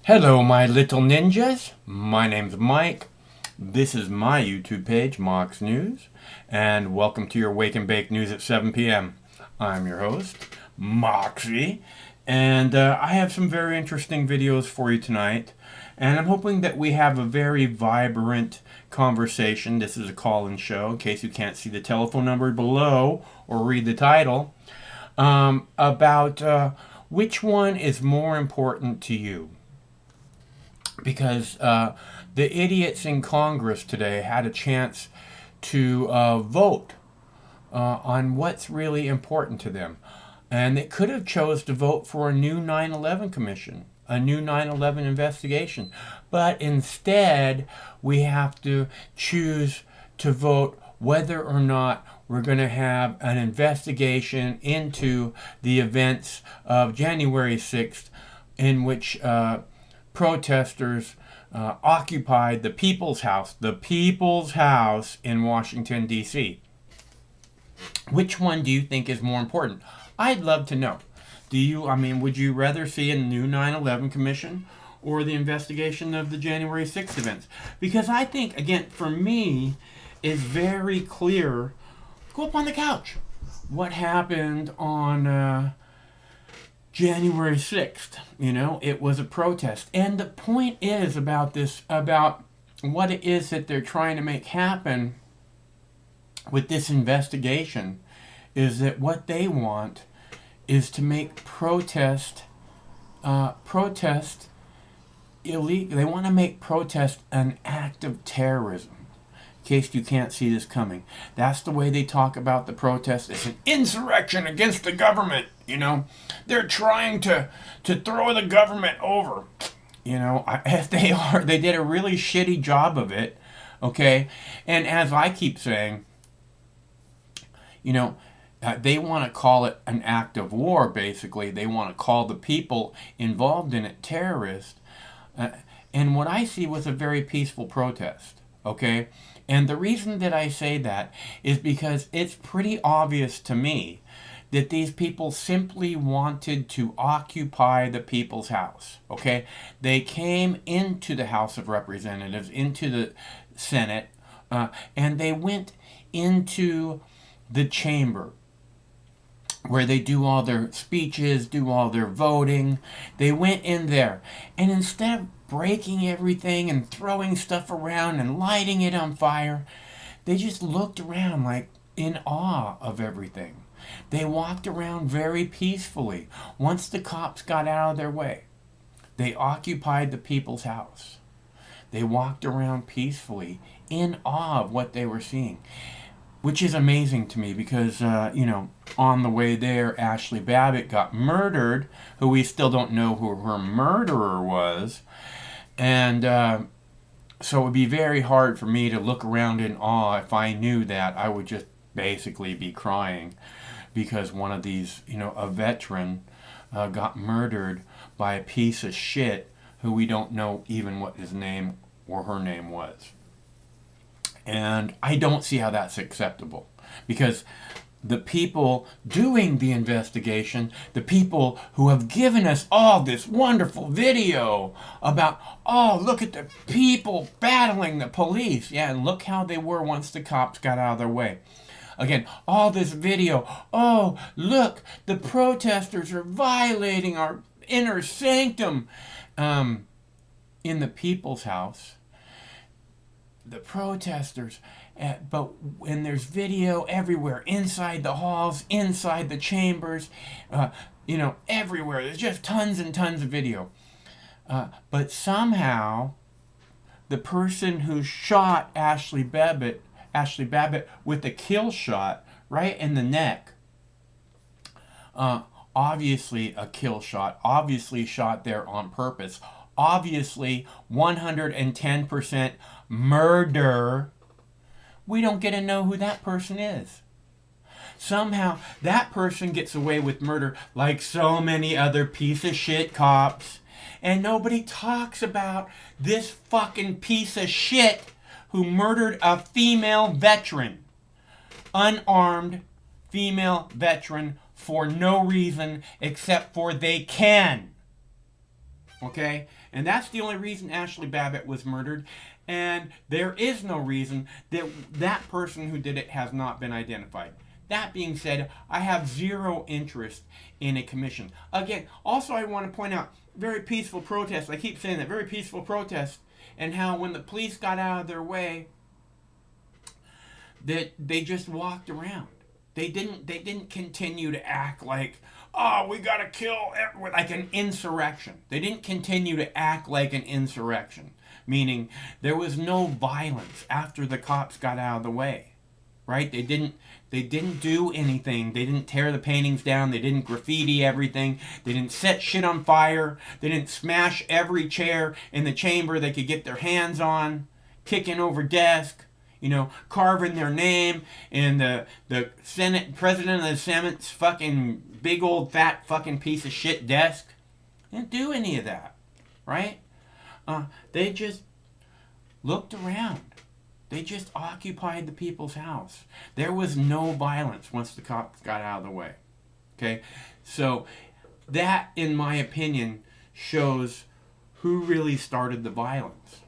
Hello, my little ninjas. My name's Mike. This is my YouTube page, Mox News, and welcome to your Wake and Bake News at 7 p.m. I'm your host, Moxie, and I have some very interesting videos for you tonight, and I'm hoping that we have a very vibrant conversation. This is a call-in show, in case you can't see the telephone number below or read the title, about which one is more important to you. Because the idiots in Congress today had a chance to vote on what's really important to them. And they could have chose to vote for a new 9/11 commission, a new 9/11 investigation. But instead, we have to choose to vote whether or not we're going to have an investigation into the events of January 6th, in which protesters occupied the People's House in Washington, D.C. Which one do you think is more important? I'd love to know. Would you rather see a new 9/11 commission or the investigation of the January 6th events? Because I think, again, for me, it's very clear. Go up on the couch. What happened on January 6th, it was a protest. And the point is about what it is that they're trying to make happen with this investigation is that what they want is to make protest illegal. They want to make protest an act of terrorism. In case you can't see this coming. That's the way they talk about the protest. It's an insurrection against the government, They're trying to throw the government over. If they are, they did a really shitty job of it, okay? And as I keep saying, they want to call it an act of war, basically. They want to call the people involved in it terrorists. And what I see was a very peaceful protest, okay? And the reason that I say that is because it's pretty obvious to me that these people simply wanted to occupy the People's House, okay? They came into the House of Representatives, into the Senate, and they went into the chamber where they do all their speeches, do all their voting. They went in there, and instead of breaking everything and throwing stuff around and lighting it on fire, they just looked around like in awe of everything. They walked around very peacefully. Once the cops got out of their way, they occupied the People's House. They walked around peacefully in awe of what they were seeing, which is amazing to me because, on the way there, Ashley Babbitt got murdered, who we still don't know who her murderer was. And so it would be very hard for me to look around in awe. If I knew that, I would just basically be crying because one of these, a veteran, got murdered by a piece of shit who we don't know even what his name or her name was. And I don't see how that's acceptable because the people doing the investigation, the people who have given us all this wonderful video about, look at the people battling the police. Yeah, and look how they were once the cops got out of their way. Again, all this video. Oh, look, the protesters are violating our inner sanctum. In the People's House, the protesters, when there's video everywhere, inside the halls, inside the chambers, everywhere. There's just tons and tons of video. But somehow, the person who shot Ashley Babbitt with a kill shot right in the neck, obviously a kill shot, obviously shot there on purpose, obviously 110% murder. We don't get to know who that person is. Somehow that person gets away with murder like so many other piece of shit cops. And nobody talks about this fucking piece of shit who murdered a female veteran. Unarmed female veteran for no reason except for they can. Okay? And that's the only reason Ashley Babbitt was murdered. And there is no reason that that person who did it has not been identified. That being said, I have zero interest in a commission. Again, also I want to point out, very peaceful protest. I keep saying that, very peaceful protest. And how when the police got out of their way, that they just walked around. They didn't continue to act like, oh, we gotta kill everyone, like an insurrection. They didn't continue to act like an insurrection, meaning there was no violence after the cops got out of the way, right? They didn't do anything. They didn't tear the paintings down. They didn't graffiti everything. They didn't set shit on fire. They didn't smash every chair in the chamber they could get their hands on, kicking over desks, carving their name in the Senate, President of the Senate's fucking big old fat fucking piece of shit desk. They didn't do any of that, right? They just looked around. They just occupied the people's house. There was no violence once the cops got out of the way. Okay? So that, in my opinion, shows who really started the violence.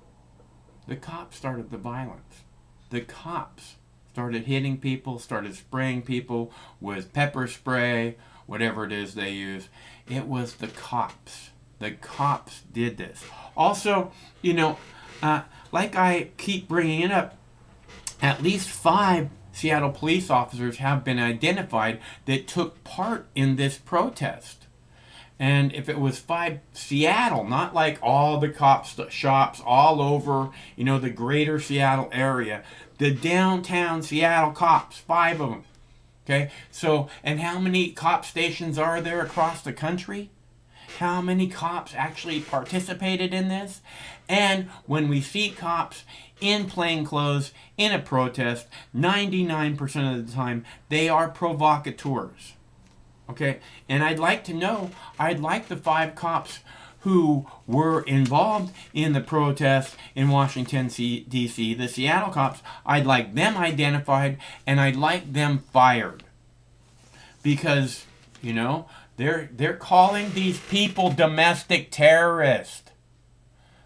The cops started the violence. The cops started hitting people, started spraying people with pepper spray, whatever it is they use. It was the cops. The cops did this. Also, like I keep bringing it up, at least 5 Seattle police officers have been identified that took part in this protest. And if it was 5 Seattle, not like all the cops shops all over, the greater Seattle area, the downtown Seattle cops, 5 of them. Okay, so, and how many cop stations are there across the country? How many cops actually participated in this? And when we see cops in plain clothes in a protest, 99% of the time, they are provocateurs. Okay, and I'd like the 5 cops who were involved in the protest in Washington, D.C., the Seattle cops, I'd like them identified and I'd like them fired. Because, they're calling these people domestic terrorists.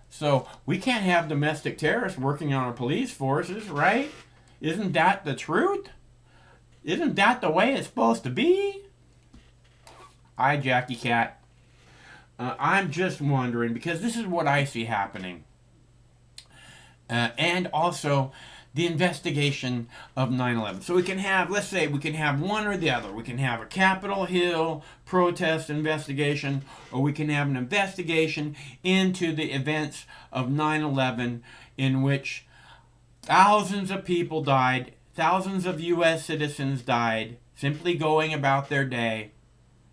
So we can't have domestic terrorists working on our police forces, right? Isn't that the truth? Isn't that the way it's supposed to be? Hi, Jackie Cat. I'm just wondering, because this is what I see happening. And also the investigation of 9/11. So we can have, let's say, we can have one or the other. We can have a Capitol Hill protest investigation, or we can have an investigation into the events of 9/11 in which thousands of people died, thousands of U.S. citizens died, simply going about their day.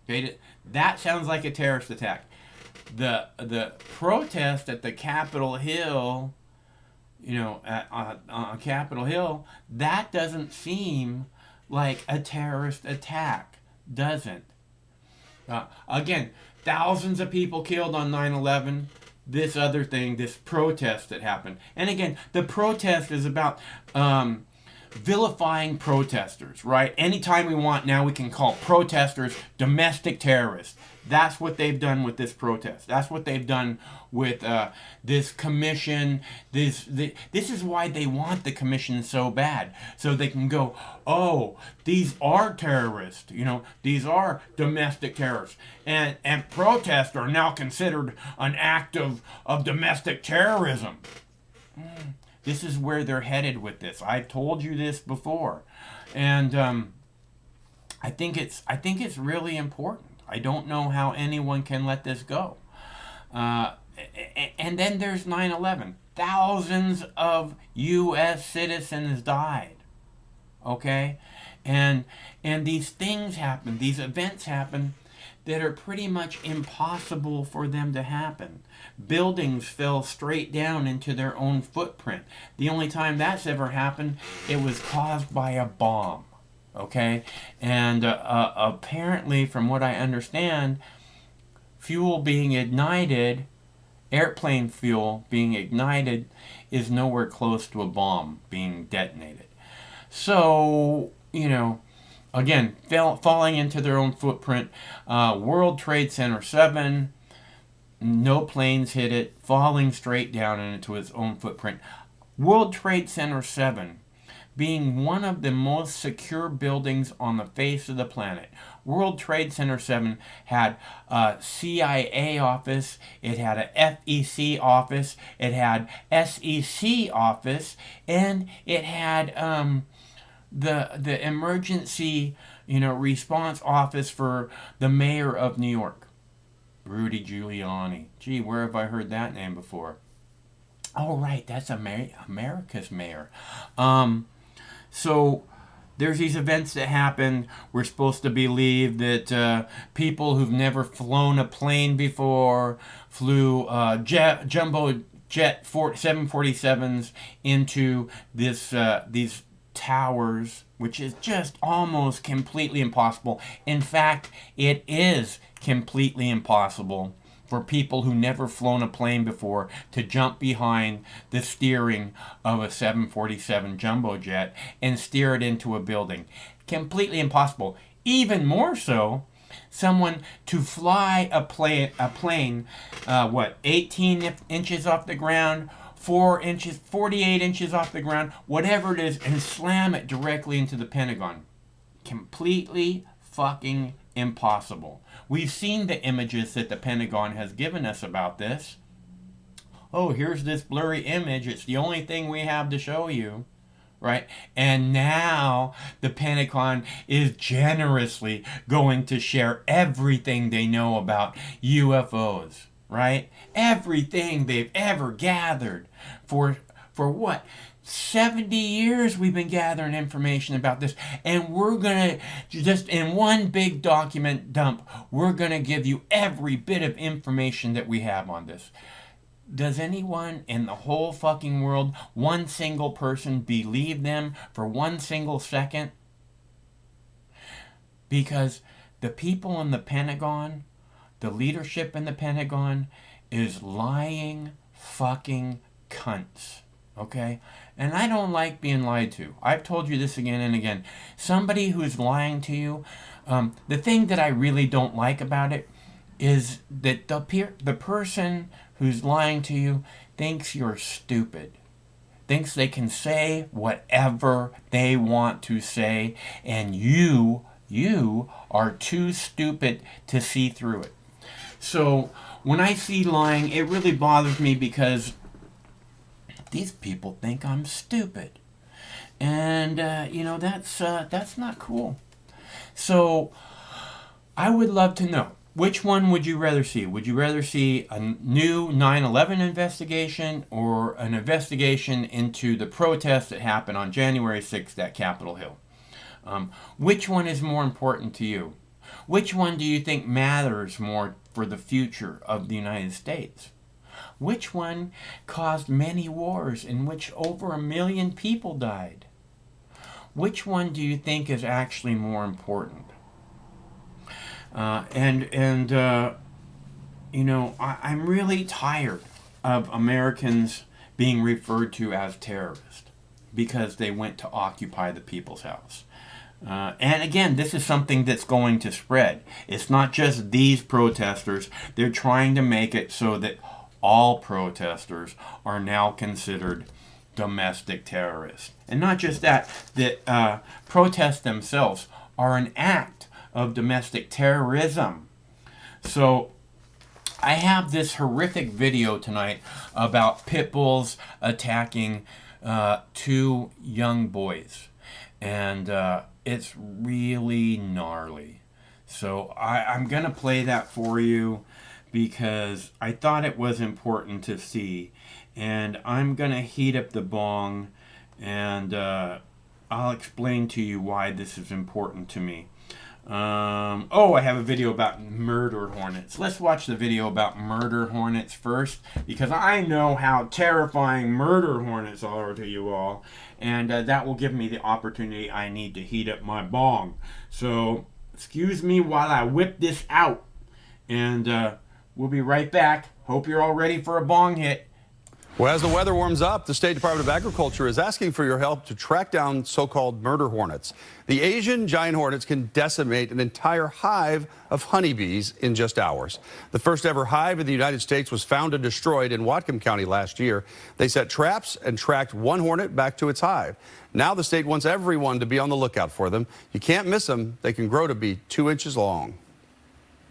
Okay, that sounds like a terrorist attack. The protest at the Capitol Hill, on Capitol Hill, that doesn't seem like a terrorist attack, doesn't? Again, thousands of people killed on 9/11. This other thing, this protest that happened. And again, the protest is about vilifying protesters, right? Anytime we want now, we can call protesters domestic terrorists. That's what they've done with this protest. That's what they've done with this commission. This is why they want the commission so bad, so they can go, oh, these are terrorists. These are domestic terrorists, and protests are now considered an act of domestic terrorism. This is where they're headed with this. I've told you this before, and I think it's really important. I don't know how anyone can let this go. And then there's 9/11. Thousands of U.S. citizens died. Okay, and these things happen. These events happen that are pretty much impossible for them to happen. Buildings fell straight down into their own footprint. The only time that's ever happened, it was caused by a bomb. Okay, and apparently, from what I understand, fuel being ignited, airplane fuel being ignited, is nowhere close to a bomb being detonated. So, again, falling into their own footprint. World Trade Center 7, No planes hit it, falling straight down into its own footprint. World Trade Center 7 being one of the most secure buildings on the face of the planet. World Trade Center 7 had a CIA office, it had a FEC office, it had SEC office, and it had the emergency, response office for the mayor of New York, Rudy Giuliani. Gee, where have I heard that name before? Oh, right, that's America's mayor. So there's these events that happen. We're supposed to believe that people who've never flown a plane before flew jumbo jet 747s into these towers, which is just almost completely impossible. In fact, it is completely impossible for people who never flown a plane before to jump behind the steering of a 747 jumbo jet and steer it into a building. Completely impossible. Even more so, someone to fly a plane 18 inches off the ground, 4 inches, 48 inches off the ground, whatever it is, and slam it directly into the Pentagon. Completely fucking impossible. We've seen the images that the Pentagon has given us about this. Oh, here's this blurry image. It's the only thing we have to show you, right? And now the Pentagon is generously going to share everything they know about UFOs, right? Everything they've ever gathered for what? 70 years we've been gathering information about this, and we're gonna just in one big document dump, we're gonna give you every bit of information that we have on this. Does anyone in the whole fucking world, one single person, believe them for one single second? Because the people in the Pentagon, the leadership in the Pentagon, is lying fucking cunts. Okay? And I don't like being lied to. I've told you this again and again. Somebody who's lying to you, the thing that I really don't like about it is that the person who's lying to you thinks you're stupid. Thinks they can say whatever they want to say, and you are too stupid to see through it. So when I see lying, it really bothers me because these people think I'm stupid, and that's not cool. So I would love to know, which one would you rather see? Would you rather see a new 9/11 investigation or an investigation into the protests that happened on January 6th at Capitol Hill? Which one is more important to you? Which one do you think matters more for the future of the United States? Which one caused many wars in which over 1 million people died? Which one do you think is actually more important? I'm really tired of Americans being referred to as terrorists because they went to occupy the people's house. And again, this is something that's going to spread. It's not just these protesters. They're trying to make it so that all protesters are now considered domestic terrorists. And not just that, protests themselves are an act of domestic terrorism. So I have this horrific video tonight about pit bulls attacking 2 young boys. And it's really gnarly. So I'm going to play that for you because I thought it was important to see. And I'm going to heat up the bong, and I'll explain to you why this is important to me. I have a video about murder hornets. Let's watch the video about murder hornets first, because I know how terrifying murder hornets are to you all, and that will give me the opportunity I need to heat up my bong. So, excuse me while I whip this out, and we'll be right back. Hope you're all ready for a bong hit. Well, as the weather warms up, the State Department of Agriculture is asking for your help to track down so-called murder hornets. The Asian giant hornets can decimate an entire hive of honeybees in just hours. The first ever hive in the United States was found and destroyed in Whatcom County last year. They set traps and tracked one hornet back to its hive. Now the state wants everyone to be on the lookout for them. You can't miss them. They can grow to be 2 inches long.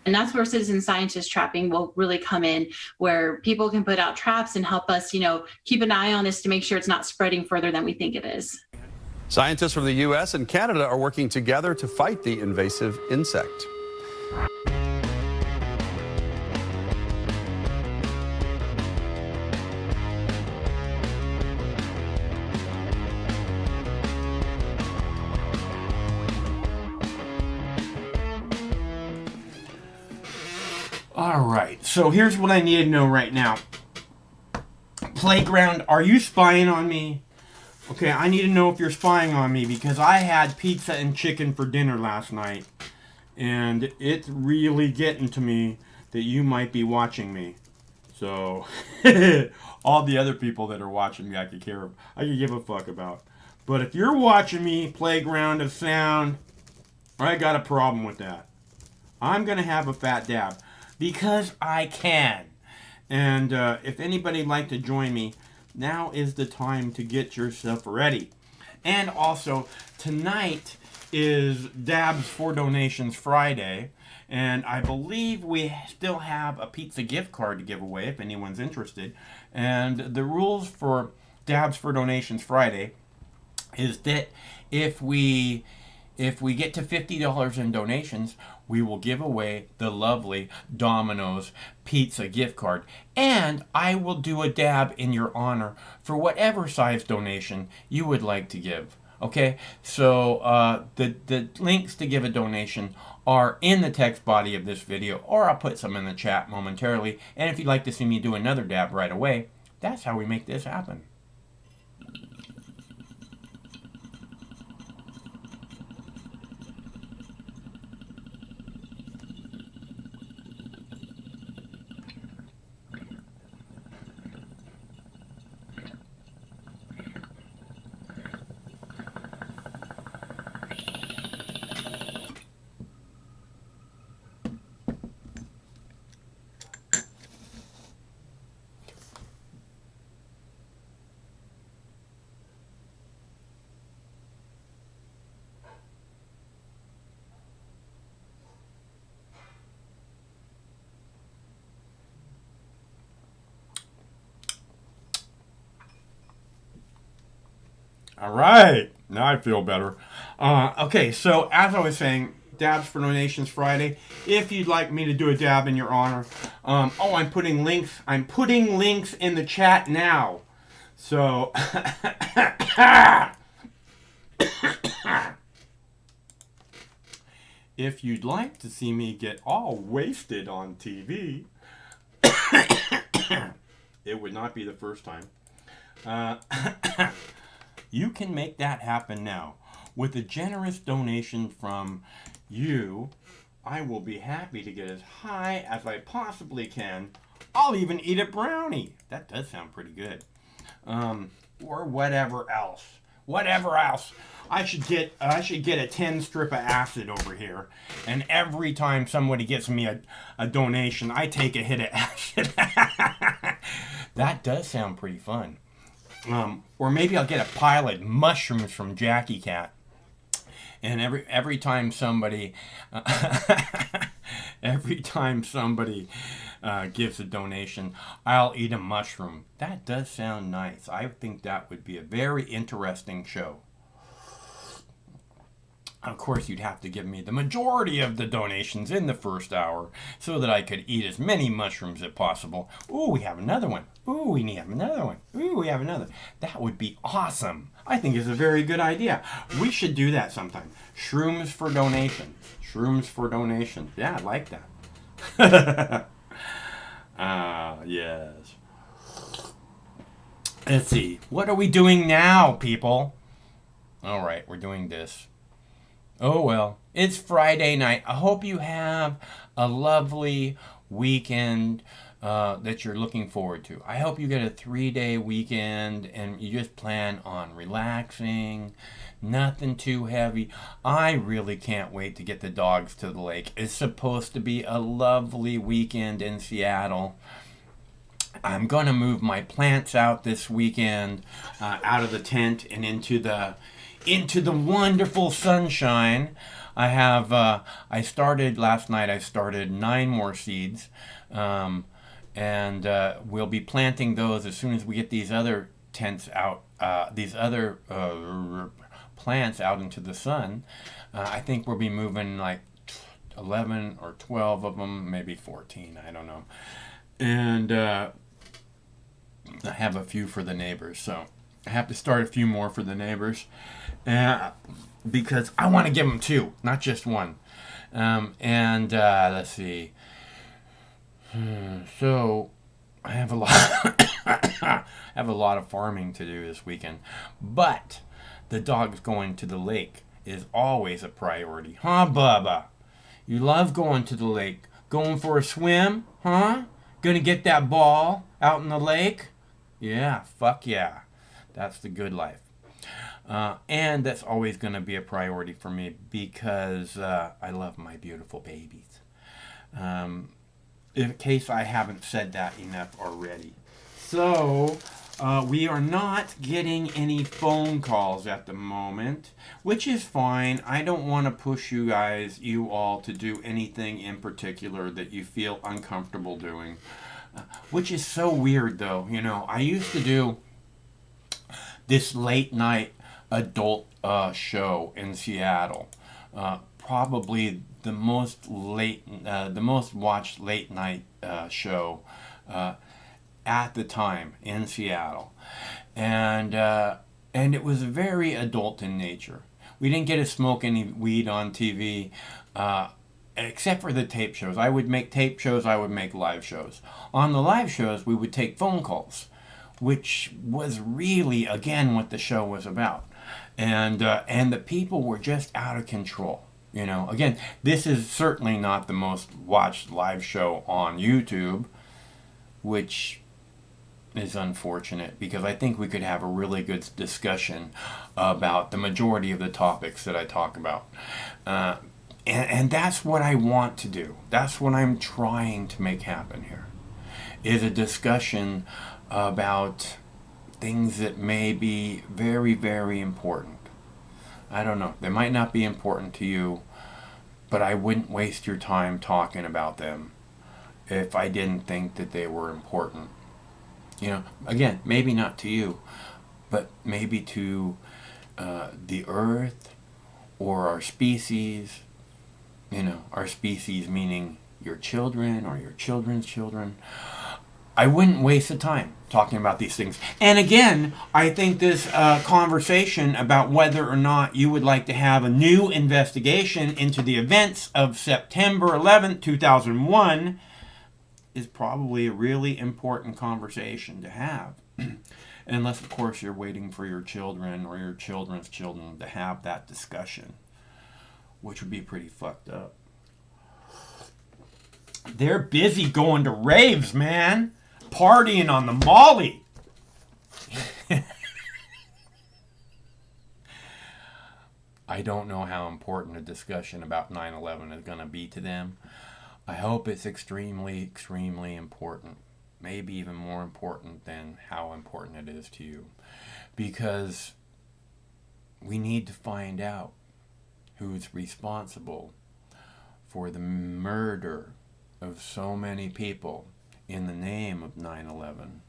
And that's where citizen scientist trapping will really come in, where people can put out traps and help us, keep an eye on this to make sure it's not spreading further than we think it is. Scientists from the U.S. and Canada are working together to fight the invasive insect. All right, so here's what I need to know right now. Playground, are you spying on me? Okay, I need to know if you're spying on me because I had pizza and chicken for dinner last night. And it's really getting to me that you might be watching me. So, all the other people that are watching me, I could give a fuck about. But if you're watching me, Playground of Sound, I got a problem with that. I'm going to have a fat dab. Because I can. And if anybody'd like to join me, now is the time to get yourself ready. And also, tonight is Dabs for Donations Friday. And I believe we still have a pizza gift card to give away if anyone's interested. And the rules for Dabs for Donations Friday is that if we get to $50 in donations, we will give away the lovely Domino's pizza gift card. And I will do a dab in your honor for whatever size donation you would like to give. Okay? So the links to give a donation are in the text body of this video, or I'll put some in the chat momentarily. And if you'd like to see me do another dab right away, that's how we make this happen. All right, now I feel better. Okay, so as I was saying, Dabs for Donations Friday. If you'd like me to do a dab in your honor, I'm putting links. I'm putting links in the chat now. So, if you'd like to see me get all wasted on TV, it would not be the first time. You can make that happen now. With a generous donation from you, I will be happy to get as high as I possibly can. I'll even eat a brownie. That does sound pretty good. Or whatever else. Whatever else. I should get a 10 strip of acid over here. And every time somebody gets me a donation, I take a hit of acid. That does sound pretty fun. Or maybe I'll get a pile of mushrooms from Jackie Cat. And every time somebody gives a donation, I'll eat a mushroom. That does sound nice. I think that would be a very interesting show. Of course, you'd have to give me the majority of the donations in the first hour so that I could eat as many mushrooms as possible. Ooh, we have another one. Ooh, we have another one. Ooh, we have another. That would be awesome. I think it's a very good idea. We should do that sometime. Shrooms for donation. Shrooms for donation. Yeah, I like that. Yes. Let's see. What are we doing now, people? All right, we're doing this. Oh well, it's Friday night. I hope you have a lovely weekend that you're looking forward to. I hope you get a 3-day weekend and you just plan on relaxing, nothing too heavy. I really can't wait to get the dogs to the lake. It's supposed to be a lovely weekend in Seattle. I'm going to move my plants out this weekend, out of the tent and into the wonderful sunshine. I started last night. I started 9 more seeds, and we'll be planting those as soon as we get these other tents out, these other plants out into the sun. I think we'll be moving like 11 or 12 of them, maybe 14. I don't know. And I have a few for the neighbors, so I have to start a few more for the neighbors, because I want to give them 2, not just 1. Let's see. So I have a lot. I have a lot of farming to do this weekend, but the dogs going to the lake is always a priority, huh, Bubba? You love going to the lake, going for a swim, huh? Gonna get that ball out in the lake? Yeah, fuck yeah. That's the good life. And that's always going to be a priority for me because I love my beautiful babies. In case I haven't said that enough already. So, we are not getting any phone calls at the moment, which is fine. I don't want to push you all to do anything in particular that you feel uncomfortable doing. Which is so weird, though. You know, I used to do this late night adult show in Seattle. Probably the most watched late night show at the time in Seattle, and it was very adult in nature. We didn't get to smoke any weed on TV. Except for the tape shows. I would make tape shows, I would make live shows. On the live shows, we would take phone calls, which was really, again, what the show was about. And the people were just out of control. You know, again, this is certainly not the most watched live show on YouTube, which is unfortunate because I think we could have a really good discussion about the majority of the topics that I talk about. And that's what I want to do. That's what I'm trying to make happen here, is a discussion about things that may be very, very important. I don't know. They might not be important to you, but I wouldn't waste your time talking about them if I didn't think that they were important. You know, again, maybe not to you, but maybe to the earth or our species. You know, our species meaning your children or your children's children. I wouldn't waste the time talking about these things. And again, I think this conversation about whether or not you would like to have a new investigation into the events of September 11th, 2001 is probably a really important conversation to have. Unless, of course, you're waiting for your children or your children's children to have that discussion, which would be pretty fucked up. They're busy going to raves, man. Partying on the Molly. I don't know how important a discussion about 9/11 is going to be to them. I hope it's extremely, extremely important. Maybe even more important than how important it is to you. Because we need to find out who's responsible for the murder of so many people in the name of 9/11.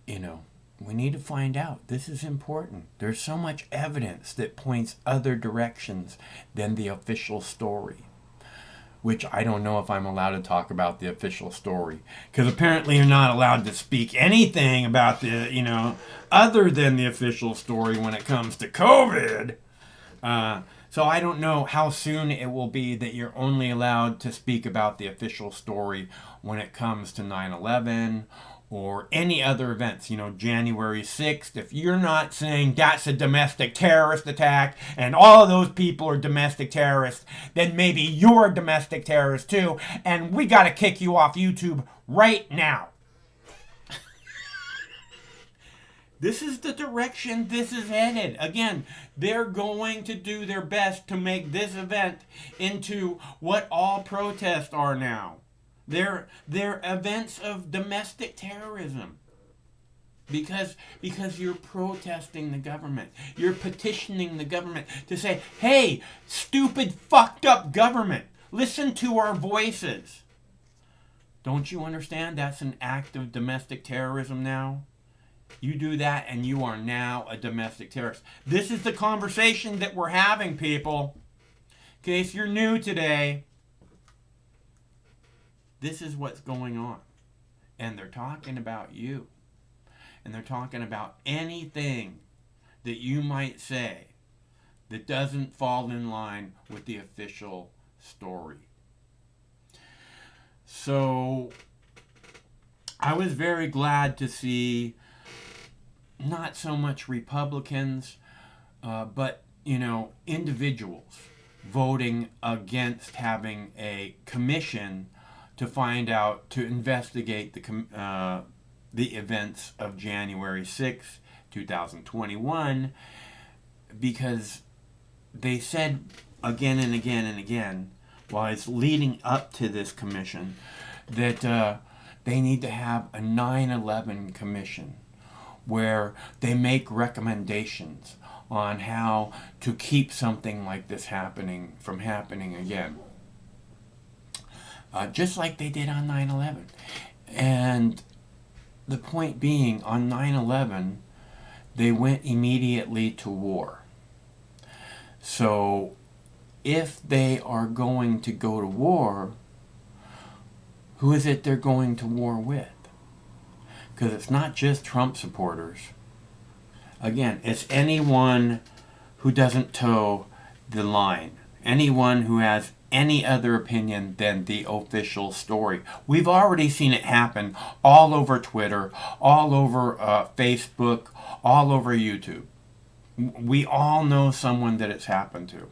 You know, we need to find out. This is important. There's so much evidence that points other directions than the official story. Which I don't know if I'm allowed to talk about the official story. Because apparently you're not allowed to speak anything about the, you know, other than the official story when it comes to COVID. So I don't know how soon it will be that you're only allowed to speak about the official story when it comes to 9/11 or any other events, January 6th, if you're not saying that's a domestic terrorist attack and all of those people are domestic terrorists, then maybe you're a domestic terrorist too, and we got to kick you off YouTube right now. This is the direction this is headed. Again, they're going to do their best to make this event into what all protests are now. They're events of domestic terrorism. Because you're protesting the government. You're petitioning the government to say, hey, stupid, fucked up government, listen to our voices. Don't you understand that's an act of domestic terrorism now? You do that and you are now a domestic terrorist. This is the conversation that we're having, people. In case you're new today, this is what's going on. And they're talking about you. And they're talking about anything that you might say that doesn't fall in line with the official story. So I was very glad to see not so much Republicans, but, individuals voting against having a commission to find out, to investigate the events of January 6th, 2021, because they said again and again and again, while it's leading up to this commission, that they need to have a 9/11 commission where they make recommendations on how to keep something like this from happening again. Just like they did on 9/11. And the point being, on 9/11, they went immediately to war. So if they are going to go to war, who is it they're going to war with? Because it's not just Trump supporters. Again, it's anyone who doesn't toe the line. Anyone who has any other opinion than the official story. We've already seen it happen all over Twitter, all over Facebook, all over YouTube. We all know someone that it's happened to.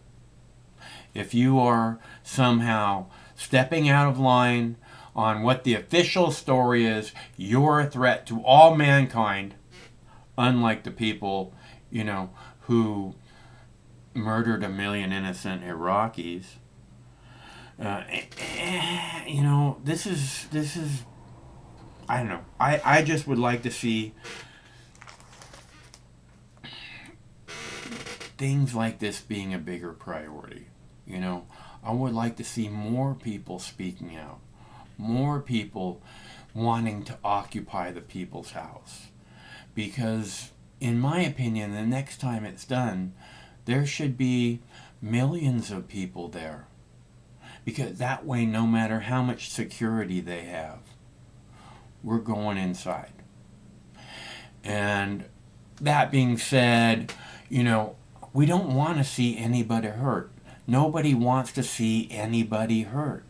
If you are somehow stepping out of line on what the official story is, you're a threat to all mankind, unlike the people, who murdered 1 million innocent Iraqis. This is, I don't know. I just would like to see things like this being a bigger priority. I would like to see more people speaking out. More people wanting to occupy the people's house. Because, in my opinion, the next time it's done, there should be millions of people there. Because that way, no matter how much security they have, we're going inside. And that being said, we don't want to see anybody hurt. Nobody wants to see anybody hurt.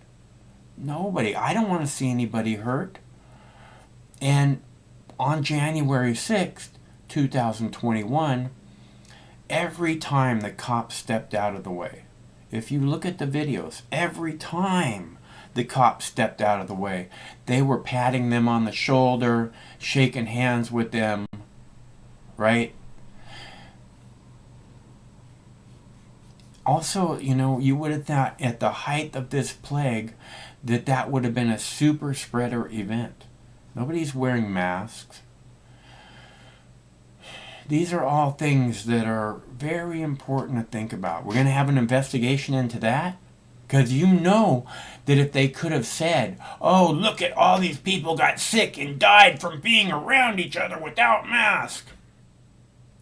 Nobody. I don't want to see anybody hurt. And on January 6th, 2021, every time the cops stepped out of the way, if you look at the videos, every time the cops stepped out of the way, they were patting them on the shoulder, shaking hands with them, right? Also, you would have thought at the height of this plague that would have been a super spreader event. Nobody's wearing masks. These are all things that are very important to think about. We're going to have an investigation into that. Because that if they could have said, oh, look at all these people got sick and died from being around each other without masks,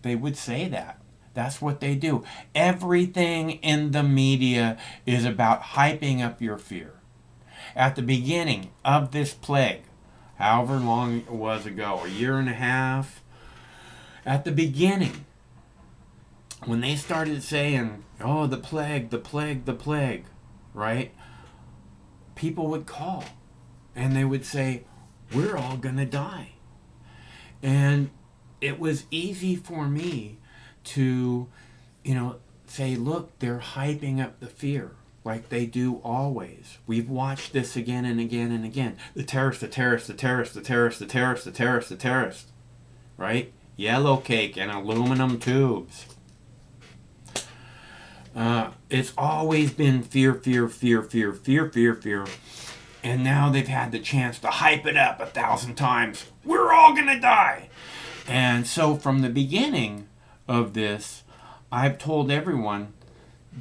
they would say that. That's what they do. Everything in the media is about hyping up your fear. At the beginning of this plague, however long it was ago, 1.5 years, at the beginning, when they started saying, oh, the plague, the plague, the plague, right? People would call and they would say, we're all going to die. And it was easy for me to, say, look, they're hyping up the fear like they do always. We've watched this again and again and again. The terrorist, the terrorist, the terrorist, the terrorist, the terrorist, the terrorist, the terrorist. Right? Yellow cake and aluminum tubes. It's always been fear, fear, fear, fear, fear, fear, fear. And now they've had the chance to hype it up 1,000 times. We're all gonna die. And so from the beginning of this, I've told everyone,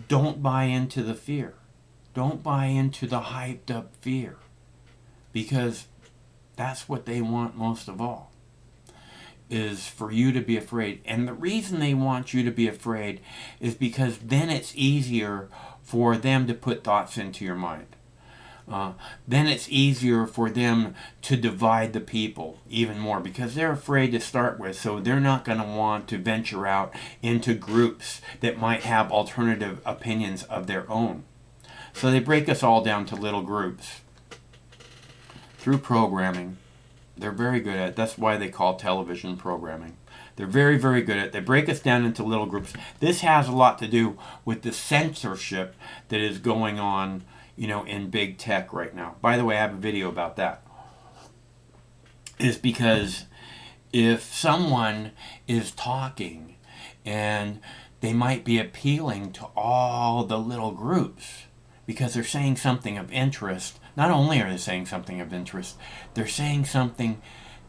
don't buy into the fear. Don't buy into the hyped up fear. Because that's what they want most of all, is for you to be afraid. And the reason they want you to be afraid is because then it's easier for them to put thoughts into your mind. Then it's easier for them to divide the people even more because they're afraid to start with, so they're not going to want to venture out into groups that might have alternative opinions of their own. So they break us all down to little groups through programming. They're very good at it. That's why they call television programming. They're very, very good at it. They break us down into little groups. This has a lot to do with the censorship that is going on, in big tech right now. By the way, I have a video about that. Is because if someone is talking and they might be appealing to all the little groups because they're saying something of interest, not only are they saying something of interest, they're saying something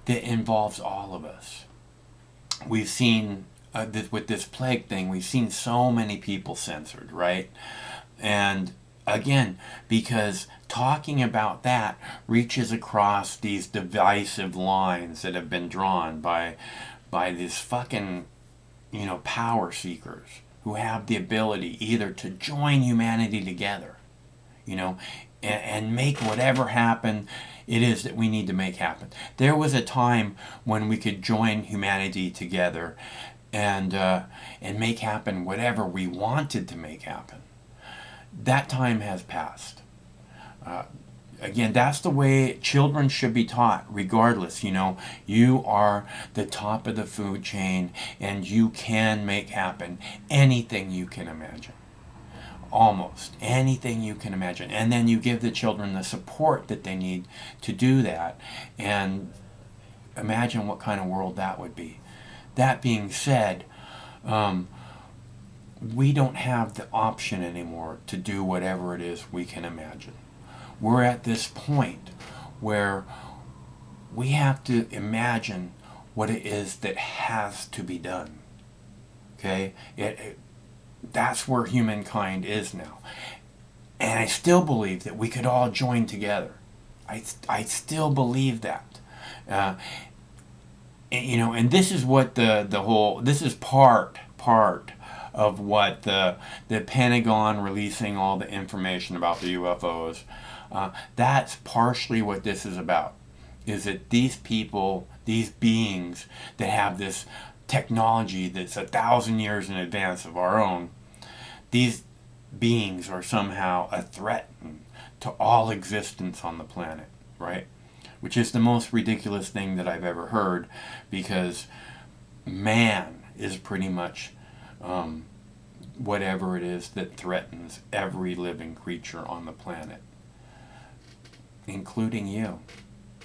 that involves all of us. We've seen, with this plague thing, we've seen so many people censored, right? And again, because talking about that reaches across these divisive lines that have been drawn by these fucking, power seekers who have the ability either to join humanity together, and make whatever happen it is that we need to make happen. There was a time when we could join humanity together and make happen whatever we wanted to make happen. That time has passed. Again, that's the way children should be taught, regardless. You are the top of the food chain and you can make happen anything you can imagine. Almost anything you can imagine. And then you give the children the support that they need to do that. And imagine what kind of world that would be. That being said, we don't have the option anymore to do whatever it is we can imagine. We're at this point where we have to imagine what it is that has to be done. Okay? That's where humankind is now. And I still believe that we could all join together. I still believe that. And this is what this is part of what the Pentagon releasing all the information about the UFOs. That's partially what this is about. Is that these people, these beings that have this technology that's 1,000 years in advance of our own, these beings are somehow a threat to all existence on the planet, right? Which is the most ridiculous thing that I've ever heard, because man is pretty much whatever it is that threatens every living creature on the planet, including you.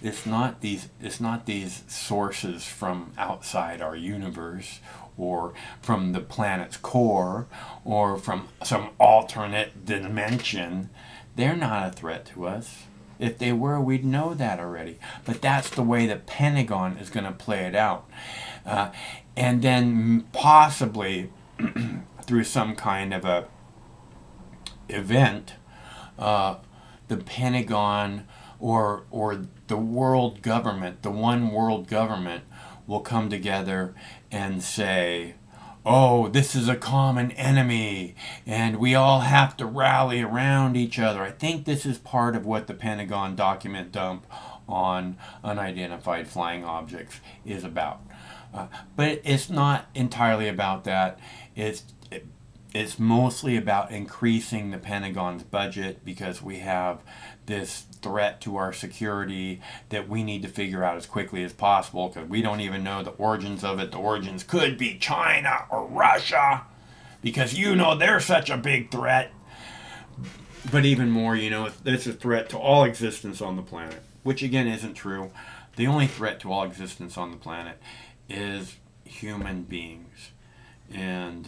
It's not these sources from outside our universe, or from the planet's core, or from some alternate dimension. They're not a threat to us. If they were, we'd know that already. But that's the way the Pentagon is going to play it out. And then possibly through some kind of a event, the Pentagon or the world government, the one world government, will come together and say, oh, this is a common enemy, and we all have to rally around each other. I think this is part of what the Pentagon document dump on unidentified flying objects is about. But it's not entirely about that. it's mostly about increasing the Pentagon's budget because we have this threat to our security that we need to figure out as quickly as possible because we don't even know the origins of it. The origins could be China or Russia because they're such a big threat. But even more, it's a threat to all existence on the planet, which again isn't true. The only threat to all existence on the planet is human beings. And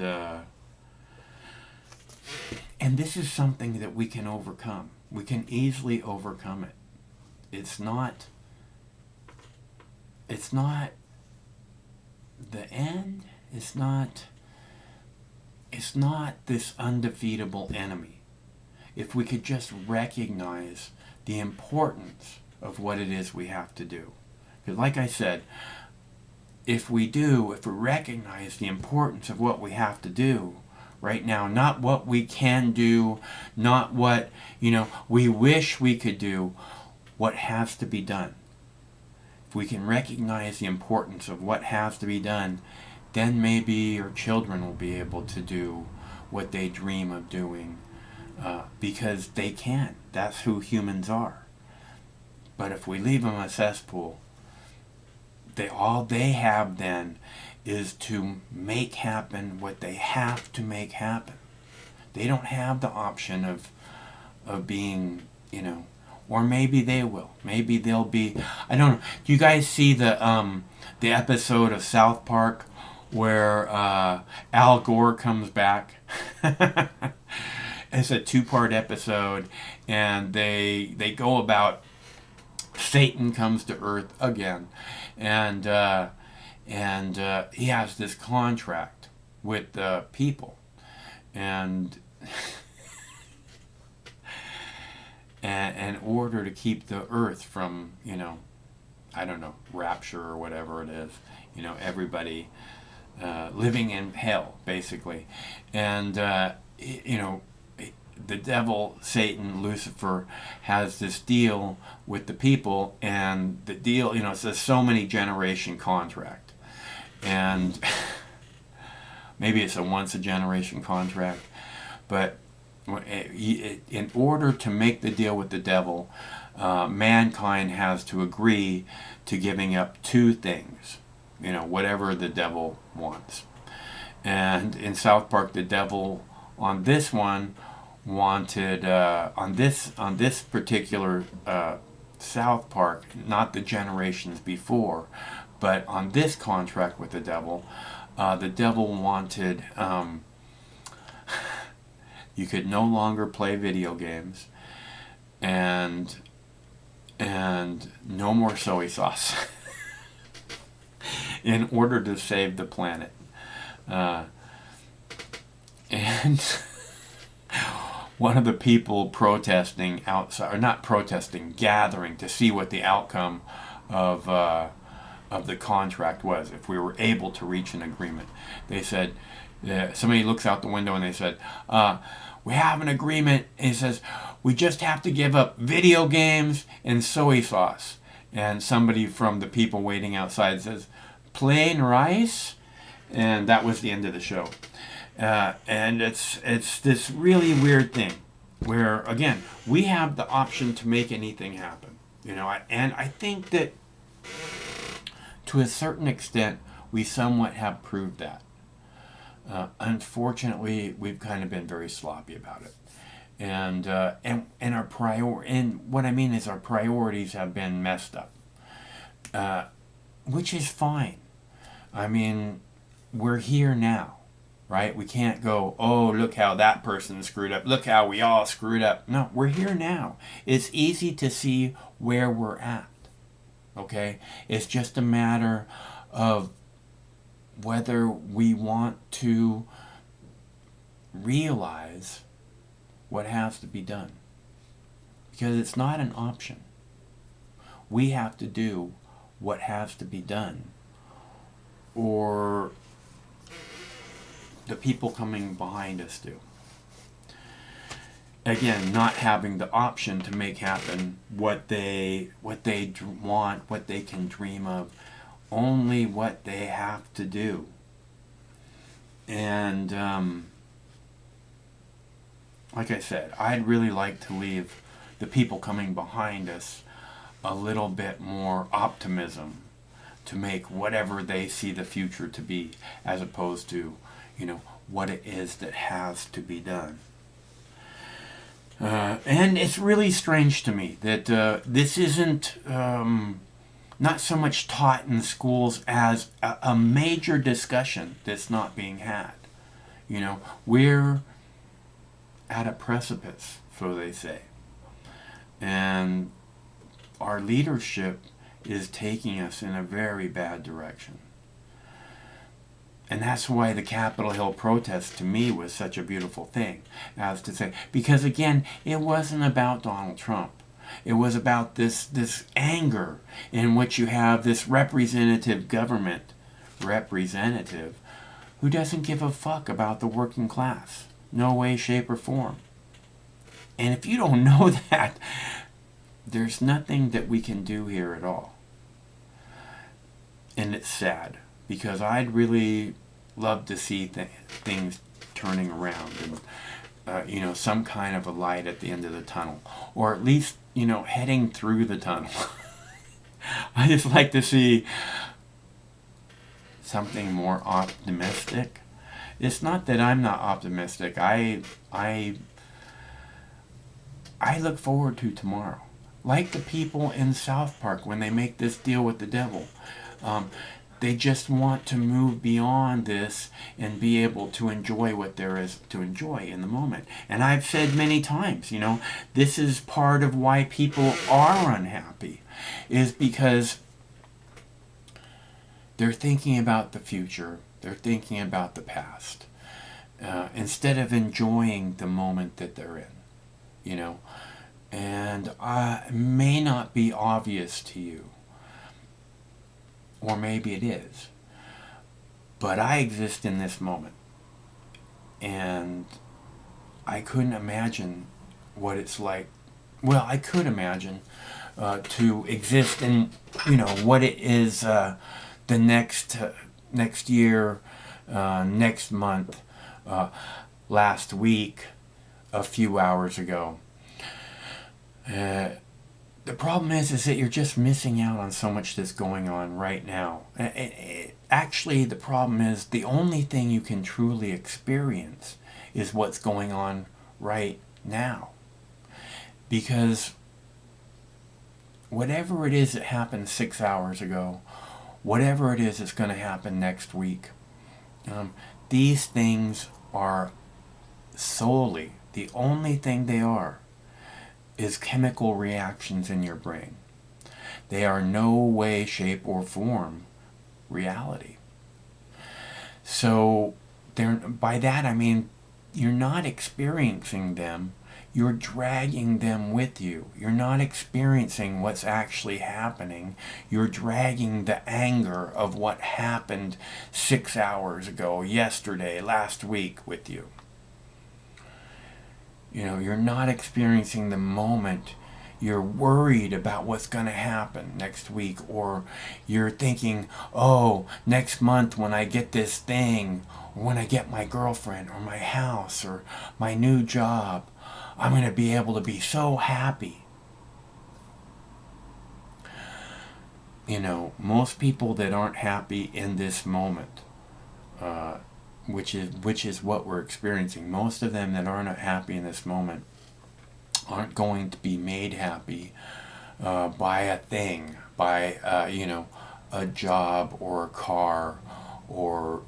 this is something that we can overcome. We can easily overcome it. It's not the end. It's not this undefeatable enemy. If we could just recognize the importance of what it is we have to do. Because like I said, if we recognize the importance of what we have to do right now, not what we can do, not what, we wish we could do, what has to be done. If we can recognize the importance of what has to be done, then maybe our children will be able to do what they dream of doing. Because they can. That's who humans are. But if we leave them a cesspool, all they have then is to make happen what they have to make happen. They don't have the option of being, or maybe they will. Maybe they'll be. I don't know. Do you guys see the episode of South Park where Al Gore comes back? It's a 2-part episode, and they go about Satan comes to Earth again, and he has this contract with the people, and in order to keep the Earth from rapture or whatever it is, everybody living in hell basically, and the devil, Satan, Lucifer, has this deal with the people, and the deal, it's a so many generation contract. And maybe it's a once a generation contract, but in order to make the deal with the devil, mankind has to agree to giving up 2 things, whatever the devil wants. And in South Park, the devil on this one wanted on this particular South Park, not the generations before, but on this contract with the devil wanted you could no longer play video games, and no more soy sauce in order to save the planet, and one of the people protesting outside, or not protesting, gathering to see what the outcome of the contract was, if we were able to reach an agreement. They said, somebody looks out the window and they said, we have an agreement. And he says, we just have to give up video games and soy sauce. And somebody from the people waiting outside says, plain rice? And that was the end of the show. And it's this really weird thing where, again, we have the option to make anything happen, and I think that to a certain extent we somewhat have proved that. Unfortunately, we've kind of been very sloppy about it, and what I mean is our priorities have been messed up, which is fine. I mean, we're here now. Right? We can't go, oh, look how that person screwed up. Look how we all screwed up. No, we're here now. It's easy to see where we're at. Okay? It's just a matter of whether we want to realize what has to be done. Because it's not an option. We have to do what has to be done, or the people coming behind us do. Again, not having the option to make happen what they want, what they can dream of, only what they have to do. And like I said, I'd really like to leave the people coming behind us a little bit more optimism to make whatever they see the future to be, as opposed to, what it is that has to be done. And it's really strange to me that this isn't not so much taught in schools as a major discussion that's not being had. We're at a precipice, so they say. And our leadership is taking us in a very bad direction. And that's why the Capitol Hill protest to me was such a beautiful thing, as to say, because again, it wasn't about Donald Trump. It was about this anger in which you have this representative who doesn't give a fuck about the working class. No way, shape, or form. And if you don't know that, there's nothing that we can do here at all. And it's sad, because I'd really love to see things turning around and, some kind of a light at the end of the tunnel. Or at least, heading through the tunnel. I just like to see something more optimistic. It's not that I'm not optimistic. I look forward to tomorrow. Like the people in South Park when they make this deal with the devil. They just want to move beyond this and be able to enjoy what there is to enjoy in the moment. And I've said many times, this is part of why people are unhappy, is because they're thinking about the future, they're thinking about the past, instead of enjoying the moment that they're in, And it may not be obvious to you, or maybe it is, but I exist in this moment, and I couldn't imagine what it's like. Well, I could imagine to exist in, what it is the next year, next month, last week, a few hours ago. The problem is that you're just missing out on so much that's going on right now. Actually, the problem is the only thing you can truly experience is what's going on right now. Because whatever it is that happened 6 hours ago, whatever it is that's going to happen next week, these things are solely, the only thing they are, is chemical reactions in your brain. They are no way, shape, or form reality. So by that I mean you're not experiencing them, you're dragging them with you. You're not experiencing what's actually happening. You're dragging the anger of what happened 6 hours ago, yesterday, last week with you. You're not experiencing the moment. You're worried about what's going to happen next week, or you're thinking, oh, next month when I get this thing, or when I get my girlfriend, or my house, or my new job, I'm going to be able to be so happy. Most people that aren't happy in this moment, which is what we're experiencing. Most of them that aren't happy in this moment aren't going to be made happy by a thing, by a job or a car, or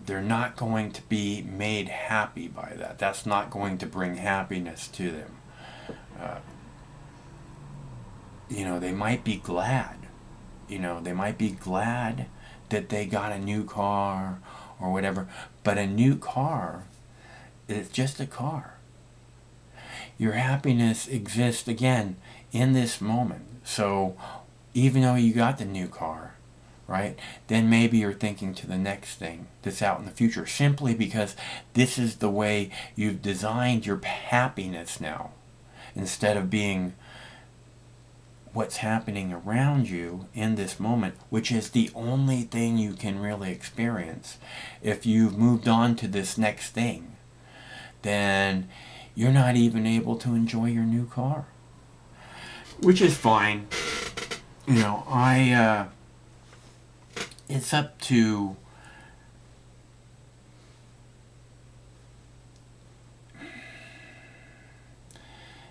they're not going to be made happy by that. That's not going to bring happiness to them. They might be glad. They might be glad that they got a new car or whatever, but a new car is just a car. Your happiness exists, again, in this moment. So even though you got the new car, right, then maybe you're thinking to the next thing that's out in the future, simply because this is the way you've designed your happiness now, instead of being what's happening around you in this moment, which is the only thing you can really experience. If you've moved on to this next thing, then you're not even able to enjoy your new car, which is fine. You know, it's up to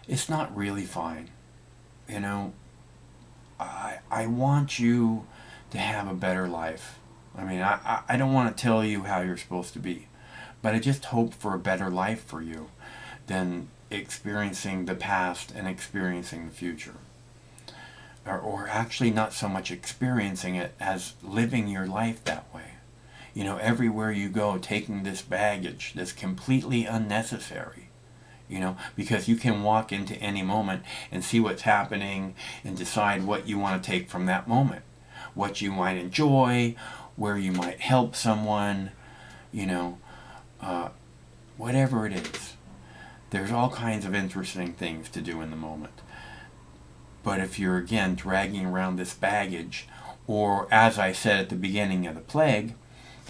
it's not really fine. You know, I want you to have a better life. I mean, I don't want to tell you how you're supposed to be, but I just hope for a better life for you than experiencing the past and experiencing the future. Or actually not so much experiencing it as living your life that way. You know, everywhere you go, taking this baggage that's completely unnecessary. You know, because you can walk into any moment and see what's happening and decide what you want to take from that moment. What you might enjoy, where you might help someone, you know, whatever it is. There's all kinds of interesting things to do in the moment. But if you're, again, dragging around this baggage, or as I said at the beginning of the plague,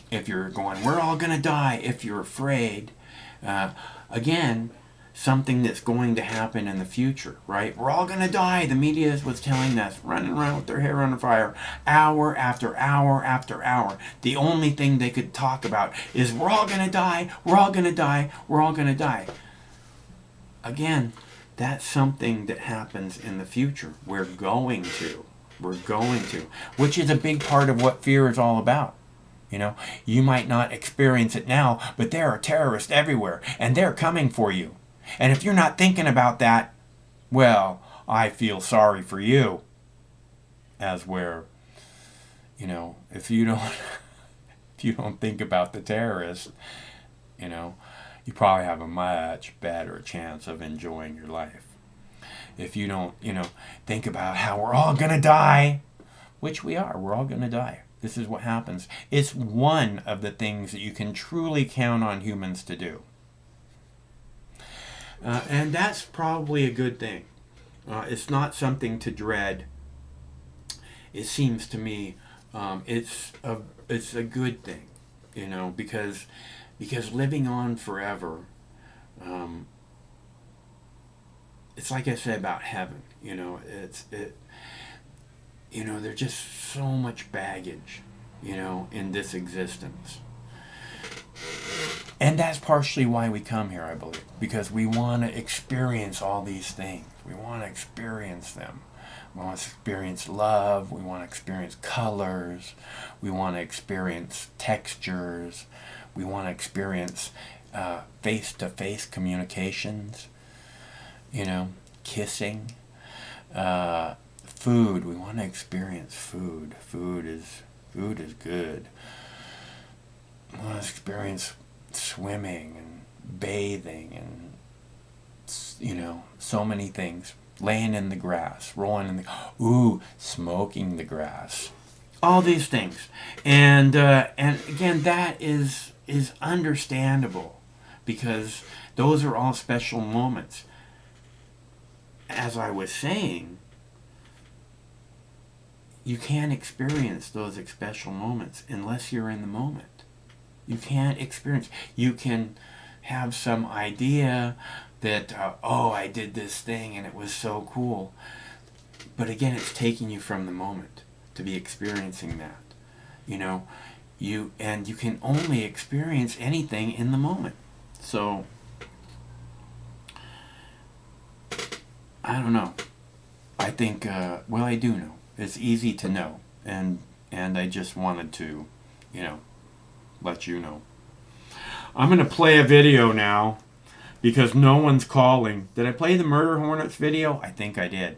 if you're going, we're all going to die, if you're afraid, again, something that's going to happen in the future, right? We're all going to die. The media was telling us, running around with their hair on fire, hour after hour after hour. The only thing they could talk about is, we're all going to die, we're all going to die, we're all going to die. Again, that's something that happens in the future. We're going to, which is a big part of what fear is all about. You know, you might not experience it now, but there are terrorists everywhere, and they're coming for you. And if you're not thinking about that, well, I feel sorry for you. As where, you know, if you don't think about the terrorists, you know, you probably have a much better chance of enjoying your life. If you don't, you know, think about how we're all going to die, which we are, we're all going to die. This is what happens. It's one of the things that you can truly count on humans to do. And that's probably a good thing. It's not something to dread. It seems to me it's a good thing, you know, because living on forever, it's like I said about heaven, you know, you know, there's just so much baggage, you know, in this existence. And that's partially why we come here, I believe, because we want to experience all these things. We want to experience them. We want to experience love. We want to experience colors. We want to experience textures. We want to experience face-to-face communications, you know, kissing. Food. We want to experience food. Food is good. We want to experience swimming and bathing and, you know, so many things. Laying in the grass, rolling in the, smoking the grass. All these things. And again, that is understandable because those are all special moments. As I was saying, you can't experience those special moments unless you're in the moment. You can't experience. You can have some idea that, I did this thing and it was so cool. But again, it's taking you from the moment to be experiencing that. You know, you can only experience anything in the moment. So, I don't know. I think, I do know. It's easy to know. And I just wanted to, you know, let you know. I'm going to play a video now because no one's calling. Did I play the Murder Hornets video? I think I did.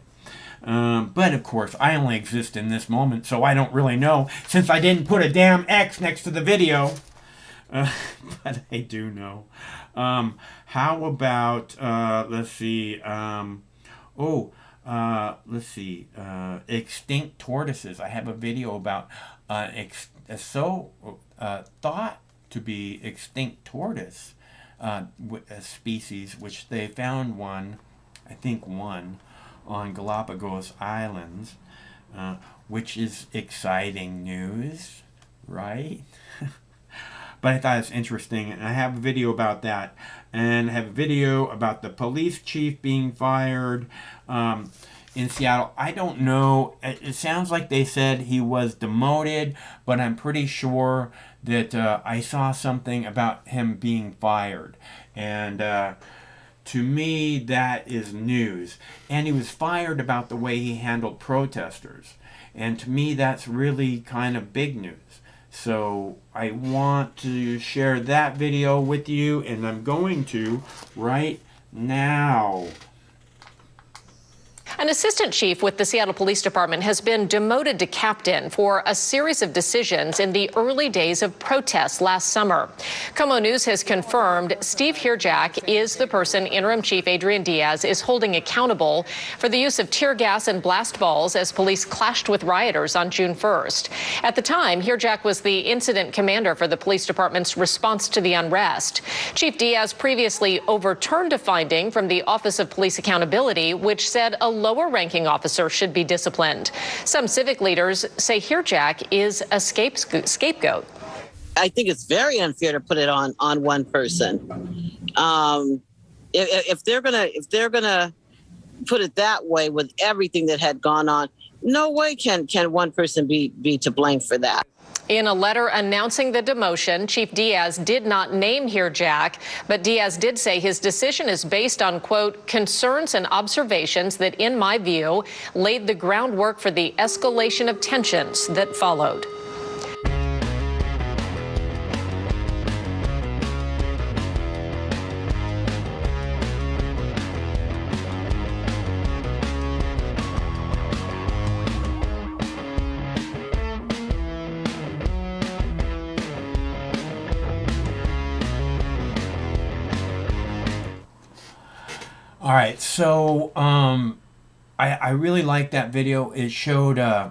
But of course, I only exist in this moment, so I don't really know since I didn't put a damn X next to the video. But I do know. How about, let's see, extinct tortoises. I have a video about thought to be extinct tortoise species, which they found one on Galapagos Islands, which is exciting news, right? but I thought it's interesting, and I have a video about that, and I have a video about the police chief being fired in Seattle. I don't know. It sounds like they said he was demoted, but I'm pretty sure that I saw something about him being fired. And to me, that is news. And he was fired about the way he handled protesters. And to me, that's really kind of big news. So I want to share that video with you, and I'm going to right now. An assistant chief with the Seattle Police Department has been demoted to captain for a series of decisions in the early days of protests last summer. KOMO News has confirmed Steve Hirjak is the person interim chief Adrian Diaz is holding accountable for the use of tear gas and blast balls as police clashed with rioters on June 1st. At the time, Hirjak was the incident commander for the police department's response to the unrest. Chief Diaz previously overturned a finding from the Office of Police Accountability, which said a lower-ranking officer should be disciplined. Some civic leaders say Hirjak is a scapegoat. I think it's very unfair to put it on one person. If they're gonna put it that way with everything that had gone on, no way can one person be to blame for that. In a letter announcing the demotion, Chief Diaz did not name Hirjak, but Diaz did say his decision is based on, quote, concerns and observations that, in my view, laid the groundwork for the escalation of tensions that followed. All right, so I really liked that video. It showed I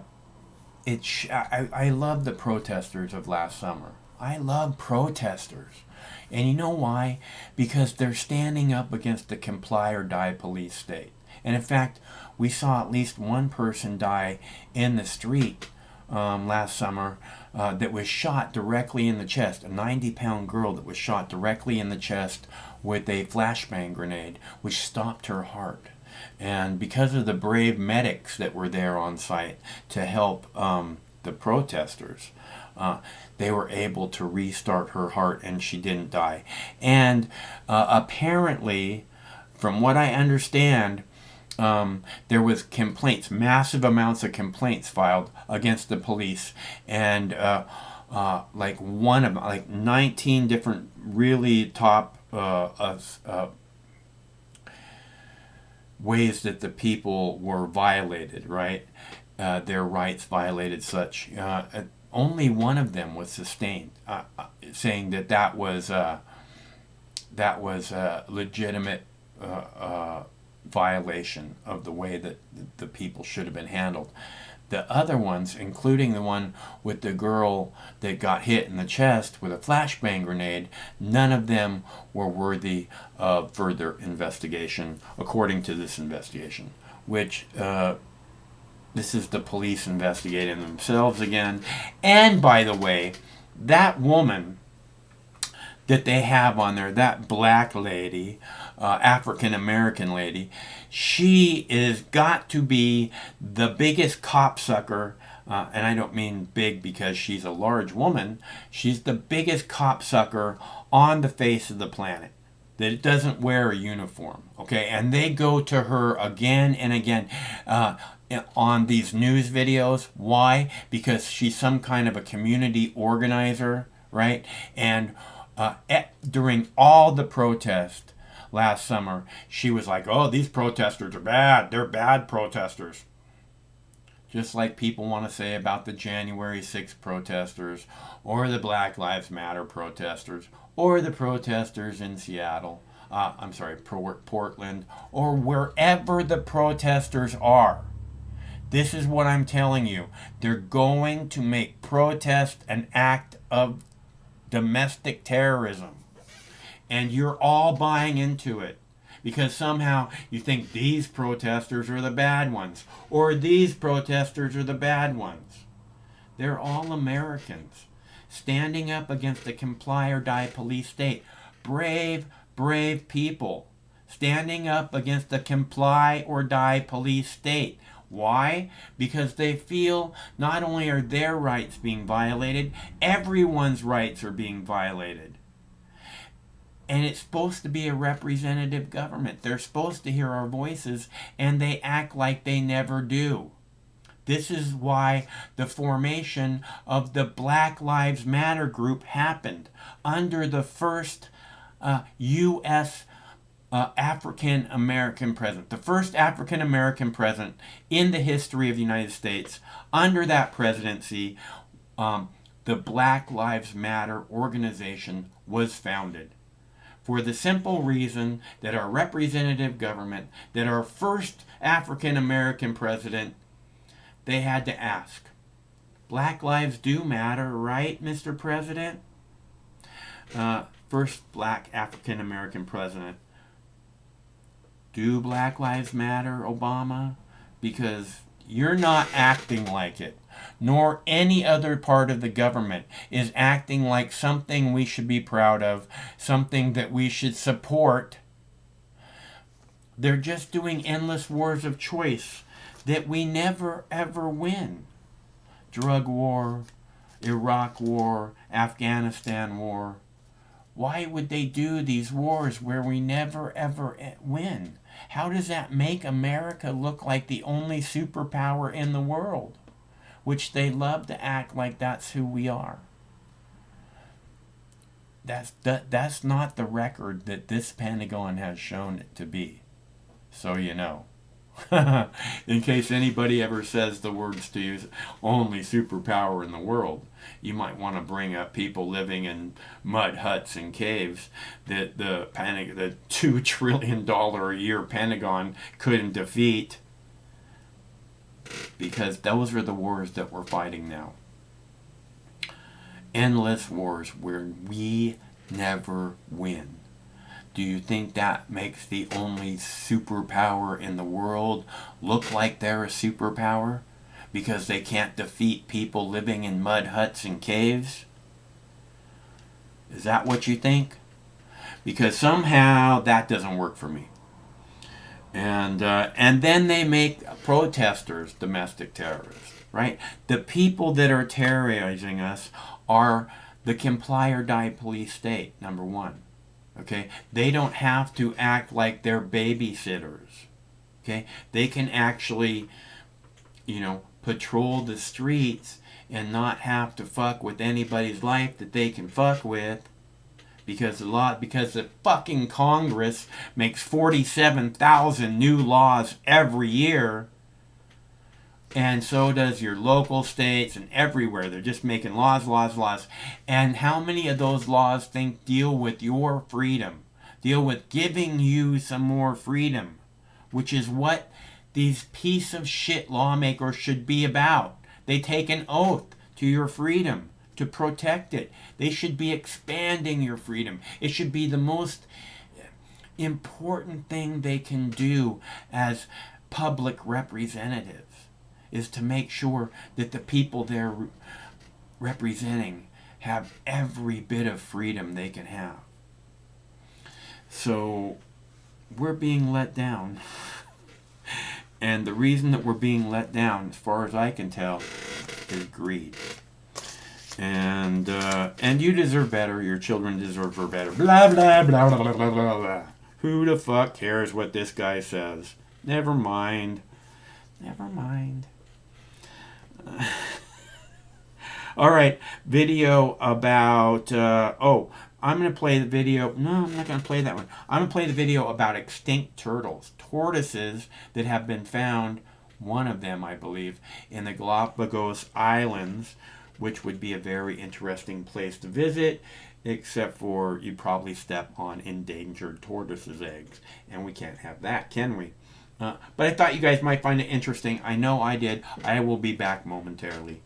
love the protesters of last summer. I love protesters, and you know why? Because they're standing up against the comply or die police state. And in fact, we saw at least one person die in the street last summer that was shot directly in the chest. A 90-pound girl that was shot directly in the chest with a flashbang grenade, which stopped her heart. And because of the brave medics that were there on site to help the protesters, they were able to restart her heart, and she didn't die. And apparently, from what I understand, there was complaints, massive amounts of complaints filed against the police, and like 19 different really top ways that the people were violated, right? Their rights violated such. Only one of them was sustained, saying that was a legitimate violation of the way that the people should have been handled. The other ones, including the one with the girl that got hit in the chest with a flashbang grenade, none of them were worthy of further investigation, according to this investigation, which this is the police investigating themselves again. And by the way, that woman that they have on there, that black lady, African American lady, she is got to be the biggest copsucker, and I don't mean big because she's a large woman. She's the biggest copsucker on the face of the planet that doesn't wear a uniform, okay? And they go to her again and again on these news videos. Why? Because she's some kind of a community organizer, right? And during all the protests last summer, she was like, oh, these protesters are bad. They're bad protesters. Just like people want to say about the January 6th protesters, or the Black Lives Matter protesters, or the protesters in Seattle, Portland, or wherever the protesters are. This is what I'm telling you. They're going to make protest an act of domestic terrorism. And you're all buying into it because somehow you think these protesters are the bad ones, or these protesters are the bad ones. They're all Americans. standing up against the comply or die police state. Brave, brave people standing up against the comply or die police state. Why? Because they feel not only are their rights being violated, everyone's rights are being violated. And it's supposed to be a representative government. They're supposed to hear our voices, and they act like they never do. This is why the formation of the Black Lives Matter group happened under the first U.S. African American president. The first African American president in the history of the United States. Under that presidency, the Black Lives Matter organization was founded. For the simple reason that our representative government, that our first African American president, they had to ask, Black lives do matter, right, Mr. President? First Black African American president. Do Black lives matter, Obama? Because you're not acting like it, nor any other part of the government is acting like something we should be proud of, something that we should support. They're just doing endless wars of choice that we never ever win. Drug war, Iraq war, Afghanistan war. Why would they do these wars where we never ever win? How does that make America look like the only superpower in the world? Which they love to act like that's who we are. That's not the record that this Pentagon has shown it to be. So you know. In case anybody ever says the words to you, only superpower in the world, you might want to bring up people living in mud huts and caves that the $2 trillion a year Pentagon couldn't defeat, because those are the wars that we're fighting now. Endless wars where we never win. Do you think that makes the only superpower in the world look like they're a superpower? Because they can't defeat people living in mud huts and caves? Is that what you think? Because somehow that doesn't work for me. And then they make protesters domestic terrorists, right? The people that are terrorizing us are the comply or die police state, number one. Okay, they don't have to act like they're babysitters. Okay, they can actually, patrol the streets and not have to fuck with anybody's life that they can fuck with, because the fucking Congress makes 47,000 new laws every year. And so does your local states and everywhere. They're just making laws. And how many of those laws deal with your freedom? Deal with giving you some more freedom, which is what these piece of shit lawmakers should be about. They take an oath to your freedom, to protect it. They should be expanding your freedom. It should be the most important thing they can do as public representatives, is to make sure that the people they're representing have every bit of freedom they can have. So we're being let down. And the reason that we're being let down, as far as I can tell, is greed. And you deserve better. Your children deserve better. Blah, blah, blah, blah, blah, blah, blah. Who the fuck cares what this guy says? Never mind. All right, video about, I'm going to play the video. No, I'm not going to play that one. I'm going to play the video about extinct turtles, tortoises that have been found, one of them, I believe, in the Galapagos Islands, which would be a very interesting place to visit, except for you'd probably step on endangered tortoises' eggs. And we can't have that, can we? But I thought you guys might find it interesting. I know I did. I will be back momentarily.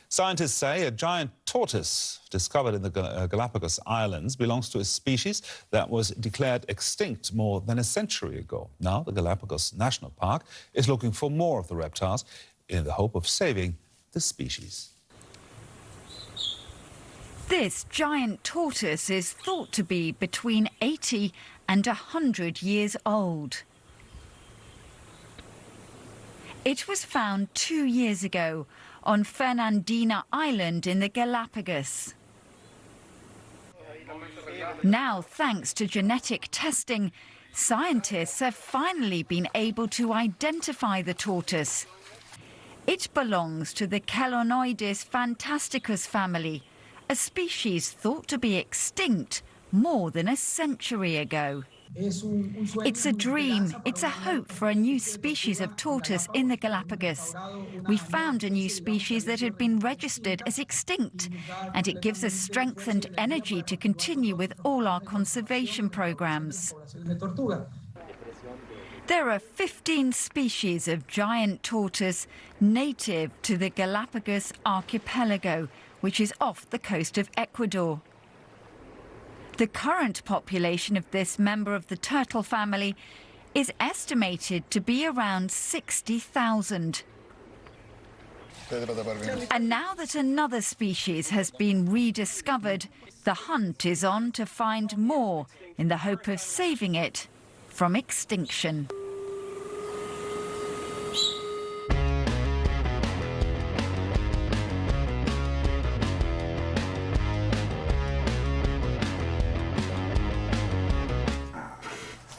Scientists say a giant tortoise discovered in the Galapagos Islands belongs to a species that was declared extinct more than a century ago. Now, the Galapagos National Park is looking for more of the reptiles in the hope of saving the species. This giant tortoise is thought to be between 80 and 100 years old. It was found 2 years ago on Fernandina Island in the Galapagos. Now, thanks to genetic testing, scientists have finally been able to identify the tortoise. It belongs to the Chelonoidis fantasticus family, a species thought to be extinct more than a century ago. It's a dream, it's a hope for a new species of tortoise in the Galapagos. We found a new species that had been registered as extinct, and it gives us strength and energy to continue with all our conservation programs. There are 15 species of giant tortoise native to the Galapagos archipelago, which is off the coast of Ecuador. The current population of this member of the turtle family is estimated to be around 60,000. And now that another species has been rediscovered, the hunt is on to find more in the hope of saving it from extinction.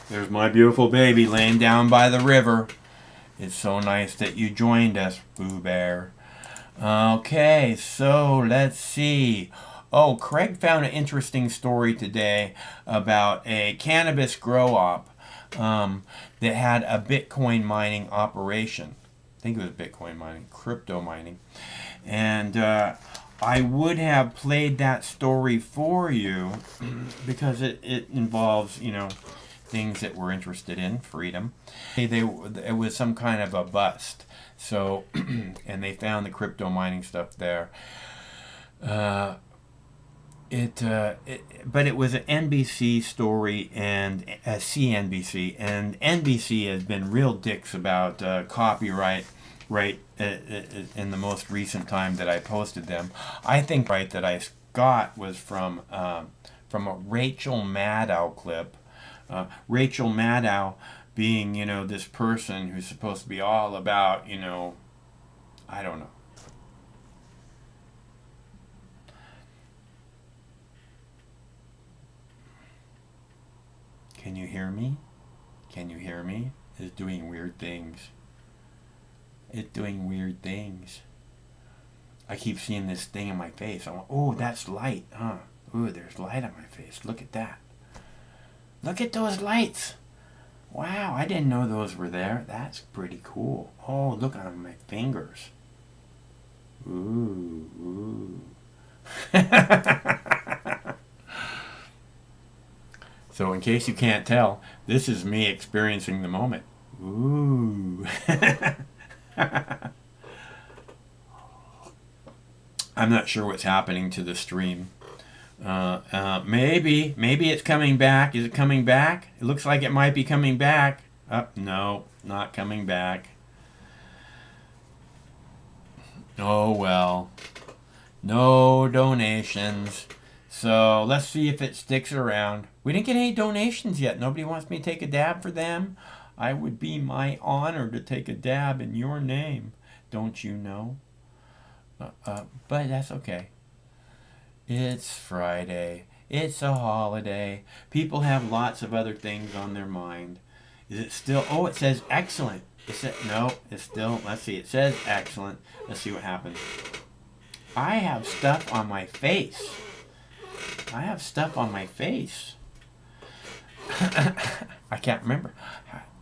There's my beautiful baby laying down by the river. It's so nice that you joined us, Boo Bear. Okay, so let's see. Oh, Craig found an interesting story today about a cannabis grow-op that had a Bitcoin mining operation. I think it was Bitcoin mining, crypto mining. And I would have played that story for you because it involves, you know, things that we're interested in, freedom. It was some kind of a bust. So, and they found the crypto mining stuff there. But it was an NBC story and a CNBC, and NBC has been real dicks about copyright in the most recent time that I posted them. I think that I got was from a Rachel Maddow clip. Rachel Maddow being, you know, this person who's supposed to be all about, you know, I don't know. Can you hear me? Can you hear me? It's doing weird things. It's doing weird things. I keep seeing this thing in my face. I'm like, oh, that's light, huh? Ooh, there's light on my face. Look at that. Look at those lights. Wow, I didn't know those were there. That's pretty cool. Oh, look on my fingers. Ooh, ooh. So in case you can't tell, this is me experiencing the moment. Ooh. I'm not sure what's happening to the stream. Maybe it's coming back. Is it coming back? It looks like it might be coming back. No, not coming back. Oh well. No donations. So let's see if it sticks around. We didn't get any donations yet. Nobody wants me to take a dab for them. I would be my honor to take a dab in your name. Don't you know? But that's okay. It's Friday. It's a holiday. People have lots of other things on their mind. Is it still? Oh, it says excellent. No, it's still. Let's see. It says excellent. Let's see what happens. I have stuff on my face. I have stuff on my face. I can't remember.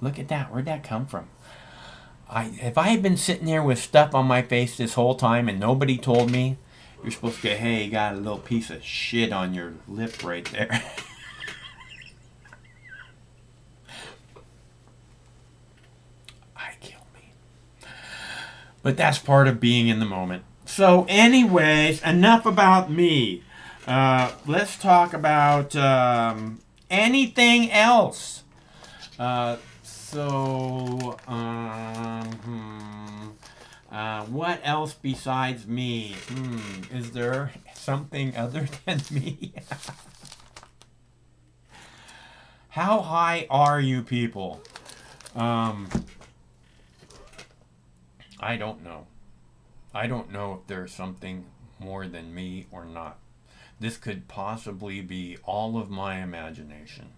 Look at that. Where'd that come from? If I had been sitting there with stuff on my face this whole time and nobody told me, you're supposed to go, hey, you got a little piece of shit on your lip right there. I kill me. But that's part of being in the moment. So anyways, enough about me. Let's talk about anything else. what else besides me? Is there something other than me? How high are you people? I don't know. I don't know if there's something more than me or not. This could possibly be all of my imagination,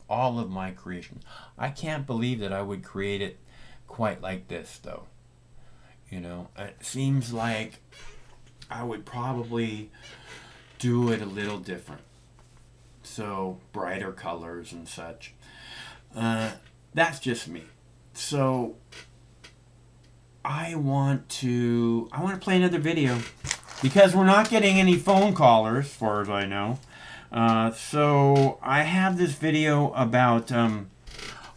all of my creation. I can't believe that I would create it quite like this, though. You know, it seems like I would probably do it a little different. So, brighter colors and such. That's just me. So, I want to play another video because we're not getting any phone callers, as far as I know. So I have this video about, I'm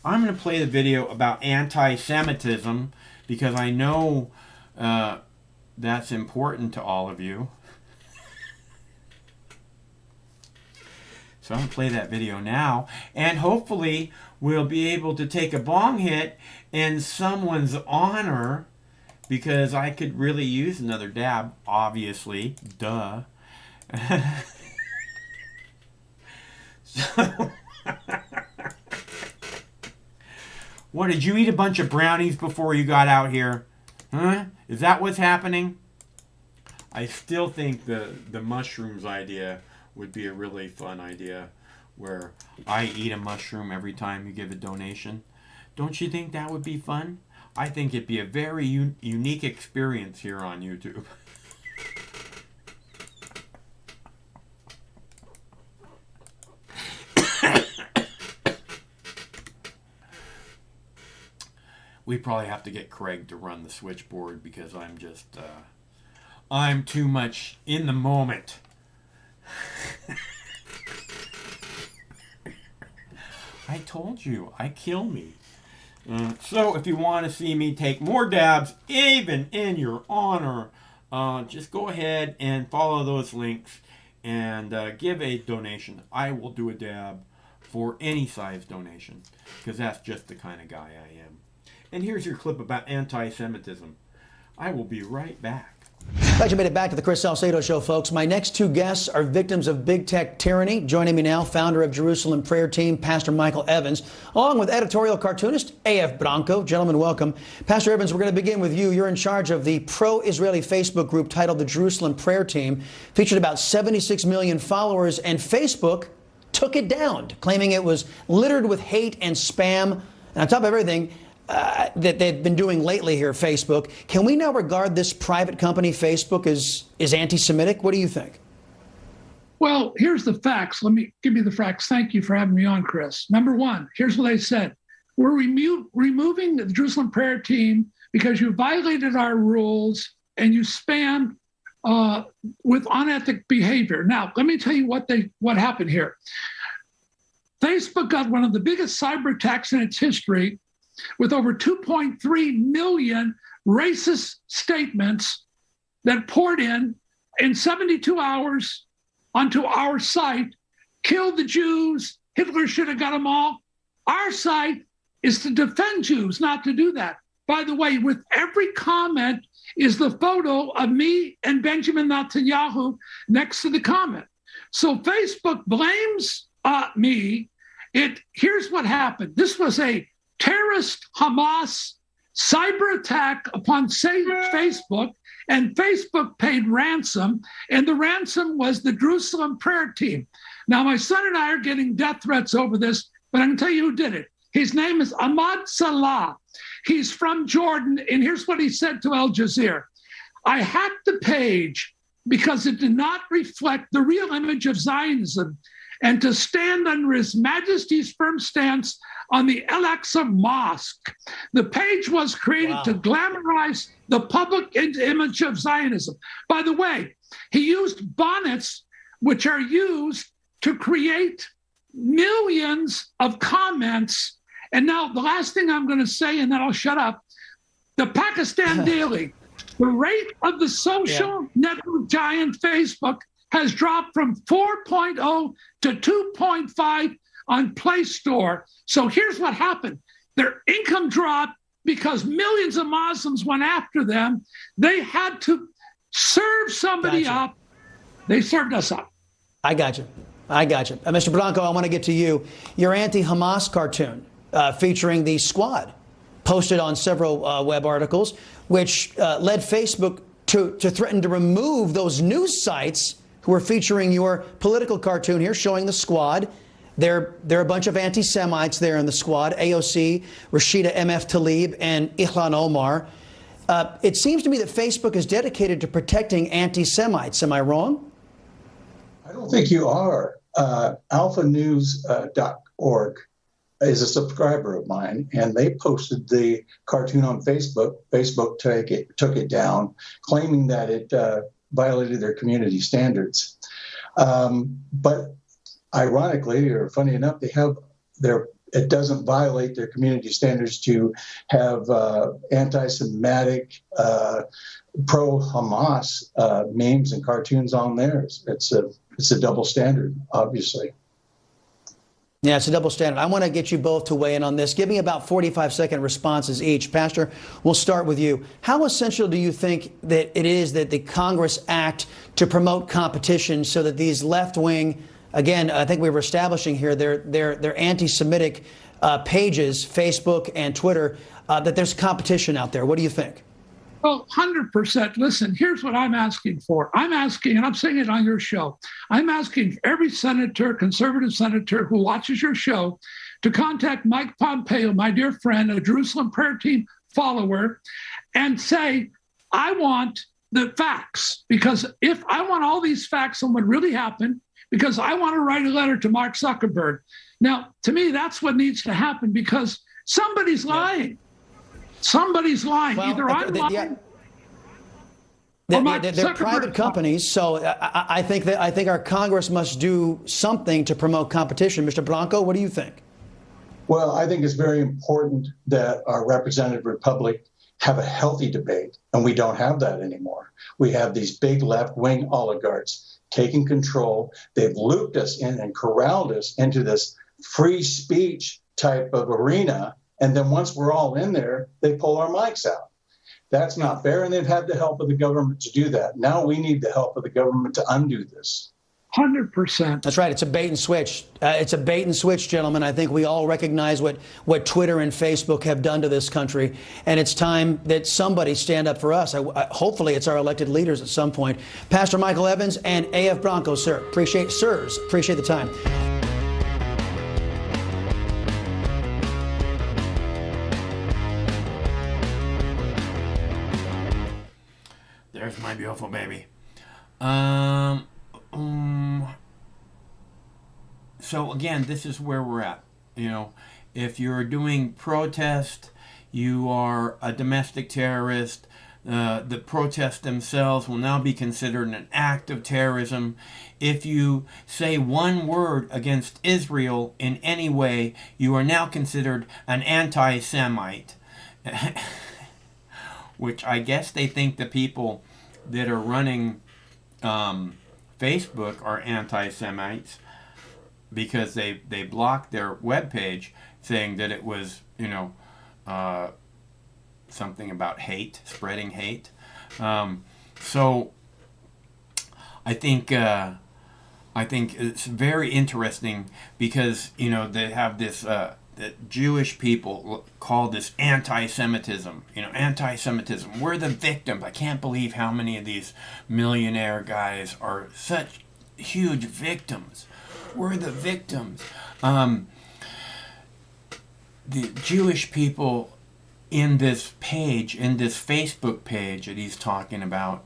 going to play the video about anti-Semitism because I know that's important to all of you. So I'm going to play that video now, and hopefully we'll be able to take a bong hit in someone's honor, because I could really use another dab, obviously. Duh. So, what, did you eat a bunch of brownies before you got out here? Huh? Is that what's happening? I still think the mushrooms idea would be a really fun idea, where I eat a mushroom every time you give a donation. Don't you think that would be fun? I think it'd be a very unique experience here on YouTube. We probably have to get Craig to run the switchboard because I'm just, I'm too much in the moment. I told you, I kill me. So if you want to see me take more dabs, even in your honor, just go ahead and follow those links and give a donation. I will do a dab for any size donation, because that's just the kind of guy I am. And here's your clip about anti-Semitism. I will be right back. Glad you made it back to the Chris Salcedo Show, folks. My next two guests are victims of big tech tyranny. Joining me now, founder of Jerusalem Prayer Team, Pastor Michael Evans, along with editorial cartoonist A.F. Branco. Gentlemen, welcome. Pastor Evans, we're going to begin with you. You're in charge of the pro-Israeli Facebook group titled the Jerusalem Prayer Team, featured about 76 million followers, and Facebook took it down, claiming it was littered with hate and spam. And on top of everything, that they've been doing lately here, Facebook. Can we now regard this private company, Facebook, as anti-Semitic? What do you think? Well, here's the facts. Let me give you the facts. Thank you for having me on, Chris. Number one, here's what they said. We're removing the Jerusalem Prayer Team because you violated our rules and you spammed with unethical behavior. Now, let me tell you what happened here. Facebook got one of the biggest cyber attacks in its history, with over 2.3 million racist statements that poured in 72 hours onto our site. Kill the Jews. Hitler should have got them all. Our site is to defend Jews, not to do that. By the way, with every comment is the photo of me and Benjamin Netanyahu next to the comment. So Facebook blames me. Here's what happened. This was a terrorist Hamas cyber attack upon Facebook, and Facebook paid ransom, and the ransom was the Jerusalem Prayer Team. Now, my son and I are getting death threats over this, but I can tell you who did it. His name is Ahmad Salah. He's from Jordan, and here's what he said to Al Jazeera. I hacked the page because it did not reflect the real image of Zionism, and to stand under His Majesty's firm stance on the Al-Aqsa Mosque. The page was created to glamorize the public image of Zionism. By the way, he used bonnets, which are used to create millions of comments. And now the last thing I'm going to say, and then I'll shut up, the Pakistan Daily, the rate of the social network giant Facebook has dropped from 4.0 to 2.5 on Play Store. So here's what happened. Their income dropped, because millions of Muslims went after them. They had to serve somebody up. They served us up. I got you. Mr. Blanco, I want to get to you. Your anti-Hamas cartoon featuring the Squad posted on several web articles, which led Facebook to threaten to remove those news sites who are featuring your political cartoon here showing the Squad. There are a bunch of anti-Semites there in the Squad, AOC, Rashida MF Tlaib, and Ihlan Omar. It seems to me that Facebook is dedicated to protecting anti-Semites. Am I wrong? I don't think you are. alphanews.org is a subscriber of mine, and they posted the cartoon on Facebook. Facebook took it down, claiming that it violated their community standards. But ironically, or funny enough, it doesn't violate their community standards to have anti-Semitic, pro-Hamas memes and cartoons on theirs. It's a double standard, obviously. Yeah, it's a double standard. I want to get you both to weigh in on this. Give me about 45-second responses each. Pastor, we'll start with you. How essential do you think that it is that the Congress act to promote competition so that these left-wing, again, I think we were establishing here, they're anti-Semitic pages, Facebook and Twitter, that there's competition out there? What do you think? Well, 100%. Listen, here's what I'm asking for. I'm asking, and I'm saying it on your show, I'm asking every senator, conservative senator who watches your show to contact Mike Pompeo, my dear friend, a Jerusalem Prayer Team follower, and say, I want the facts, because if I want all these facts on what really happened, because I want to write a letter to Mark Zuckerberg. Now, to me, that's what needs to happen, because somebody's lying. Somebody's lying. Well, either I'm lying. They're private companies, so I think our Congress must do something to promote competition. Mr. Blanco, what do you think? Well, I think it's very important that our representative republic have a healthy debate, and we don't have that anymore. We have these big left-wing oligarchs taking control. They've looped us in and corralled us into this free speech type of arena, and then once we're all in there, they pull our mics out. That's not fair, and they've had the help of the government to do that. Now we need the help of the government to undo this. 100%. That's right. It's a bait and switch. It's a bait and switch, gentlemen. I think we all recognize what Twitter and Facebook have done to this country, and it's time that somebody stand up for us. Hopefully, it's our elected leaders at some point. Pastor Michael Evans and A.F. Blanco, appreciate the time. There's my beautiful baby. So again, this is where we're at. You know, if you're doing protest, you are a domestic terrorist. The protests themselves will now be considered an act of terrorism. If you say one word against Israel in any way, you are now considered an anti-Semite. Which I guess they think the people that are running Facebook are anti-Semites, because they blocked their webpage saying that it was, something about hate, spreading hate. So I think it's very interesting, because they have this that Jewish people call this anti-Semitism. Anti-Semitism. We're the victims. I can't believe how many of these millionaire guys are such huge victims. We're the victims. The Jewish people in this page, in this Facebook page that he's talking about,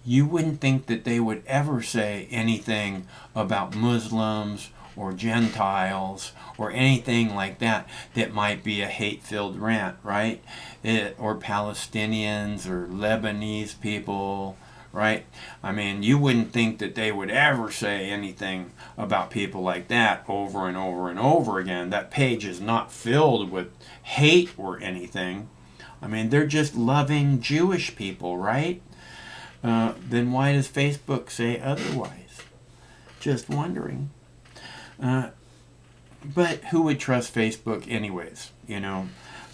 you wouldn't think that they would ever say anything about Muslims or Gentiles or anything like that might be a hate-filled rant, right? Or Palestinians or Lebanese people, right? I mean, you wouldn't think that they would ever say anything about people like that over and over and over again. That page is not filled with hate or anything. I mean, they're just loving Jewish people, right? Then why does Facebook say otherwise? Just wondering. But who would trust Facebook anyways,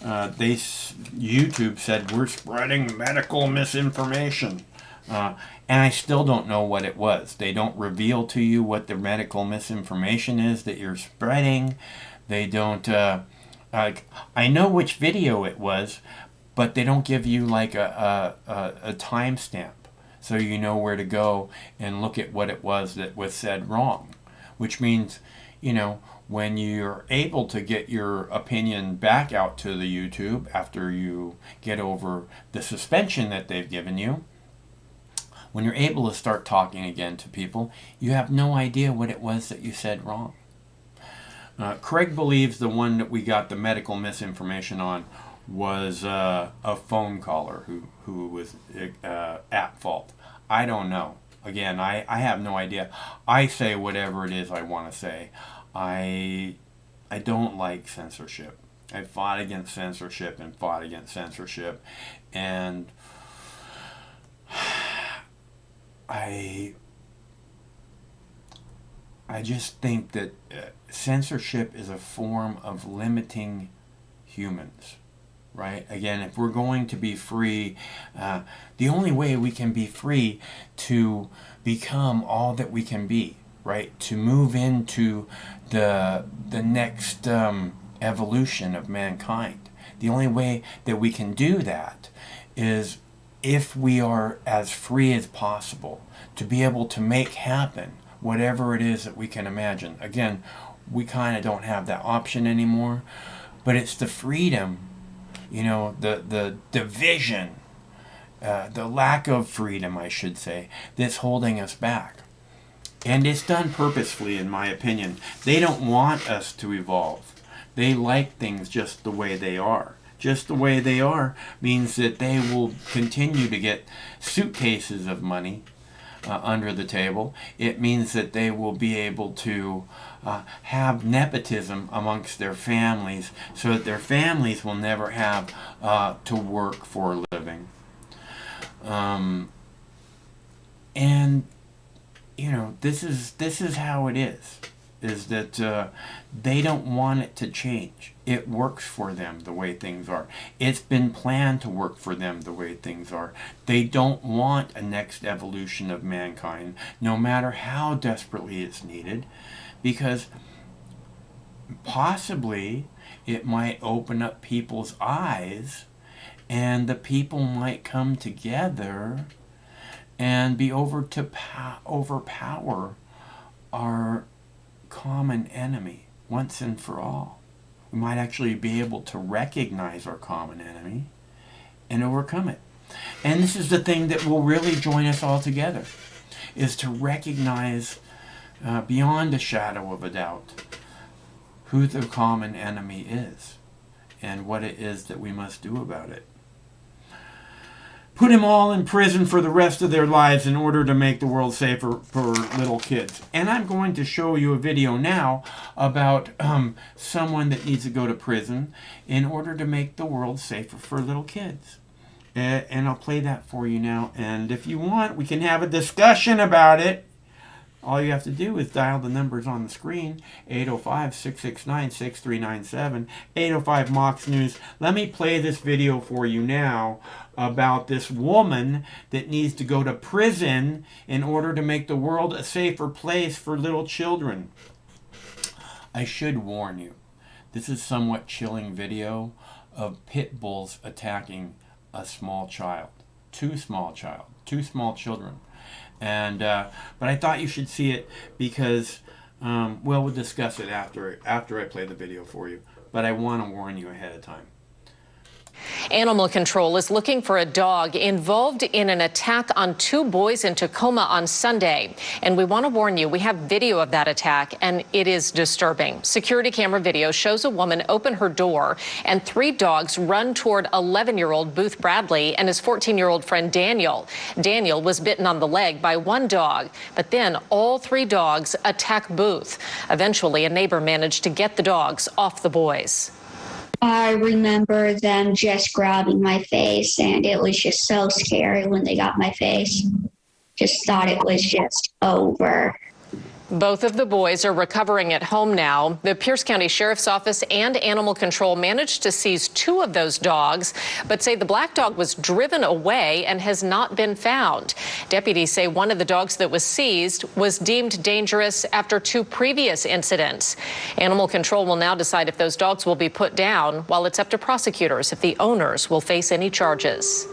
YouTube said we're spreading medical misinformation. And I still don't know what it was. They don't reveal to you what the medical misinformation is that you're spreading. They don't, I know which video it was, but they don't give you like a timestamp so you know where to go and look at what it was that was said wrong. Which means, you know, when you're able to get your opinion back out to the YouTube after you get over the suspension that they've given you, when you're able to start talking again to people, you have no idea what it was that you said wrong. Craig believes the one that we got the medical misinformation on was a phone caller who was at fault. I don't know. Again, I have no idea. I say whatever it is I want to say. I don't like censorship. I fought against censorship and fought against censorship, and I just think that censorship is a form of limiting humans, right? Again, if we're going to be free, the only way we can be free to become all that we can be, right? To move into the next evolution of mankind. The only way that we can do that is if we are as free as possible to be able to make happen whatever it is that we can imagine. Again, we kind of don't have that option anymore, but it's the freedom, you know, the division, the lack of freedom, I should say, that's holding us back. And it's done purposefully, in my opinion. They don't want us to evolve. They like things just the way they are. Just the way they are means that they will continue to get suitcases of money under the table. It means that they will be able to have nepotism amongst their families so that their families will never have to work for a living. And, you know, this is how it is that they don't want it to change. It works for them the way things are. It's been planned to work for them the way things are. They don't want a next evolution of mankind, no matter how desperately it's needed, because possibly it might open up people's eyes and the people might come together and be overpower our common enemy once and for all. We might actually be able to recognize our common enemy and overcome it. And this is the thing that will really join us all together, is to recognize beyond a shadow of a doubt who the common enemy is and what it is that we must do about it. Put them all in prison for the rest of their lives in order to make the world safer for little kids. And I'm going to show you a video now about someone that needs to go to prison in order to make the world safer for little kids. And I'll play that for you now. And if you want, we can have a discussion about it. All you have to do is dial the numbers on the screen, 805-669-6397, 805 Mox News. Let me play this video for you now about this woman that needs to go to prison in order to make the world a safer place for little children. I should warn you, this is a somewhat chilling video of pit bulls attacking a small child. Two small children. And but I thought you should see it because, well, we'll discuss it after I play the video for you. But I want to warn you ahead of time. Animal Control is looking for a dog involved in an attack on two boys in Tacoma on Sunday. And we want to warn you, we have video of that attack, and it is disturbing. Security camera video shows a woman open her door and three dogs run toward 11-year-old Booth Bradley and his 14-year-old friend Daniel. Daniel was bitten on the leg by one dog, but then all three dogs attack Booth. Eventually, a neighbor managed to get the dogs off the boys. I remember them just grabbing my face, and it was just so scary when they got my face. Just thought it was just over. Both of the boys are recovering at home now. The Pierce County Sheriff's Office and Animal Control managed to seize 2 of those dogs, but say the black dog was driven away and has not been found. Deputies say one of the dogs that was seized was deemed dangerous after 2 previous incidents. Animal Control will now decide if those dogs will be put down, while it's up to prosecutors if the owners will face any charges.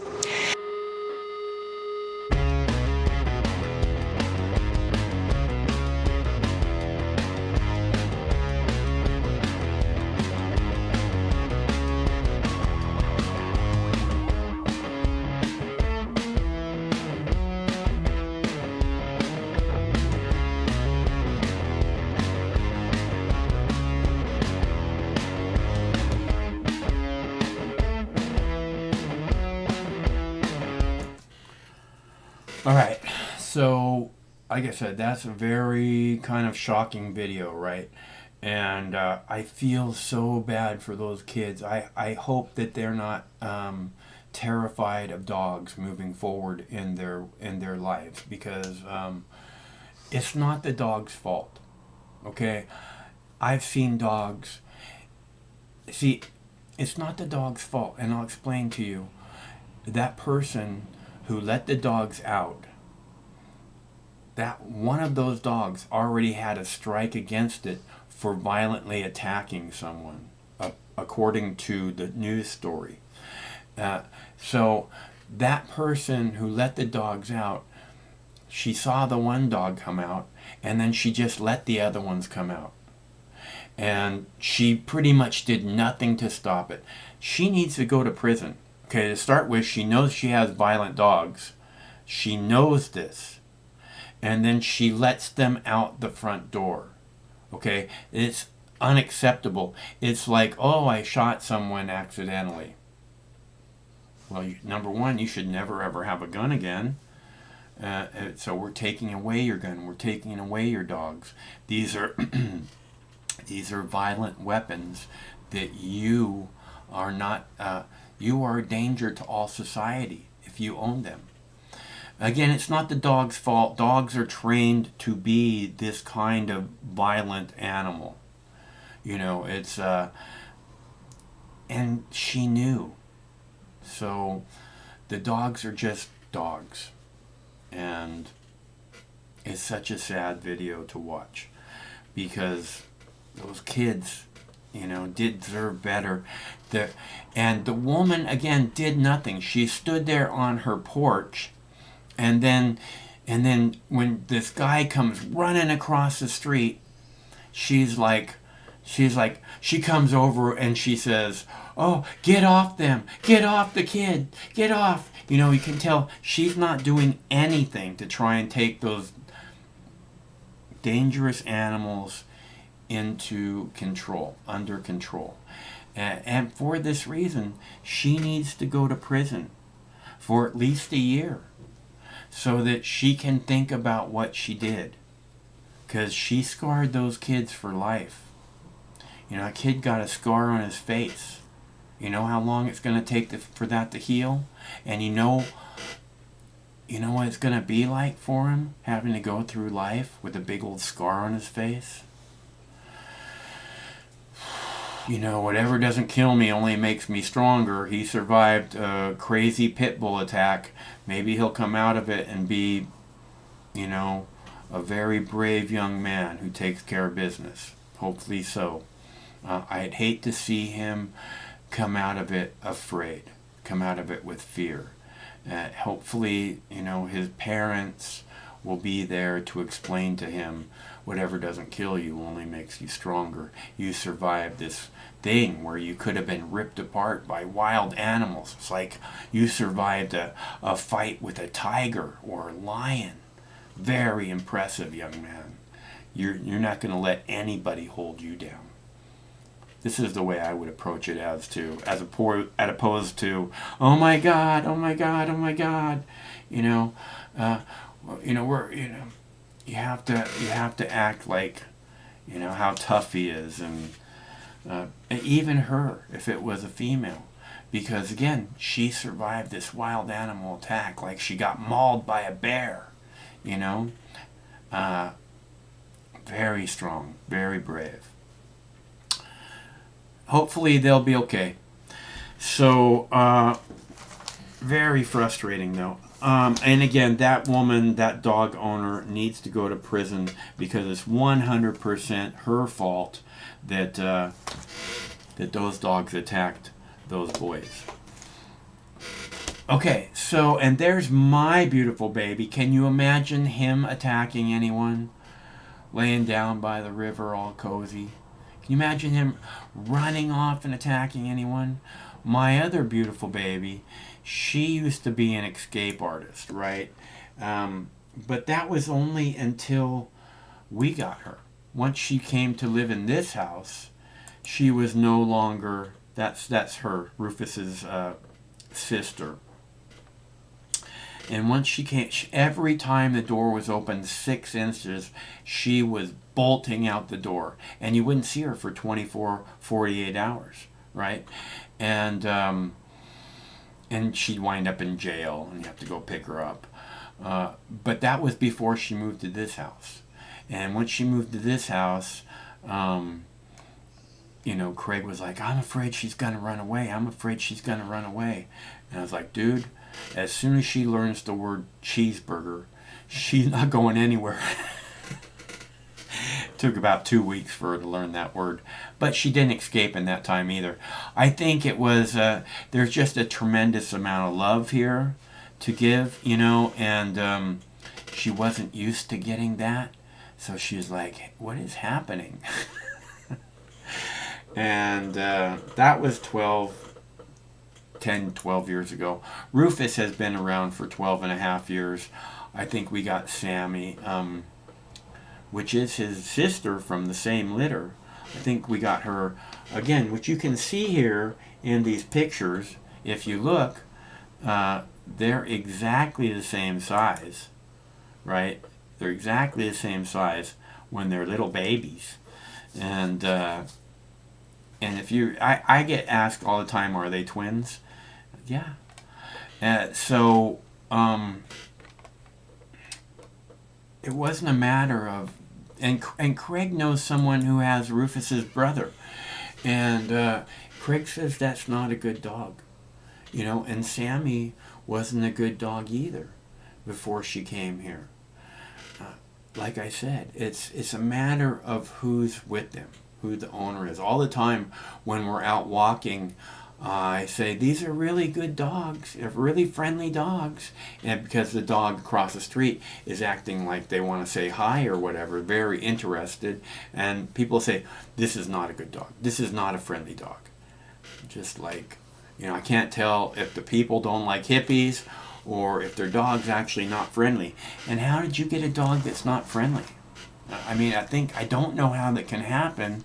All right, so like I said, that's a very kind of shocking video, right? And I feel so bad for those kids. I hope that they're not terrified of dogs moving forward in their lives, because it's not the dog's fault. Okay, I've seen dogs. See, it's not the dog's fault, and I'll explain to you. That person who let the dogs out, that one of those dogs already had a strike against it for violently attacking someone, according to the news story. So that person who let the dogs out, she saw the one dog come out, and then she just let the other ones come out. And she pretty much did nothing to stop it. She needs to go to prison. Okay, to start with, she knows she has violent dogs. She knows this. And then she lets them out the front door. Okay, it's unacceptable. It's like, oh, I shot someone accidentally. Well, number one, you should never ever have a gun again. So we're taking away your gun. We're taking away your dogs. These are these are violent weapons that you are not. You are a danger to all society if you own them. Again, it's not the dog's fault. Dogs are trained to be this kind of violent animal. You know, it's, and she knew. So the dogs are just dogs. And it's such a sad video to watch, because those kids, you know, did deserve better. And the woman, again, did nothing. She stood there on her porch, and then when this guy comes running across the street, she comes over and she says, "Oh, get off them. Get off the kid. Get off." You know, you can tell she's not doing anything to try and take those dangerous animals into control, under control. And for this reason, she needs to go to prison for at least a year so that she can think about what she did. Because she scarred those kids for life. You know, a kid got a scar on his face. You know how long it's going to take for that to heal? And you know what it's going to be like for him, having to go through life with a big old scar on his face? You know, whatever doesn't kill me only makes me stronger. He survived a crazy pit bull attack. Maybe he'll come out of it and be, you know, a very brave young man who takes care of business. Hopefully so. I'd hate to see him come out of it afraid, come out of it with fear. Hopefully, you know, his parents will be there to explain to him, whatever doesn't kill you only makes you stronger. You survived this thing where you could have been ripped apart by wild animals. It's like you survived a fight with a tiger or a lion. Very impressive, young man. You're not going to let anybody hold you down. This is the way I would approach it as opposed to, oh my God, oh my God, oh my God. You know, you have to act like, you know, how tough he is, and even her, if it was a female, because again, she survived this wild animal attack like she got mauled by a bear, you know. very strong, very brave. Hopefully they'll be okay. So, very frustrating though. And again, that woman, that dog owner, needs to go to prison because it's 100% her fault that that those dogs attacked those boys. Okay, so, and there's my beautiful baby. Can you imagine him attacking anyone? Laying down by the river all cozy. Can you imagine him running off and attacking anyone? My other beautiful baby, she used to be an escape artist, right? But that was only until we got her. Once she came to live in this house, she was no longer, that's her, Rufus's sister. And once she came, every time the door was open 6 inches, she was bolting out the door. And you wouldn't see her for 24, 48 hours, right? And she'd wind up in jail, and you have to go pick her up. But that was before she moved to this house. And once she moved to this house, you know, Craig was like, I'm afraid she's going to run away. I'm afraid she's going to run away. And I was like, dude, as soon as she learns the word cheeseburger, she's not going anywhere. Took about 2 weeks for her to learn that word. But she didn't escape in that time either. I think it was, there's just a tremendous amount of love here to give, you know, and she wasn't used to getting that. So she was like, what is happening? And that was 10, 12 years ago. Rufus has been around for 12 and a half years. I think we got Sammy, which is his sister from the same litter. I think we got her, again, which you can see here in these pictures. If you look, they're exactly the same size, right? They're exactly the same size when they're little babies. And if you, I get asked all the time, are they twins? Yeah. So it wasn't a matter of, and Craig knows someone who has Rufus's brother, and Craig says that's not a good dog, you know. And Sammy wasn't a good dog either before she came here. Like I said, it's a matter of who's with them, who the owner is. All the time when we're out walking, I say, these are really good dogs, they're really friendly dogs. And because the dog across the street is acting like they want to say hi or whatever, very interested. And people say, this is not a good dog. This is not a friendly dog. Just like, you know, I can't tell if the people don't like hippies or if their dog's actually not friendly. And how did you get a dog that's not friendly? I mean, I don't know how that can happen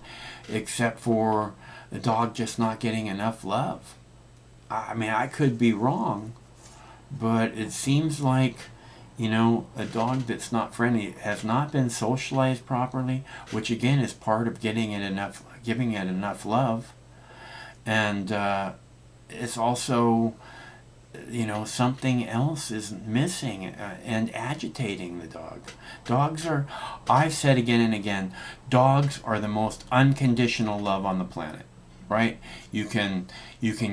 except for the dog just not getting enough love. I mean, I could be wrong, but it seems like, you know, a dog that's not friendly has not been socialized properly, which again is part of giving it enough love. And it's also, you know, something else is missing and agitating the dog. Dogs are, I've said again and again, dogs are the most unconditional love on the planet, right? You can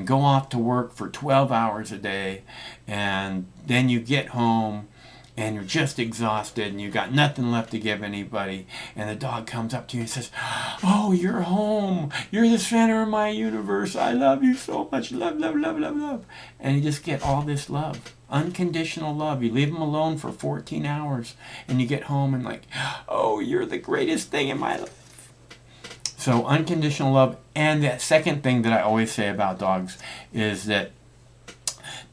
go off to work for 12 hours a day, and then you get home and you're just exhausted and you got nothing left to give anybody, and the dog comes up to you and says, oh, you're home, you're the center of my universe, I love you so much, love, love, love, love, love. And you just get all this love, unconditional love. You leave them alone for 14 hours and you get home and like, oh, you're the greatest thing in my life. So unconditional love. And that second thing that I always say about dogs is that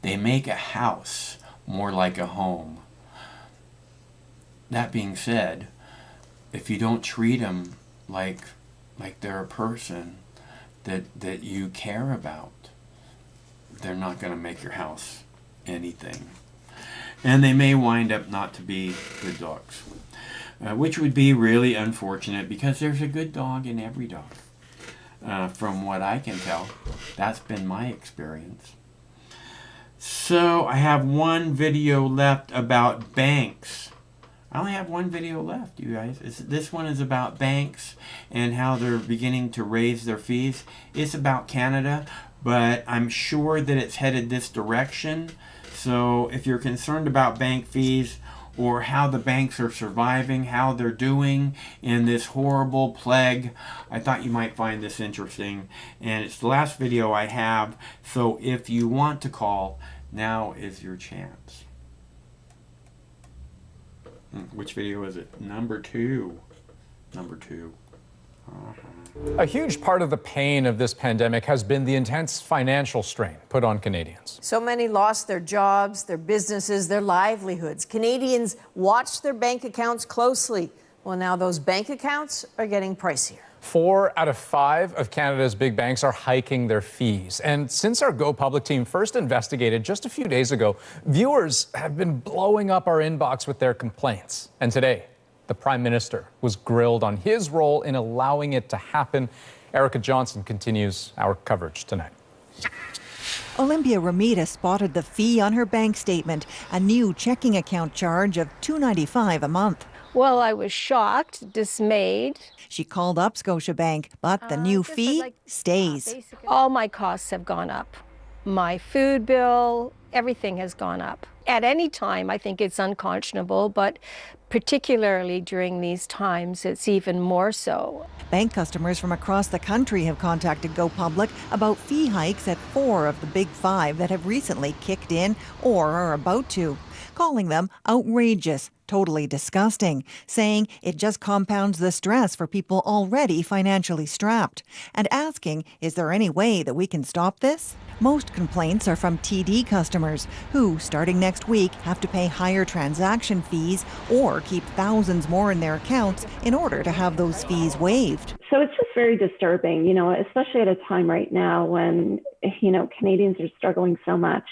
they make a house more like a home. That being said, if you don't treat them like they're a person that you care about, they're not going to make your house anything. And they may wind up not to be good dogs, which would be really unfortunate because there's a good dog in every dog. From what I can tell, that's been my experience. So I have one video left about banks. I only have one video left, you guys. This one is about banks and how they're beginning to raise their fees. It's about Canada, but I'm sure that it's headed this direction. So if you're concerned about bank fees or how the banks are surviving, how they're doing in this horrible plague, I thought you might find this interesting. And it's the last video I have, so if you want to call, now is your chance. Which video is it? Number 2. Number 2. A huge part of the pain of this pandemic has been the intense financial strain put on Canadians. So many lost their jobs, their businesses, their livelihoods. Canadians watched their bank accounts closely. Well, now those bank accounts are getting pricier. 4 out of 5 of Canada's big banks are hiking their fees. And since our Go Public team first investigated just a few days ago, viewers have been blowing up our inbox with their complaints. And today, the Prime Minister was grilled on his role in allowing it to happen. Erica Johnson continues our coverage tonight. Olympia Ramita spotted the fee on her bank statement, a new checking account charge of $2.95 a month. Well, I was shocked, dismayed. She called up Scotiabank, but the new fee stays. All my costs have gone up. My food bill, everything has gone up. At any time, I think it's unconscionable, but particularly during these times, it's even more so. Bank customers from across the country have contacted Go Public about fee hikes at 4 of the big 5 that have recently kicked in or are about to, calling them outrageous, totally disgusting, saying it just compounds the stress for people already financially strapped, and asking, is there any way that we can stop this? Most complaints are from TD customers who, starting next week, have to pay higher transaction fees or keep thousands more in their accounts in order to have those fees waived. So it's just very disturbing, especially at a time right now when, Canadians are struggling so much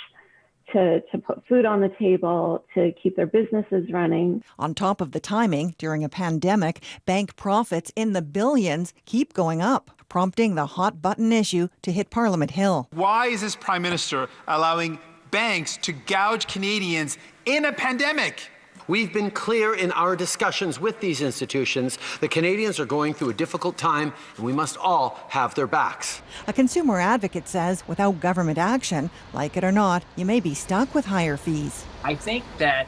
to put food on the table, to keep their businesses running. On top of the timing, during a pandemic, bank profits in the billions keep going up, prompting the hot button issue to hit Parliament Hill. Why is this Prime Minister allowing banks to gouge Canadians in a pandemic? We've been clear in our discussions with these institutions that Canadians are going through a difficult time and we must all have their backs. A consumer advocate says without government action, like it or not, you may be stuck with higher fees. I think that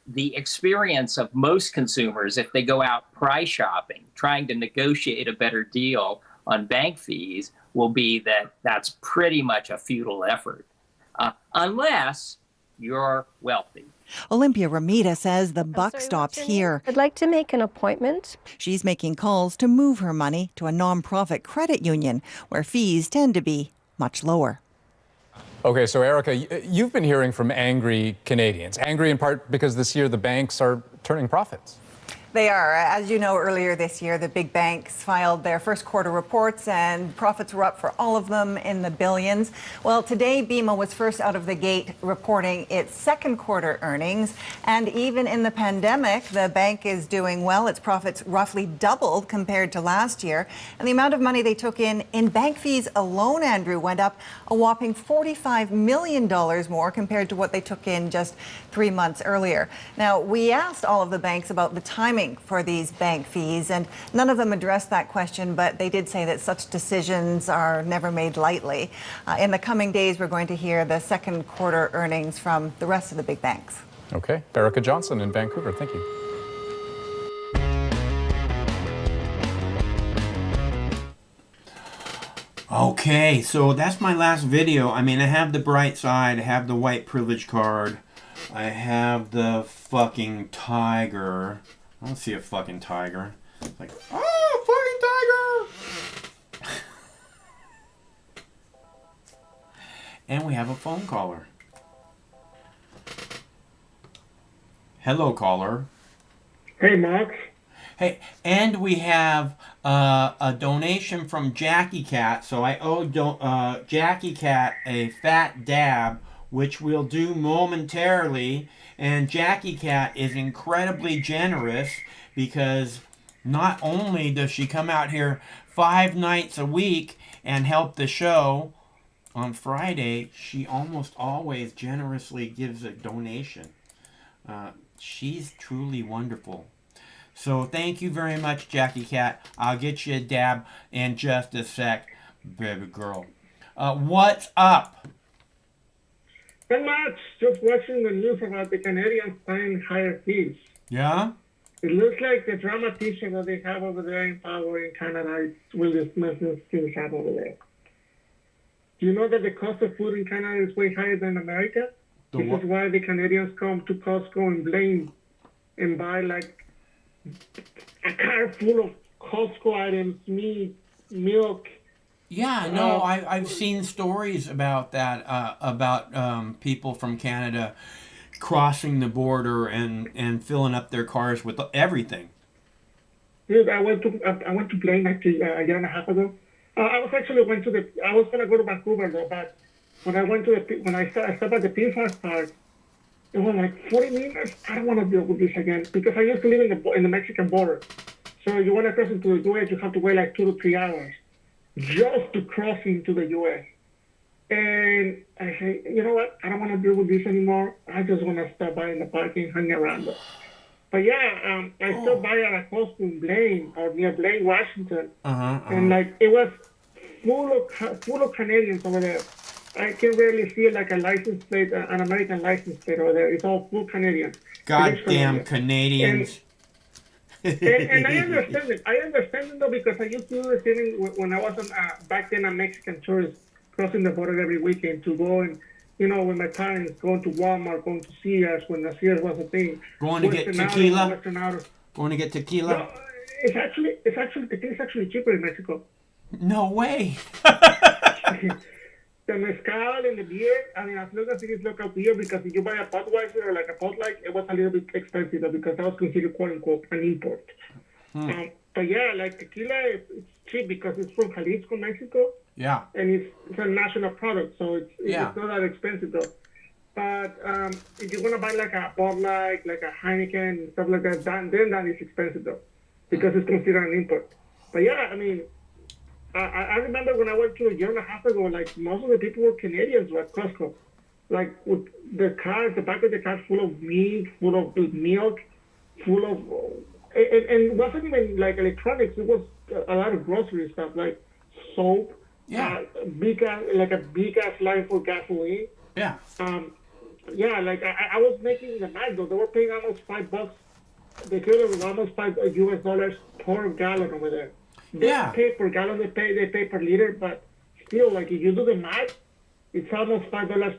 the experience of most consumers, if they go out price shopping, trying to negotiate a better deal on bank fees, will be that that's pretty much a futile effort, unless you're wealthy. Olympia Ramita says the buck stops here. I'd like to make an appointment. She's making calls to move her money to a nonprofit credit union where fees tend to be much lower. Okay, so Erica, you've been hearing from angry Canadians. Angry in part because this year the banks are turning profits. They are. As you know, earlier this year, the big banks filed their first quarter reports and profits were up for all of them in the billions. Well, today, BMO was first out of the gate reporting its second quarter earnings. And even in the pandemic, the bank is doing well. Its profits roughly doubled compared to last year. And the amount of money they took in bank fees alone, Andrew, went up a whopping $45 million more compared to what they took in just 3 months earlier. Now, we asked all of the banks about the timing for these bank fees, and none of them addressed that question, but they did say that such decisions are never made lightly. In the coming days, we're going to hear the second quarter earnings from the rest of the big banks. Okay. Erica Johnson in Vancouver. Thank you. Okay, so that's my last video. I mean, I have the bright side, I have the white privilege card, I have the fucking tiger. I don't see a fucking tiger. It's like, oh, fucking tiger! And we have a phone caller. Hello, caller. Hey, Max. Hey, and we have a donation from Jackie Cat. So I owe Jackie Cat a fat dab, which we'll do momentarily. And Jackie Cat is incredibly generous because not only does she come out here 5 nights a week and help the show, on Friday she almost always generously gives a donation. She's truly wonderful. So thank you very much, Jackie Cat. I'll get you a dab in just a sec, baby girl. What's up? Not much. Just watching the news about the Canadians paying higher fees. Yeah? It looks like the dramatician that they have over there in power in Canada will just mess things up over there. Do you know that the cost of food in Canada is way higher than America? This is why the Canadians come to Costco and Blaine and buy like a car full of Costco items, meat, milk. Yeah, no, I've seen stories about that, about people from Canada crossing the border and filling up their cars with everything. Dude, I went to Blaine actually a year and a half ago. I was gonna go to Vancouver though, but when I stopped at the Pinfast Park, it was like 40 minutes. I don't want to deal with this again because I used to live in the Mexican border. So you want to cross into the U.S., you have to wait like 2 to 3 hours just to cross into the U.S. And I say, you know what? I don't want to deal with this anymore. I just want to stop by in the park and hang around. But yeah, I stopped by at a Costco in Blaine or near Blaine, Washington, and like it was full of Canadians over there. I can rarely see like a license plate, an American license plate over there. It's all full Canadian. Goddamn Canadians. And I understand it. I understand it though because I used to do the thing when I was back then a Mexican tourist crossing the border every weekend to go and, you know, with my parents going to Walmart, going to Sears when the Sears was a thing. Going to get tequila? Going to get tequila? No, tequila is actually cheaper in Mexico. No way. The mezcal and the beer, I mean, as long as it is local beer, because if you buy a Budweiser or like a Bud Light, it was a little bit expensive though, because that was considered quote unquote an import. But yeah, like tequila, it's cheap because it's from Jalisco, Mexico. Yeah. And it's a national product, so it's not that expensive though. But if you're gonna buy like a Bud Light, like a Heineken and stuff like that, then that is expensive though, because it's considered an import. But yeah, I mean, I remember when I went to a year and a half ago, like most of the people were Canadians who at Costco, like with the cars, the back of the car full of meat, full of milk, full of, and it wasn't even like electronics. It was a lot of grocery stuff like soap, a big ass line for gasoline. Yeah. Yeah, like I was making the math though. They were paying almost $5. They could have almost $5 per gallon over there. They pay per gallon, they pay per liter, but still, like if you do the math, it's almost $5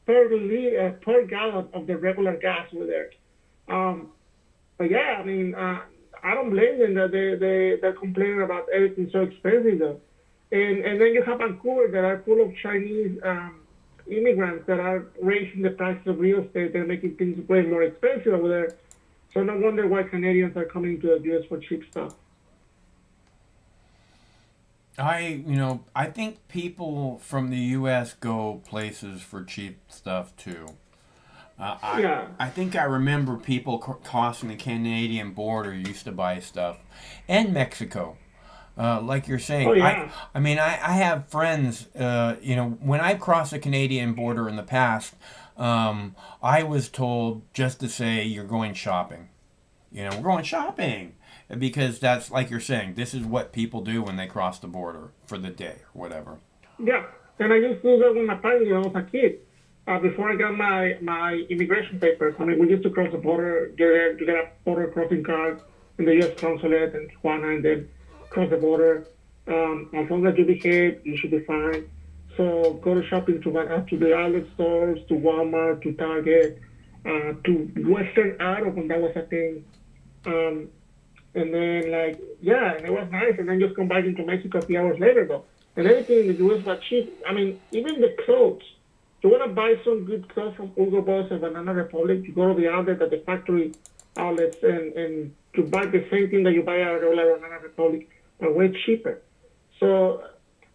per gallon of the regular gas over there. But yeah, I mean, I don't blame them that they're complaining about everything so expensive though. And then you have Vancouver that are full of Chinese immigrants that are raising the prices of real estate. They're making things way more expensive over there. So no wonder why Canadians are coming to the U.S. for cheap stuff. I think people from the U.S. go places for cheap stuff too. I think I remember people crossing the Canadian border used to buy stuff, and Mexico, like you're saying. Oh, yeah. I have friends. When I've crossed the Canadian border in the past, I was told just to say you're going shopping. We're going shopping. Because that's, like you're saying, this is what people do when they cross the border for the day or whatever. Yeah, and I used to do that with my parents when I was a kid. Before I got my immigration papers, I mean, we used to cross the border, get a border crossing card in the U.S. consulate in Tijuana, and then cross the border. As long as you behave, you should be fine. So go to shopping to the outlet stores, to Walmart, to Target, to Western Auto when that was a thing. And then, and it was nice. And then just come back into Mexico a few hours later, though. And everything in the U.S. was cheap. I mean, even the clothes. You want to buy some good clothes from Hugo Boss and Banana Republic, you go to the outlet at the factory outlets and to buy the same thing that you buy at regular Banana Republic, but way cheaper. So,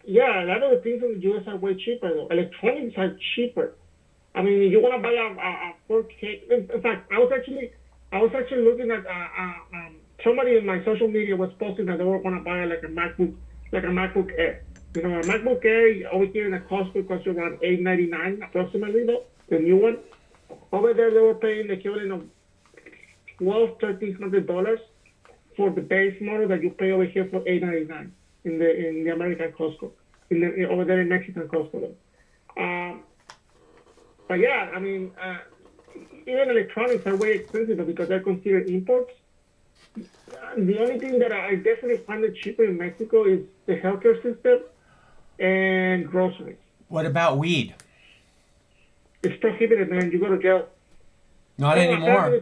yeah, a lot of the things in the U.S. are way cheaper, though. Electronics are cheaper. I mean, if you want to buy a 4K... In fact, I was actually looking at... somebody in my social media was posting that they were going to buy like a MacBook Air. A MacBook Air over here in the Costco costs around $899 approximately, though, the new one. Over there, they were paying the equivalent of $1,200-$1,300 for the base model that you pay over here for $8.99 in the American Costco, over there in Mexican Costco. But yeah, I mean, even electronics are way expensive because they're considered imports. The only thing that I definitely find it cheaper in Mexico is the healthcare system and groceries. What about weed? It's prohibited, man. You go to jail. Not anymore.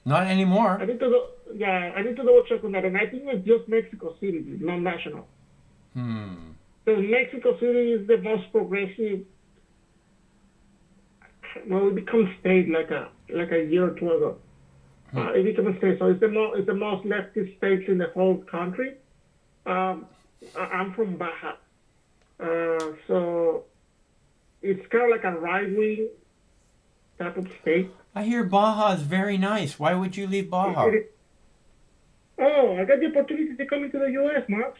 Not anymore. I need to double check on that, and I think it's just Mexico City, not national. Because Mexico City is the most progressive. Well, it became state like a year or two ago. It became a state, so it's the most leftist state in the whole country. I'm from Baja, so it's kind of like a right-wing type of state. I hear Baja is very nice. Why would you leave Baja? Oh, I got the opportunity to come into the U.S., Max.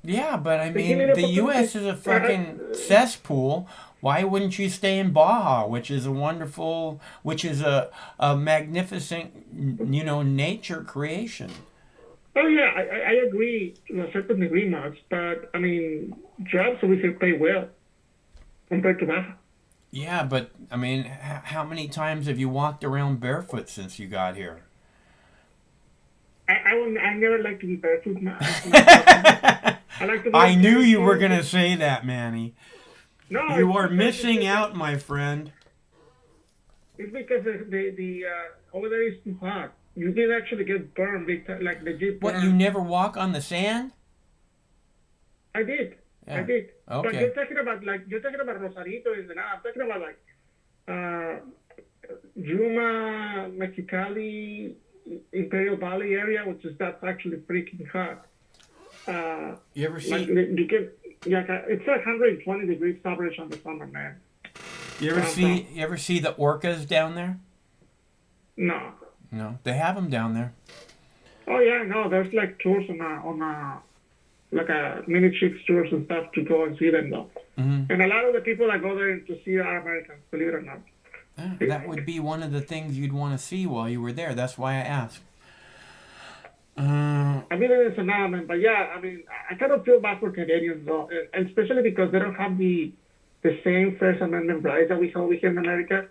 Yeah, but I mean, the U.S. is a fucking cesspool. Why wouldn't you stay in Baja, which is a magnificent, nature creation? Oh yeah, I agree to a certain degree, Max. But I mean, jobs obviously pay well compared to Baja. Yeah, but I mean, how many times have you walked around barefoot since you got here? I never like to be barefoot. I knew you were gonna say that, Manny. No, you are missing out, my friend. It's because the over there is too hot. You did actually get burned, like legit. What? You never walk on the sand? I did. Yeah. I did. Okay. But you're talking about Rosarito, and I'm talking about like Yuma, Mexicali, Imperial Valley area, which is that's actually freaking hot. You ever see? It's like 120 degrees average on the summer, man. You ever see the orcas down there? No. No, they have them down there. Oh yeah, no. There's like tours on like a mini chicks tours and stuff to go and see them though. Mm-hmm. And a lot of the people that go there to see are Americans, believe it or not. That would be one of the things you'd want to see while you were there. That's why I asked. I mean, it's an element, but yeah, I mean, I kind of feel bad for Canadians though, and especially because they don't have the same First Amendment rights that we have over here in America.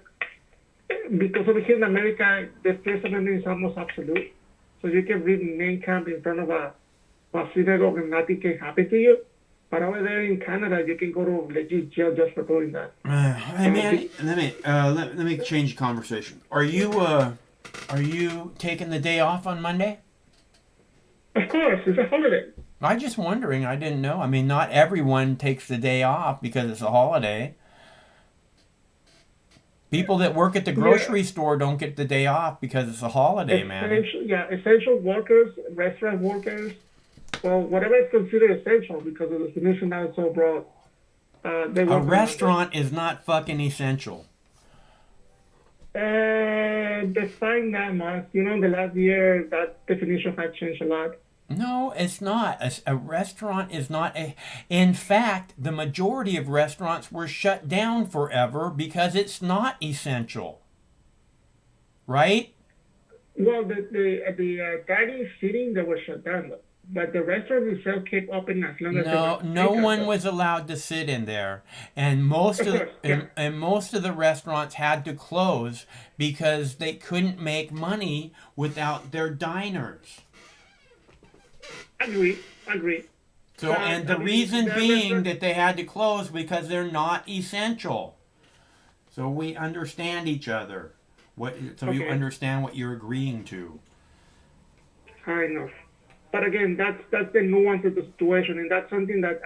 Because over here in America, the First Amendment is almost absolute. So you can read name camp in front of a synagogue and nothing can happen to you. But over there in Canada, you can go to legit jail just for doing that. Hey man, let me change the conversation. Are you taking the day off on Monday? Of course, it's a holiday. I'm just wondering. I didn't know. I mean, not everyone takes the day off because it's a holiday. People that work at the grocery store don't get the day off because it's a holiday, man. Essential workers, restaurant workers, well, whatever is considered essential because the definition now is so broad. A restaurant is not fucking essential. Define that much. In the last year, that definition has changed a lot. No, it's not. A restaurant is not a... In fact, the majority of restaurants were shut down forever because it's not essential. Right? Well, the dining seating, they were shut down. But the restaurant itself kept open as long as... No one was allowed to sit in there. And most of the restaurants had to close because they couldn't make money without their diners. Agree. So, and the reason being that they had to close because they're not essential. So we understand each other. You understand what you're agreeing to. I know. But again, that's the nuance of the situation, and that's something that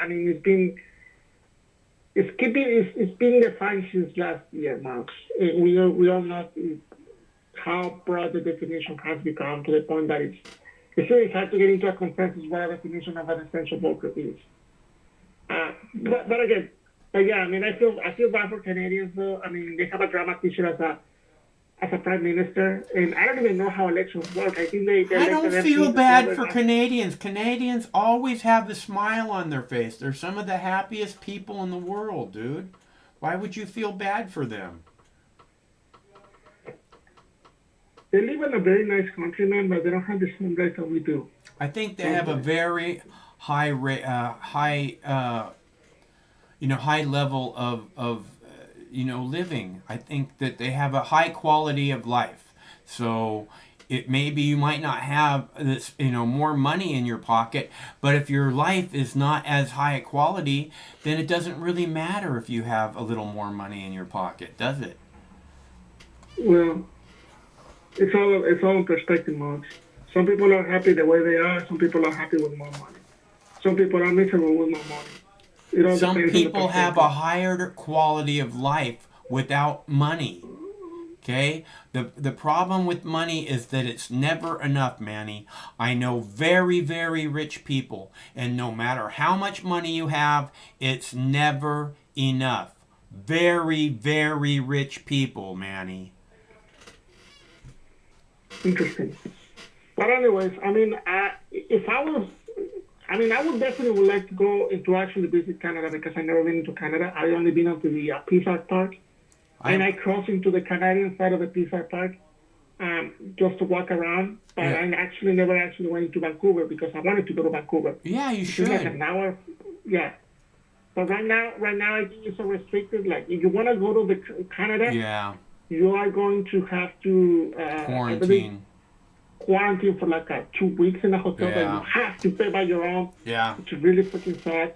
it's been defined since last year, Max. We all know how broad the definition has become to the point that it's really hard to get into a consensus what a definition of an essential worker is. But again, yeah, I mean, I feel bad for Canadians though. I mean, they have a drama teacher as a prime minister, and I don't even know how elections work. I think I don't feel bad for Canadians. Canadians always have a smile on their face. They're some of the happiest people in the world, dude. Why would you feel bad for them? they live in a very nice country, man, but they don't have the same rights that we do. I think they have a very high high level of living. I think that they have a high quality of life. So it maybe you might not have this, more money in your pocket, but if your life is not as high a quality, then it doesn't really matter if you have a little more money in your pocket, does it? Well, it's all in perspective, Max. Some people are happy the way they are. Some people are happy with more money. Some people are miserable with more money. Some people have a higher quality of life without money. Okay? The problem with money is that it's never enough, Manny. I know very, very rich people, and no matter how much money you have, it's never enough. Very, very rich people, Manny. Interesting. But anyways, I mean, I would definitely like to go into actually visit Canada because I've never been into Canada. I've only been to the Peace Art Park. And I crossed into the Canadian side of the Peace Art Park just to walk around. But I actually never went to Vancouver because I wanted to go to Vancouver. Yeah, you should. It's like an hour. Yeah. But right now I think it's so restricted. Like, if you want to go to the Canada, you are going to have to quarantine for like 2 weeks in a hotel that you have to pay by your own. Yeah. Which is really freaking sad.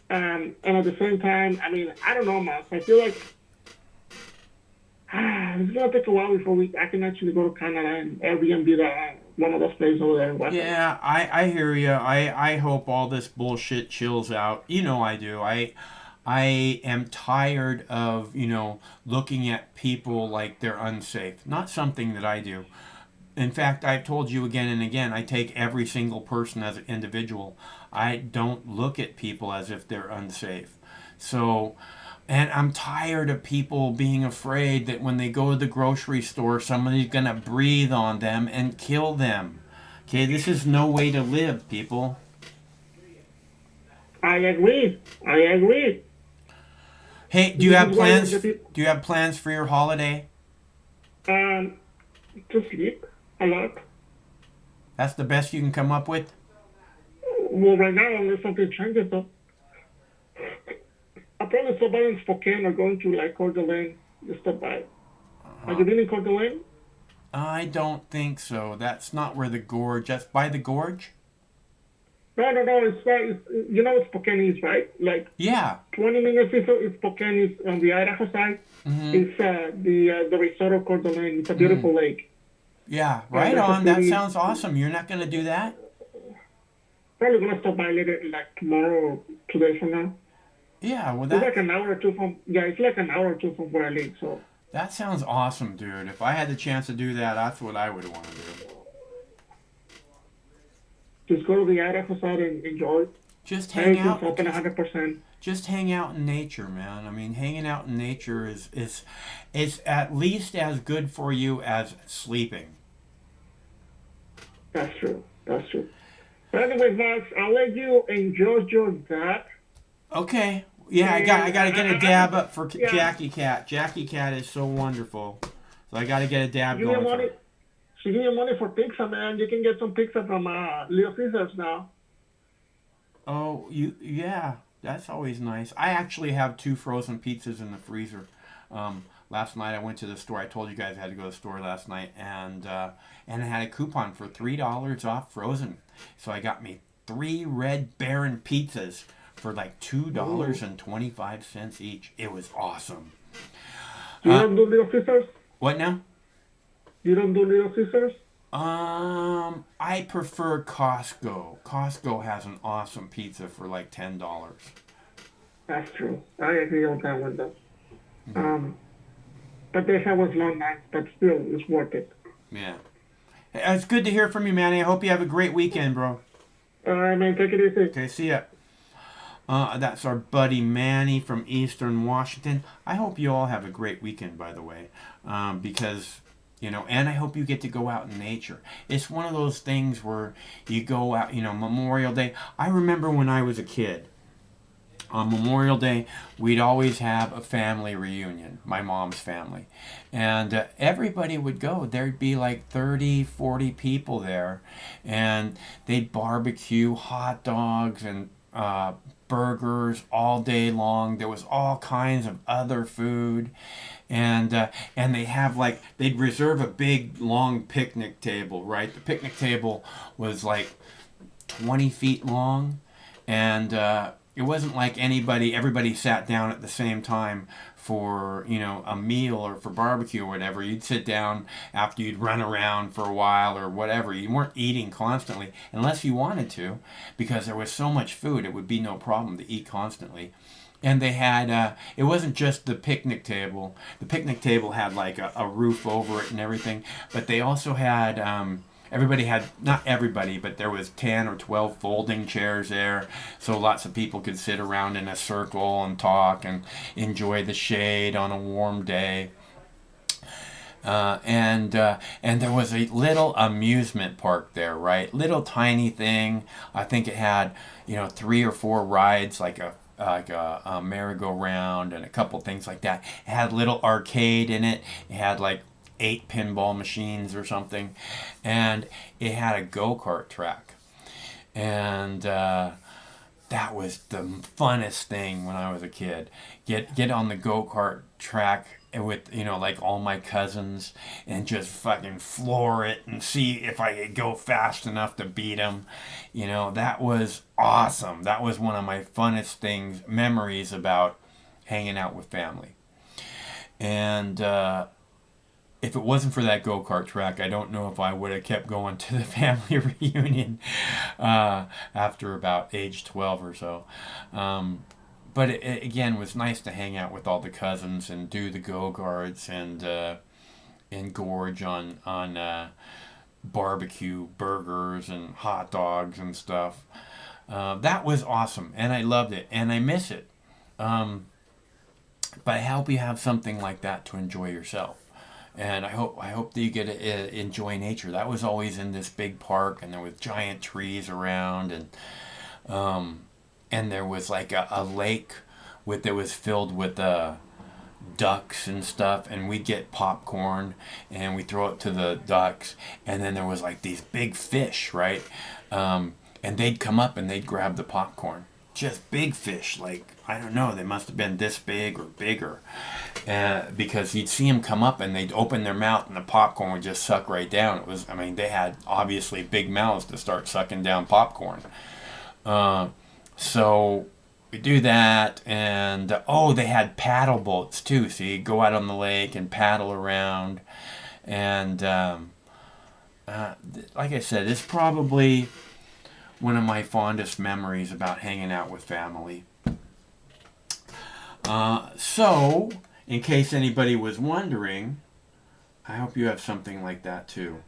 And at the same time, I mean, I don't know, Max. I feel like it's going to take a while before I can actually go to Canada and Airbnb one of those places over there. Yeah, I hear you. I hope all this bullshit chills out. I do. I am tired of, looking at people like they're unsafe. Not something that I do. In fact, I've told you again and again, I take every single person as an individual. I don't look at people as if they're unsafe. So, and I'm tired of people being afraid that when they go to the grocery store, somebody's going to breathe on them and kill them. Okay, this is no way to live, people. I agree. Hey, do you have plans? Do you have plans for your holiday? To sleep a lot. That's the best you can come up with? Well, right now, unless something changes, though. I'll probably stop by in Spokane or going to like Coeur d'Alene. Just stop by. Have you been in Coeur d'Alene? I don't think so. That's not where the gorge. That's by the gorge? No. It's right. You know what Spokane is, right? Like 20 minutes is Spokane is on the Idaho side. Mm-hmm. It's the resort of Coeur d'Alene. It's a beautiful lake. Yeah, right on. That sounds awesome. You're not going to do that? Probably going to stop by later, like tomorrow or 2 days from now. Yeah, well, it's like an hour or two from where I live. So that sounds awesome, dude. If I had the chance to do that, that's what I would want to do. Just go to the Idaho side and enjoy. Just hang out. Open 100%. Just hang out in nature, man. I mean, hanging out in nature is at least as good for you as sleeping. That's true. But anyways, Max, I'll let you enjoy your dad. Okay. Yeah, I got to get a dab up for Jackie Cat. Jackie Cat is so wonderful. So I got to get a dab going for her. She gave you money for pizza, man. You can get some pizza from Little Caesars now. Oh, yeah. That's always nice. I actually have 2 frozen pizzas in the freezer. Last night I went to the store. I told you guys I had to go to the store last night, and I had a coupon for $3 off frozen. So I got me 3 Red Baron pizzas for like $2.25 each. It was awesome. You don't do Little Caesars? What now? You don't do Little Caesars? I prefer Costco. Costco has an awesome pizza for like $10. That's true. I agree on that one, though. But they have was long nights, but still, it's worth it. Yeah. It's good to hear from you, Manny. I hope you have a great weekend, bro. All right, man. Take it easy. Okay, see ya. That's our buddy Manny from Eastern Washington. I hope you all have a great weekend, by the way, because, and I hope you get to go out in nature. It's one of those things where you go out, Memorial Day. I remember when I was a kid, on Memorial Day, we'd always have a family reunion, my mom's family. And everybody would go. There'd be like 30, 40 people there. And they'd barbecue hot dogs and burgers all day long. There was all kinds of other food. And they have like, they'd reserve a big long picnic table, right? The picnic table was like 20 feet long. And it wasn't like everybody sat down at the same time for, you know, a meal or for barbecue or whatever. You'd sit down after you'd run around for a while or whatever. You weren't eating constantly unless you wanted to, because there was so much food, it would be no problem to eat constantly. And they had, it wasn't just the picnic table. The picnic table had like a roof over it and everything, but they also had, everybody had, not everybody, but there was 10 or 12 folding chairs there, so lots of people could sit around in a circle and talk and enjoy the shade on a warm day. And there was a little amusement park there, right? Little tiny thing. I think it had, you know, 3 or 4 rides, like a merry-go-round and a couple things like that. It had a little arcade in it. It had like 8 pinball machines or something, and it had a go-kart track. And that was the funnest thing when I was a kid. Get on the go-kart track with, you know, like all my cousins and just fucking floor it and see if I could go fast enough to beat them. You know, that was awesome. That was one of my funnest memories about hanging out with family. And if it wasn't for that go-kart track, I don't know if I would have kept going to the family reunion after about age 12 or so. But it again was nice to hang out with all the cousins and do the go-karts and gorge on barbecue burgers and hot dogs and stuff. That was awesome, and I loved it, and I miss it. But I hope you have something like that to enjoy yourself. And I hope that you get to enjoy nature. That was always in this big park, and there was giant trees around, and there was like a lake that was filled with ducks and stuff, and we'd get popcorn and we throw it to the ducks, and then there was like these big fish, right? And they'd come up and they'd grab the popcorn. Just big fish, like, I don't know, they must have been this big or bigger, because you'd see them come up and they'd open their mouth and the popcorn would just suck right down. It was, I mean, they had obviously big mouths to start sucking down popcorn. So we do that, and they had paddle boats too, so you go out on the lake and paddle around. And like I said, it's probably one of my fondest memories about hanging out with family. So, in case anybody was wondering, I hope you have something like that too.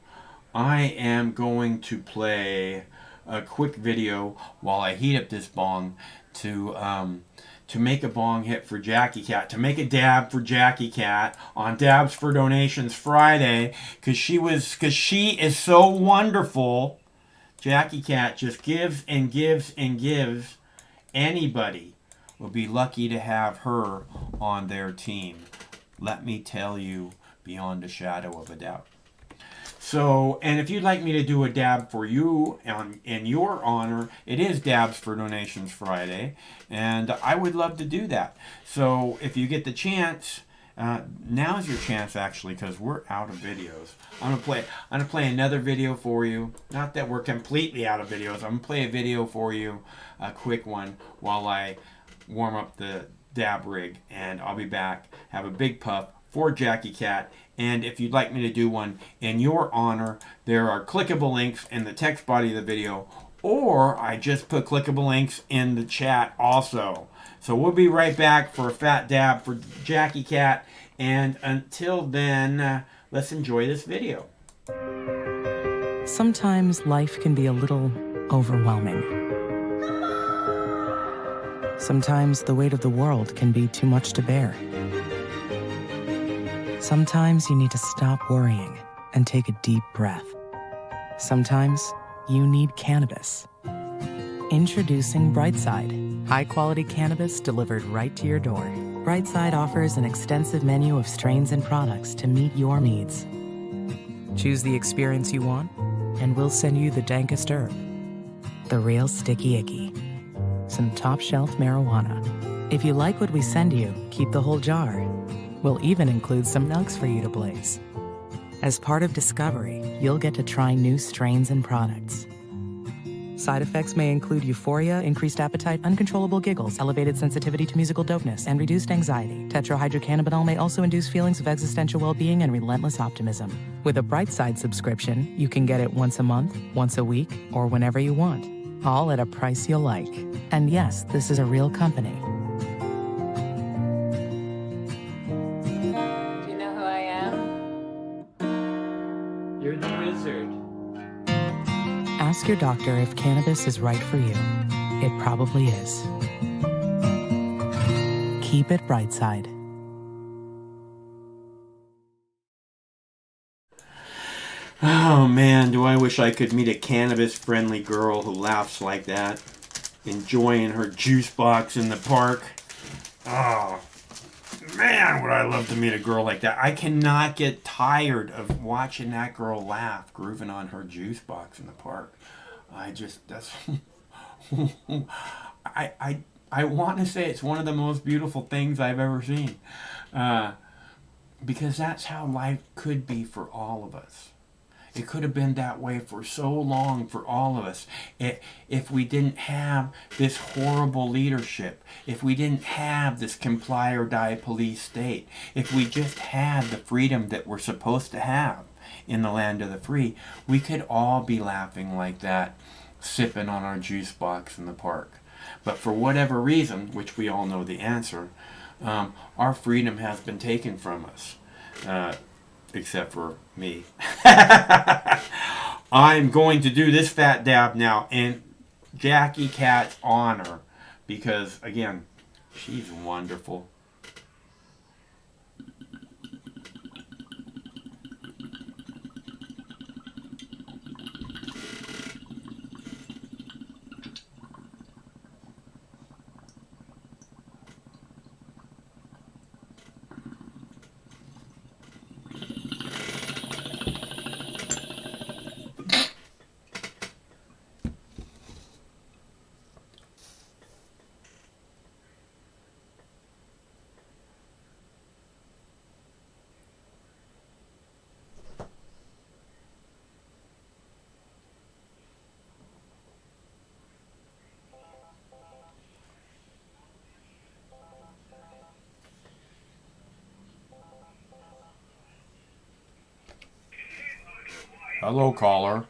I am going to play a quick video while I heat up this bong to make a bong hit for Jackie Cat, to make a dab for Jackie Cat on Dabs for Donations Friday, because she is so wonderful. Jackie Cat just gives and gives and gives. Anybody will be lucky to have her on their team. Let me tell you, beyond a shadow of a doubt. So, and if you'd like me to do a dab for you in your honor, it is Dabs for Donations Friday, and I would love to do that. So, if you get the chance, now's your chance actually, because we're out of videos. I'm gonna play another video for you. Not that we're completely out of videos. I'm gonna play a video for you, a quick one, while I warm up the dab rig, and I'll be back. Have a big puff for Jackie Cat. And if you'd like me to do one in your honor, there are clickable links in the text body of the video, or I just put clickable links in the chat also. So we'll be right back for a fat dab for Jackie Cat, and until then, let's enjoy this video. Sometimes life can be a little overwhelming. Sometimes the weight of the world can be too much to bear. Sometimes you need to stop worrying and take a deep breath. Sometimes you need cannabis. Introducing Brightside, High-quality cannabis delivered right to your door. Brightside offers an extensive menu of strains and products to meet your needs. Choose the experience you want, and we'll send you the dankest herb. The real sticky icky. Some top-shelf marijuana. If you like what we send you, keep the whole jar. We'll even include some nugs for you to blaze. As part of Discovery, you'll get to try new strains and products. Side effects may include euphoria, increased appetite, uncontrollable giggles, elevated sensitivity to musical dopeness, and reduced anxiety. Tetrahydrocannabinol may also induce feelings of existential well-being and relentless optimism. With a Brightside subscription, you can get it once a month, once a week, or whenever you want, all at a price you'll like. And yes, this is a real company. Do you know who I am? You're the wizard. Ask your doctor if cannabis is right for you. It probably is. Keep it Brightside. Oh man, do I wish I could meet a cannabis-friendly girl who laughs like that, enjoying her juice box in the park. Oh man, would I love to meet a girl like that. I cannot get tired of watching that girl laugh, grooving on her juice box in the park. That's I want to say it's one of the most beautiful things I've ever seen, because that's how life could be for all of us. It could have been that way for so long for all of us. If we didn't have this horrible leadership, if we didn't have this comply or die police state, if we just had the freedom that we're supposed to have in the land of the free, we could all be laughing like that, sipping on our juice box in the park. But for whatever reason, which we all know the answer, our freedom has been taken from us. Except for me. I'm going to do this fat dab now in Jackie Cat's honor, because again, she's wonderful. Hello, caller.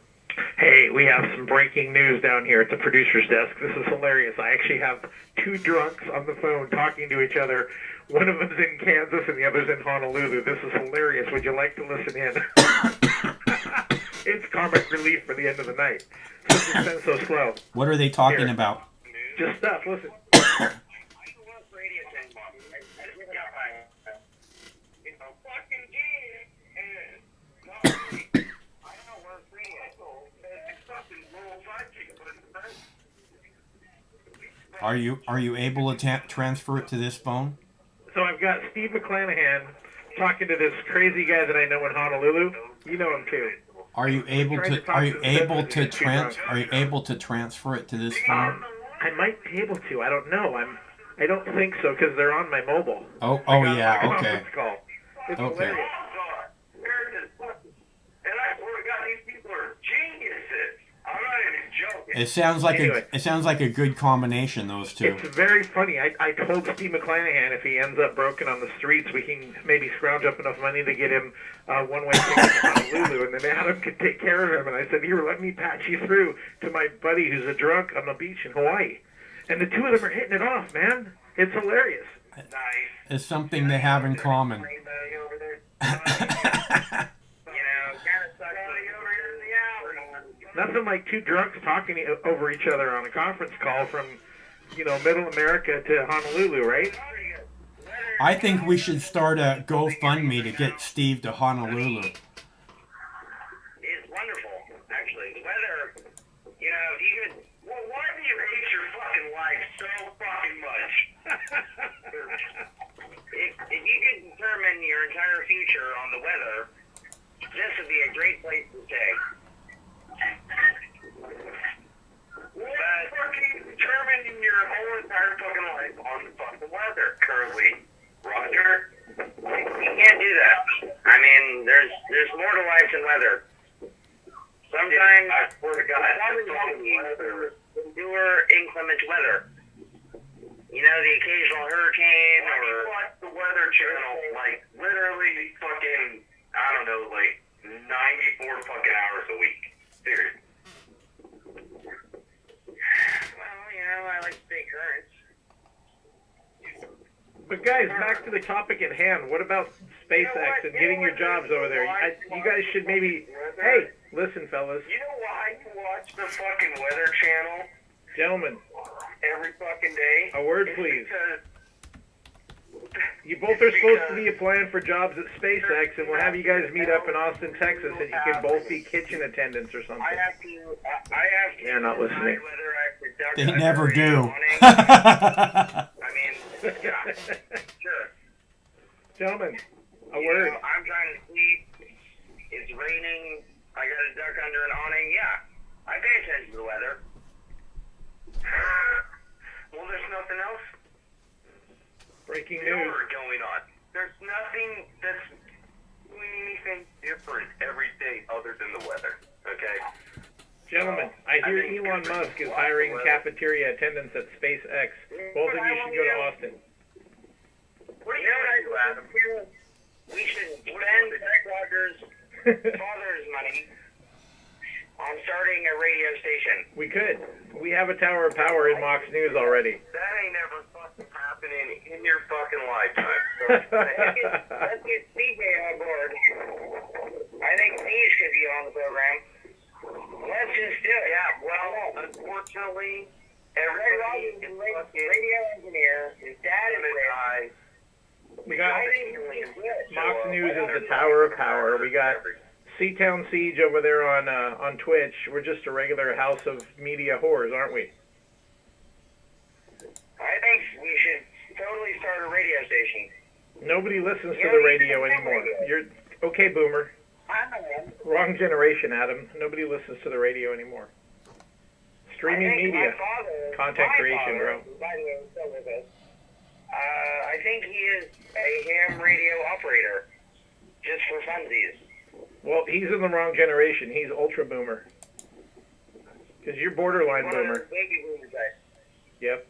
Hey, we have some breaking news down here at the producer's desk. This is hilarious. I actually have two drunks on the phone talking to each other. One of them's in Kansas and the other's in Honolulu. This is hilarious. Would you like to listen in? It's comic relief for the end of the night. Since it's been so slow. What are they talking about? Just stuff. Listen. Are you able to transfer it to this phone? So I've got Steve McClanahan talking to this crazy guy that I know in Honolulu. You know him too. Are you able to transfer it to this phone? I might be able to. I don't know. I don't think so because they're on my mobile. Oh yeah. Okay. It's okay. hilarious. It sounds like a good combination, those two. It's very funny. I told Steve McClanahan if he ends up broken on the streets, we can maybe scrounge up enough money to get him one-way ticket to Honolulu, and then Adam could take care of him. And I said, here, let me patch you through to my buddy who's a drunk on the beach in Hawaii. And the two of them are hitting it off, man. It's hilarious. It's something they have in common. Nothing like two drunks talking over each other on a conference call from, Middle America to Honolulu, right? I think we should start a GoFundMe to get Steve to Honolulu. It's wonderful, actually. The weather, even, why do you hate your fucking life so fucking much. If you could determine your entire future on the weather, this would be a great place to stay. What fucking determining your whole entire fucking life on the fucking weather currently, Roger? You can't do that. I mean, there's more to life than weather. Sometimes I swear to God, endure inclement weather. You know, the occasional hurricane or... I watch the Weather Channel, like, literally fucking, I don't know, like, 94 fucking hours a week. Seriously. Well, you know, I like to stay current. But guys, back to the topic at hand. What about SpaceX and getting your jobs over there? You guys should maybe... Hey, listen, fellas. You know why you watch the fucking Weather Channel? Gentlemen. Every fucking day? A word, please. You both are supposed to be applying for jobs at SpaceX, and we'll have you guys meet up in Austin, Texas, and you can both be kitchen attendants or something. I have to... They're not listening. They never do. I mean, yeah, sure. Gentlemen, a You word. know, I'm trying to sleep. It's raining. I got to duck under an awning. Yeah, I pay attention to the weather. Well, there's nothing else. Breaking news news. going on. There's nothing that's doing anything different every day other than the weather. Okay. Gentlemen, I hear Elon Musk is hiring cafeteria attendants at SpaceX. Both of you should go to Austin. What do you know what, Adam? We should spend Greg Rogers' father's money on starting a radio station. We could. We have a Tower of Power in Mox News already. That ain't never fucking happening in your fucking lifetime. So let's get CJ on board. I think Steve should be on the program. Let's just do it. Yeah, well, unfortunately, everybody is radio engineer. His dad is rich. We got Mox News is the Tower of Power. We got Seatown Siege over there on Twitch. We're just a regular house of media whores, aren't we? I think we should totally start a radio station. Nobody listens to the radio anymore. You're okay, Boomer. Wrong generation, Adam. Nobody listens to the radio anymore. Streaming media, content creation, bro. By the way, still with us. I think he is a ham radio operator, just for funsies. Well, he's in the wrong generation. He's ultra boomer. Because you're borderline One of boomer. those baby boomers, Yep.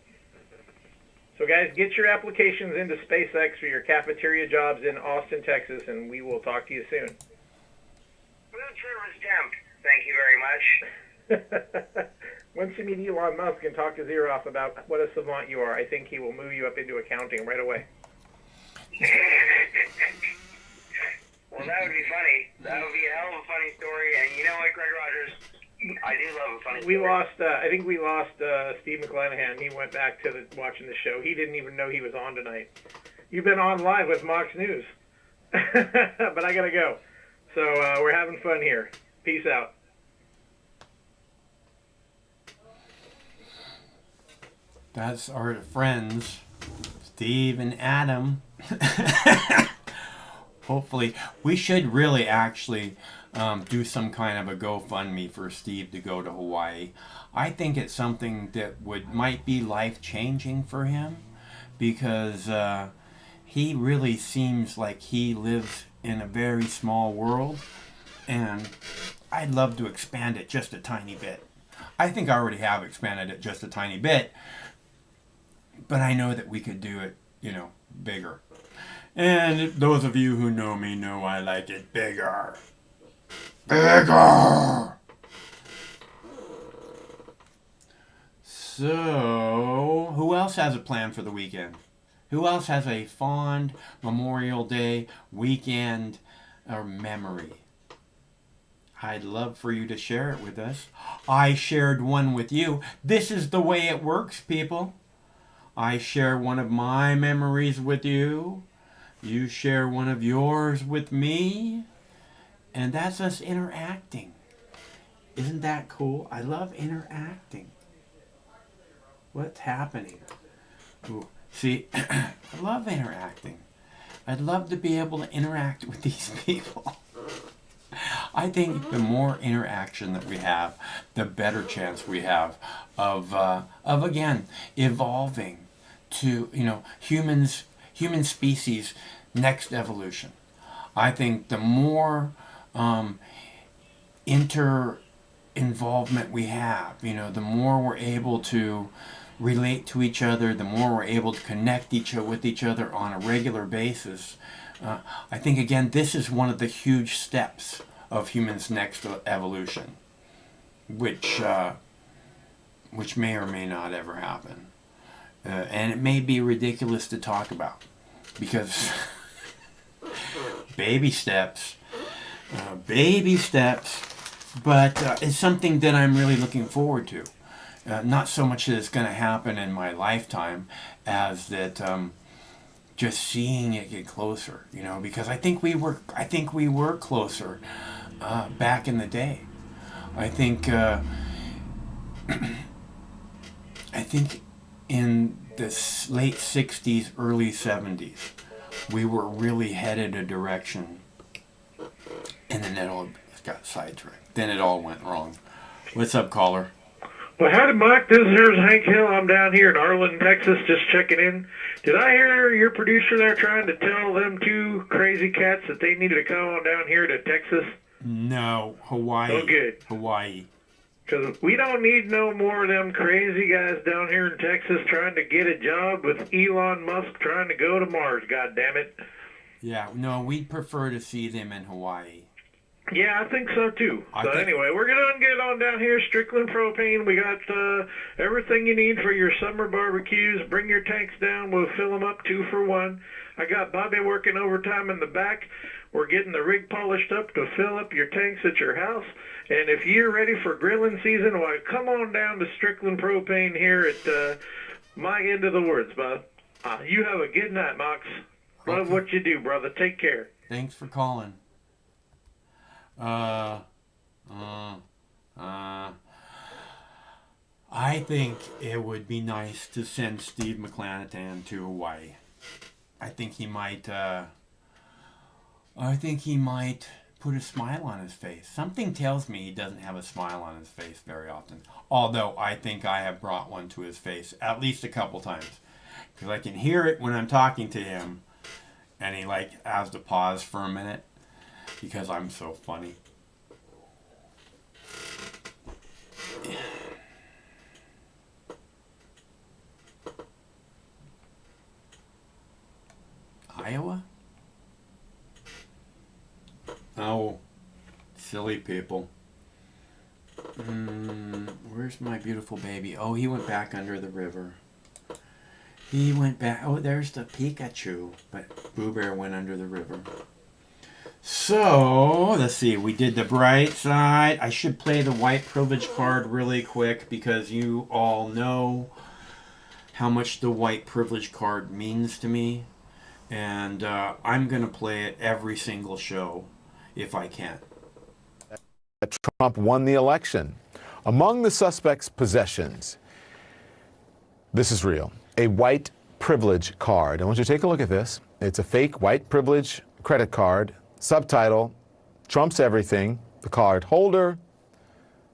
So guys, get your applications into SpaceX for your cafeteria jobs in Austin, Texas, and we will talk to you soon. Food service temp. Thank you very much. Once you meet Elon Musk and talk his ear off about what a savant you are, I think he will move you up into accounting right away. Well, that would be funny. That would be a hell of a funny story. And you know what, Greg Rogers? I do love a funny story. We lost, I think we lost Steve McClanahan. He went back to watching the show. He didn't even know he was on tonight. You've been on live with Mox News. But I got to go. So we're having fun here. Peace out. That's our friends, Steve and Adam. Hopefully, we should really actually do some kind of a GoFundMe for Steve to go to Hawaii. I think it's something that might be life-changing for him, because he really seems like he lives in a very small world, and I'd love to expand it just a tiny bit. I think I already have expanded it just a tiny bit, but I know that we could do it, bigger. And those of you who know me know I like it bigger. Bigger! So, who else has a plan for the weekend? Who else has a fond Memorial Day weekend or memory? I'd love for you to share it with us. I shared one with you. This is the way it works, people. I share one of my memories with you. You share one of yours with me. And that's us interacting. Isn't that cool? I love interacting. What's happening? Ooh. See, I love interacting. I'd love to be able to interact with these people. I think the more interaction that we have, the better chance we have of again, evolving to, human species next evolution. I think the more involvement we have, the more we're able to relate to each other, the more we're able to connect with each other on a regular basis. I think, again, this is one of the huge steps of humans' next evolution, which may or may not ever happen. And it may be ridiculous to talk about, because baby steps, but it's something that I'm really looking forward to. Not so much that it's going to happen in my lifetime as that just seeing it get closer, because I think we were closer back in the day. I think in the late 60s, early 70s, we were really headed a direction, and then it all got sidetracked. Then it all went wrong. What's up, caller? Well, howdy, Mike. This is Hank Hill. I'm down here in Arlington, Texas, just checking in. Did I hear your producer there trying to tell them two crazy cats that they needed to come on down here to Texas? No, Hawaii. Oh, good. Hawaii. Because we don't need no more of them crazy guys down here in Texas trying to get a job with Elon Musk trying to go to Mars, goddammit. Yeah, no, we'd prefer to see them in Hawaii. Yeah, I think so too. Anyway, we're going to get on down here, Strickland Propane. We got everything you need for your summer barbecues. Bring your tanks down. We'll fill them up 2 for 1. I got Bobby working overtime in the back. We're getting the rig polished up to fill up your tanks at your house. And if you're ready for grilling season, why, come on down to Strickland Propane here at my end of the woods, bud. You have a good night, Mox. Love what you do, brother. Take care. Thanks for calling. I think it would be nice to send Steve McClanahan to Hawaii. I think he might put a smile on his face. Something tells me he doesn't have a smile on his face very often. Although I think I have brought one to his face at least a couple times. Because I can hear it when I'm talking to him. And he has to pause for a minute. Because I'm so funny. Iowa? Oh, silly people. Where's my beautiful baby? Oh, he went back under the river. He went back. Oh, there's the Pikachu. But Boo Bear went under the river. So, let's see. We did the bright side. I should play the white privilege card really quick because you all know how much the white privilege card means to me. And I'm going to play it every single show if I can. Trump won the election. Among the suspect's possessions, this is real, a white privilege card. I want you to take a look at this. It's a fake white privilege credit card. Subtitle, Trump's everything. The card holder,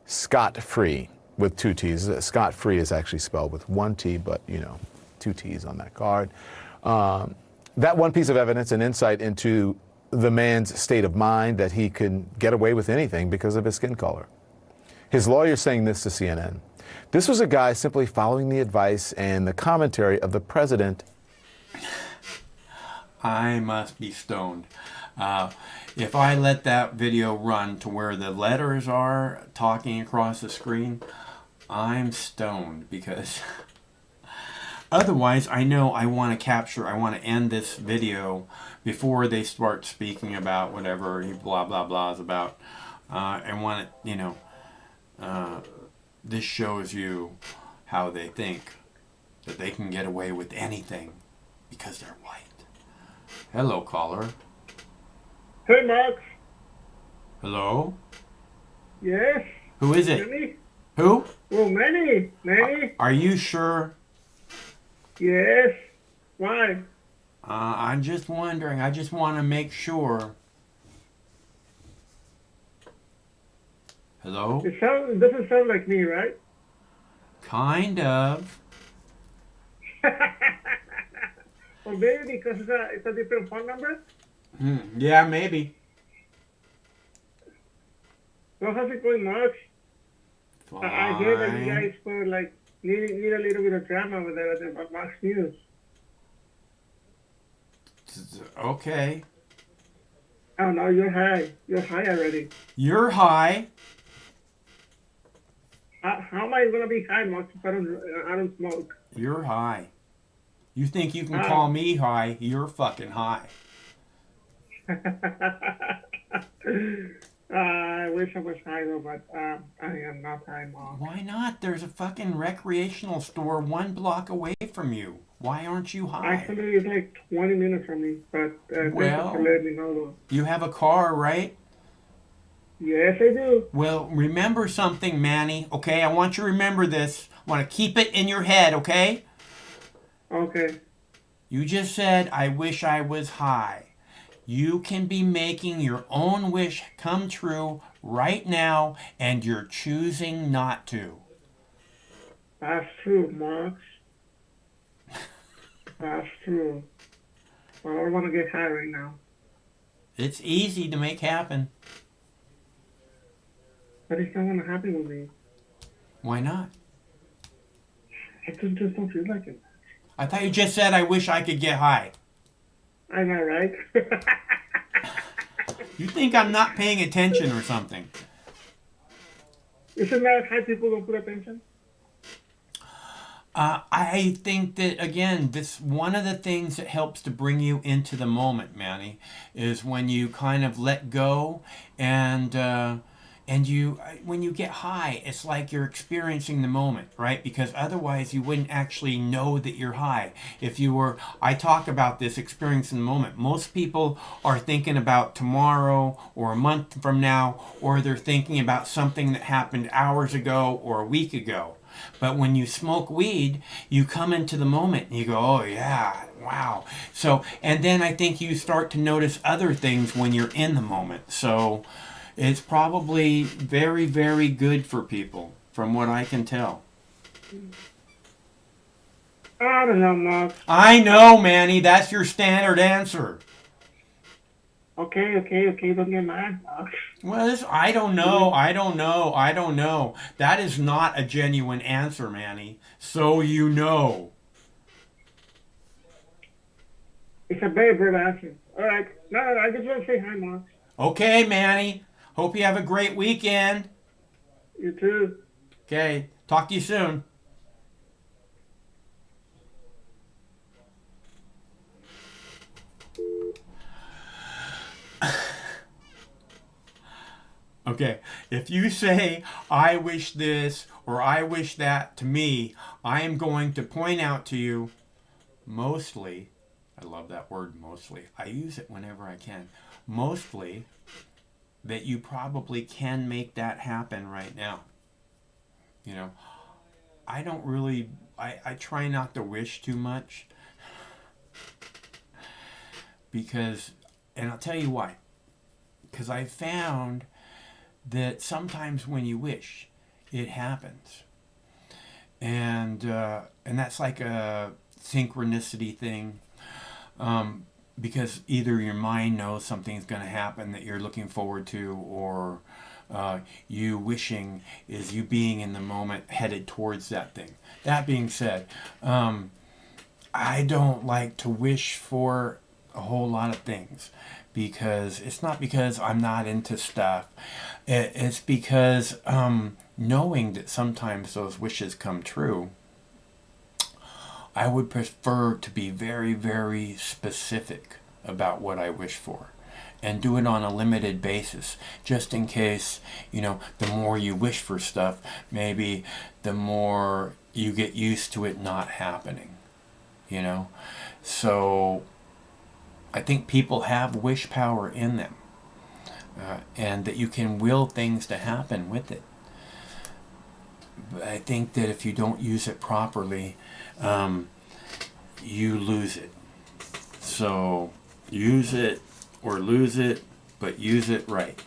scot-free, with 2 T's. Scot-free is actually spelled with 1 T, but, 2 T's on that card. That one piece of evidence, an insight into the man's state of mind, that he can get away with anything because of his skin color. His lawyer saying this to CNN. This was a guy simply following the advice and the commentary of the president. I must be stoned. If I let that video run to where the letters are talking across the screen, I'm stoned because otherwise I know I want to end this video before they start speaking about whatever blah blah blah is about. I want it, this shows you how they think that they can get away with anything because they're white. Hello, caller. Hey, Max. Hello? Yes? Who is it? Jimmy? Who? Oh, Manny. Manny? Are you sure? Yes. Why? I'm just wondering. I just want to make sure. Hello? It doesn't sound like me, right? Kind of. Or maybe because it's a different phone number? Yeah, maybe. Well, how's it going, Mark? I hear that you guys were like need a little bit of drama with that about Mark's News. Okay. Oh no, you're high. You're high already. You're high. How am I gonna be high, Mark, if I don't smoke? You're high. You think you can call me high? You're fucking high. I wish I was high though, but I am not high, Mark. Why not? There's a fucking recreational store 1 block away from you. Why aren't you high? Actually, it's like 20 minutes from me, but thank you for letting me know though. You have a car, right? Yes, I do. Well, remember something, Manny, okay? I want you to remember this. I want to keep it in your head, okay? Okay. You just said, I wish I was high. You can be making your own wish come true right now, and you're choosing not to. That's true, Mark. That's true. But I don't want to get high right now. It's easy to make happen. But it's not going to happen with me. Why not? I just don't feel like it. I thought you just said, I wish I could get high. I know, right? You think I'm not paying attention or something? Isn't that how people don't put attention? I think that, again, this one of the things that helps to bring you into the moment, Manny, is when you kind of let go and you, when you get high, it's like you're experiencing the moment, right? Because otherwise you wouldn't actually know that you're high. If you were, I talk about this experiencing the moment. Most people are thinking about tomorrow or a month from now, or they're thinking about something that happened hours ago or a week ago. But when you smoke weed, you come into the moment and you go, oh yeah, wow. So, and then I think you start to notice other things when you're in the moment. So it's probably very, very good for people, from what I can tell. I don't know, Mark. I know, Manny, that's your standard answer. Okay, don't get mad, Mark. Well, I don't know. That is not a genuine answer, Manny. So you know. It's a very good answer. All right. No, I just want to say hi, Mark. Okay, Manny. Hope you have a great weekend. You too. Okay. Talk to you soon. Okay, if you say, I wish this or I wish that to me, I am going to point out to you, mostly, I love that word mostly, I use it whenever I can, mostly, that you probably can make that happen right now. You know, I don't really, I try not to wish too much, because, and I'll tell you why, because I found that sometimes when you wish, it happens. And that's like a synchronicity thing, because either your mind knows something's going to happen that you're looking forward to, or you wishing is you being in the moment headed towards that thing. That being said, I don't like to wish for a whole lot of things, because it's not because I'm not into stuff. It's because knowing that sometimes those wishes come true, I would prefer to be very, very specific about what I wish for, and do it on a limited basis, just in case, you know, the more you wish for stuff, maybe the more you get used to it not happening, you know? So I think people have wish power in them, and that you can will things to happen with it. But I think that if you don't use it properly, you lose it. So use it or lose it, but use it right.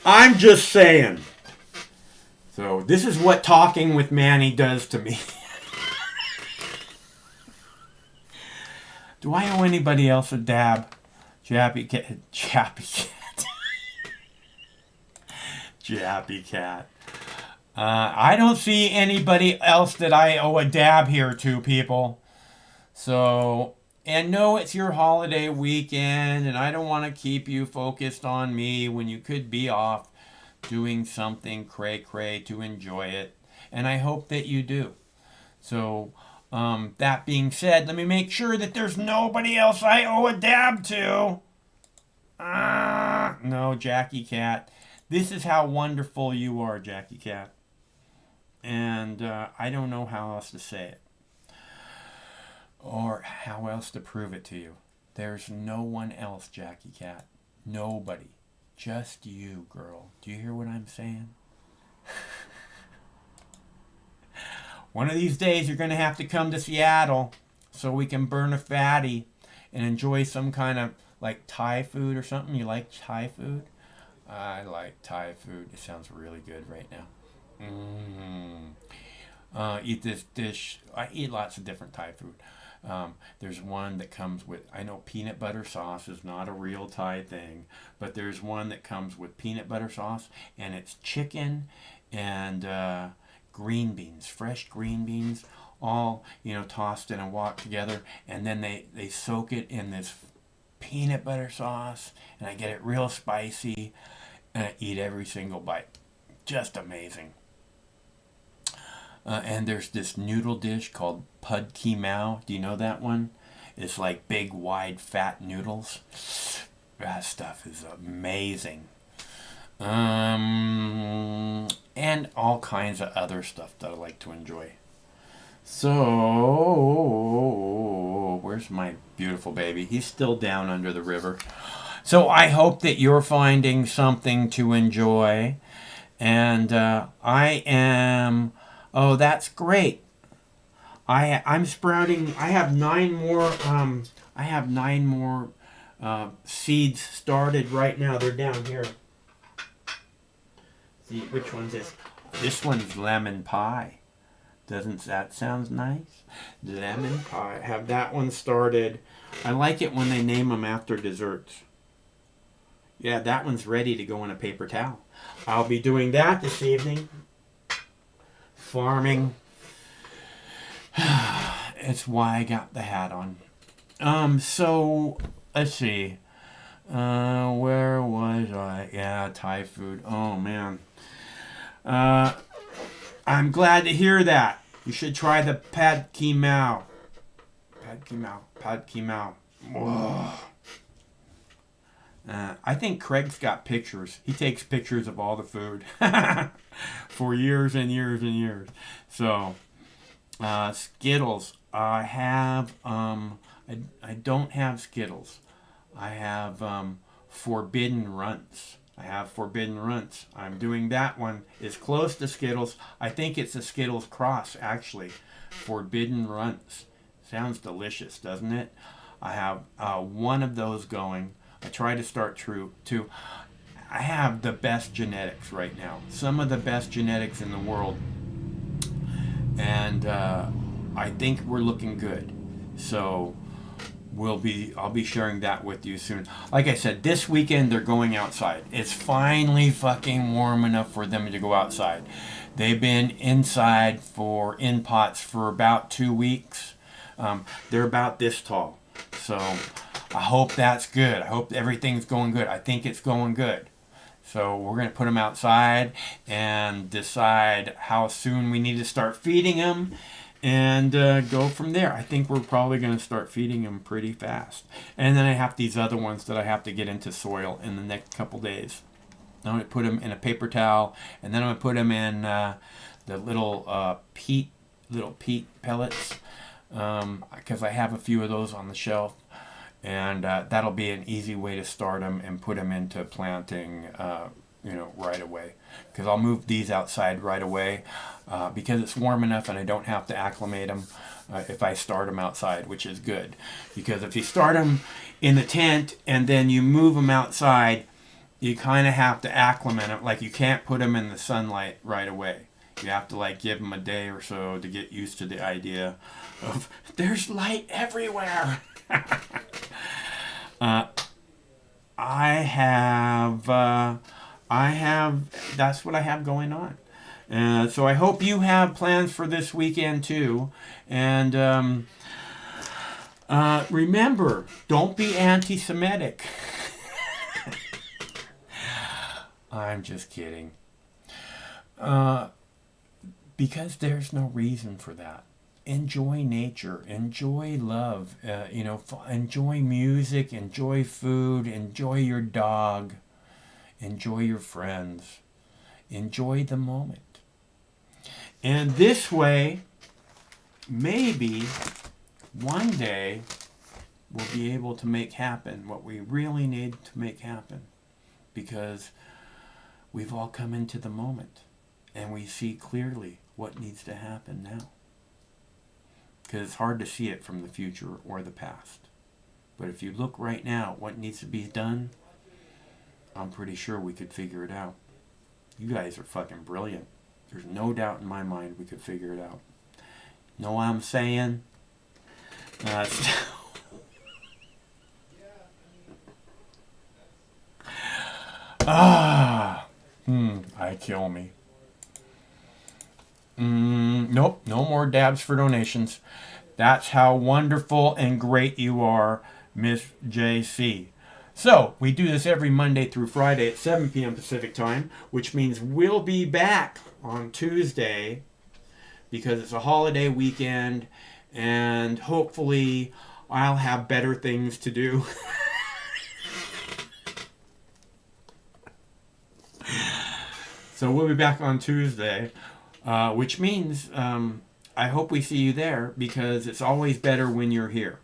I'm just saying. So this is what talking with Manny does to me. Do I owe anybody else a dab? Jappy cat. Jappy cat. Jappy cat. I don't see anybody else that I owe a dab here to, people. So, and no, it's your holiday weekend, and I don't want to keep you focused on me when you could be off doing something cray-cray to enjoy it. And I hope that you do. So, that being said, let me make sure that there's nobody else I owe a dab to. No, Jackie Cat. This is how wonderful you are, Jackie Cat. And I don't know how else to say it. Or how else to prove it to you. There's no one else, Jackie Cat. Nobody. Just you, girl. Do you hear what I'm saying? One of these days you're going to have to come to Seattle so we can burn a fatty and enjoy some kind of like Thai food or something. You like Thai food? I like Thai food. It sounds really good right now. Eat this dish. I eat lots of different Thai food. There's one that comes with, I know peanut butter sauce is not a real Thai thing, but there's one that comes with peanut butter sauce, and it's chicken and green beans, fresh green beans, all, tossed in a wok together, and then they soak it in this peanut butter sauce, and I get it real spicy, and I eat every single bite. Just amazing. And there's this noodle dish called Pad Ki Mao. Do you know that one? It's like big, wide, fat noodles. That stuff is amazing. And all kinds of other stuff that I like to enjoy. So, where's my beautiful baby? He's still down under the river. So I hope that you're finding something to enjoy. And I am... Oh, that's great. I'm sprouting. I have 9 more. I have 9 more seeds started right now. They're down here. See, which one's this? This one's lemon pie. Doesn't that sound nice? Lemon pie. Have that one started. I like it when they name them after desserts. Yeah, that one's ready to go in a paper towel. I'll be doing that this evening. Farming. It's why I got the hat on. So, let's see. Where was I? Yeah, Thai food. Oh, man. I'm glad to hear that. You should try the Pad Ki Mao. Pad Ki Mao. Pad Ki Mao. Whoa. I think Craig's got pictures. He takes pictures of all the food for years and years and years. So, Skittles. I have, I don't have Skittles. I have Forbidden Runts. I'm doing that one. It's close to Skittles. I think it's a Skittles cross, actually. Forbidden Runts. Sounds delicious, doesn't it? I have one of those going. I try to start true too. I have the best genetics right now. Some of the best genetics in the world. And I think we're looking good. So I'll be sharing that with you soon. Like I said, this weekend they're going outside. It's finally fucking warm enough for them to go outside. They've been inside in pots for about 2 weeks. They're about this tall. So I hope that's good. I hope everything's going good. I think it's going good. So we're going to put them outside and decide how soon we need to start feeding them and go from there. I think we're probably going to start feeding them pretty fast. And then I have these other ones that I have to get into soil in the next couple days. I'm going to put them in a paper towel, and then I'm going to put them in the little peat pellets, because I have a few of those on the shelf. And that'll be an easy way to start them and put them into planting right away, because I'll move these outside right away because it's warm enough and I don't have to acclimate them if I start them outside, which is good. Because if you start them in the tent and then you move them outside, you kind of have to acclimate them. Like, you can't put them in the sunlight right away. You have to like give them a day or so to get used to the idea of there's light everywhere. I have, that's what I have going on. So I hope you have plans for this weekend too. And remember, don't be anti-Semitic. I'm just kidding. Because there's no reason for that. Enjoy nature, enjoy love, enjoy music, enjoy food, enjoy your dog, enjoy your friends, enjoy the moment. And this way, maybe one day we'll be able to make happen what we really need to make happen, because we've all come into the moment and we see clearly what needs to happen now. Because it's hard to see it from the future or the past. But if you look right now, what needs to be done, I'm pretty sure we could figure it out. You guys are fucking brilliant. There's no doubt in my mind we could figure it out. Know what I'm saying? I kill me. Nope, no more dabs for donations. That's how wonderful and great you are, Miss JC. So, we do this every Monday through Friday at 7 p.m. Pacific time, which means we'll be back on Tuesday because it's a holiday weekend and hopefully I'll have better things to do. So we'll be back on Tuesday. Which means I hope we see you there, because it's always better when you're here.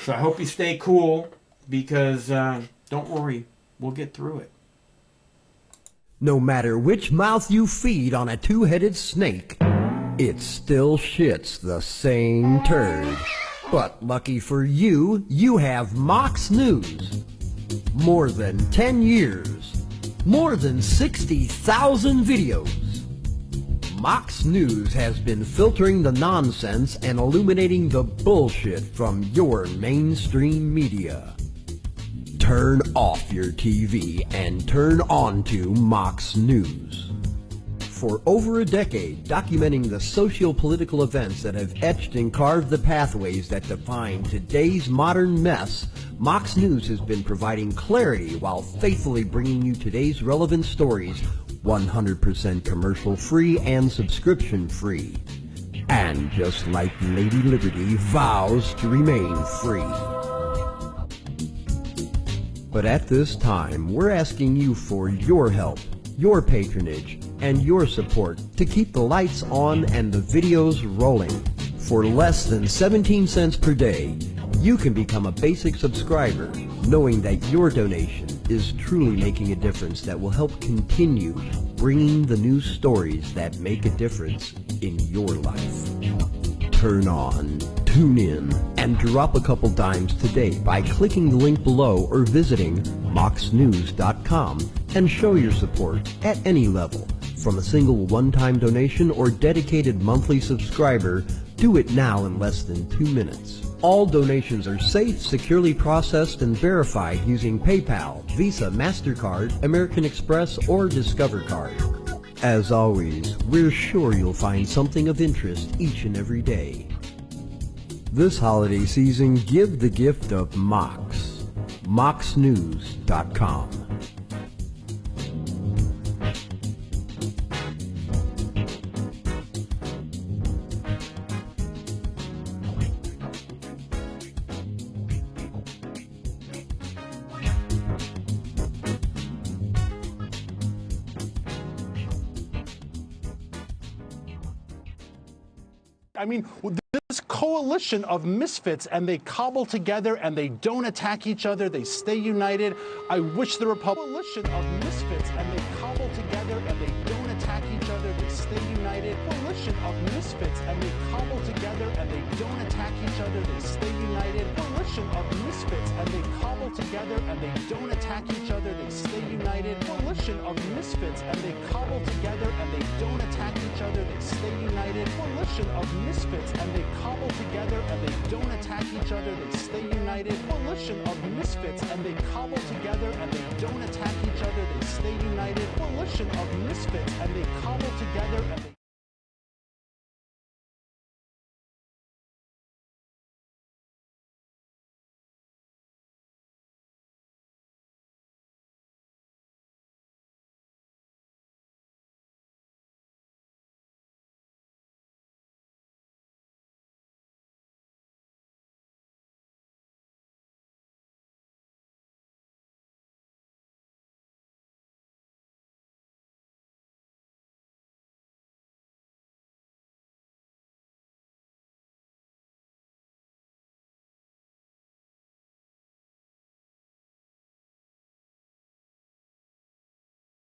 So I hope you stay cool, because don't worry, we'll get through it. No matter which mouth you feed on a two-headed snake, it still shits the same turd. But lucky for you, you have Mox News. More than 10 years. More than 60,000 videos. Mox News has been filtering the nonsense and illuminating the bullshit from your mainstream media. Turn off your TV and turn on to Mox News. For over a decade, documenting the socio-political events that have etched and carved the pathways that define today's modern mess, Mox News has been providing clarity while faithfully bringing you today's relevant stories 100% commercial-free and subscription-free. And just like Lady Liberty vows to remain free. But at this time, we're asking you for your help, your patronage, and your support to keep the lights on and the videos rolling. For less than 17 cents per day, you can become a basic subscriber, knowing that your donation is truly making a difference that will help continue bringing the news stories that make a difference in your life. Turn on, tune in, and drop a couple dimes today by clicking the link below or visiting moxnews.com and show your support at any level. From a single one-time donation or dedicated monthly subscriber, do it now in less than 2 minutes. All donations are safe, securely processed, and verified using PayPal, Visa, MasterCard, American Express, or Discover Card. As always, we're sure you'll find something of interest each and every day. This holiday season, give the gift of Mox. moxnews.com. I mean, this coalition of misfits, and they cobble together and they don't attack each other, they stay united. I wish the coalition of misfits, and they cobble together and they don't attack each other, they stay united. Coalition of misfits, and they cobble together and they don't attack each other, they stay united. Coalition of misfits, and they cobble together and they don't attack each other, they stay united. Coalition of misfits, and they cobble together and they don't attack each other, they stay united. Coalition of misfits, and they cobble together and they don't attack each other, they stay united. Coalition of misfits, and they cobble together and they don't attack each other, they stay united. Coalition of misfits, and they cobble together and they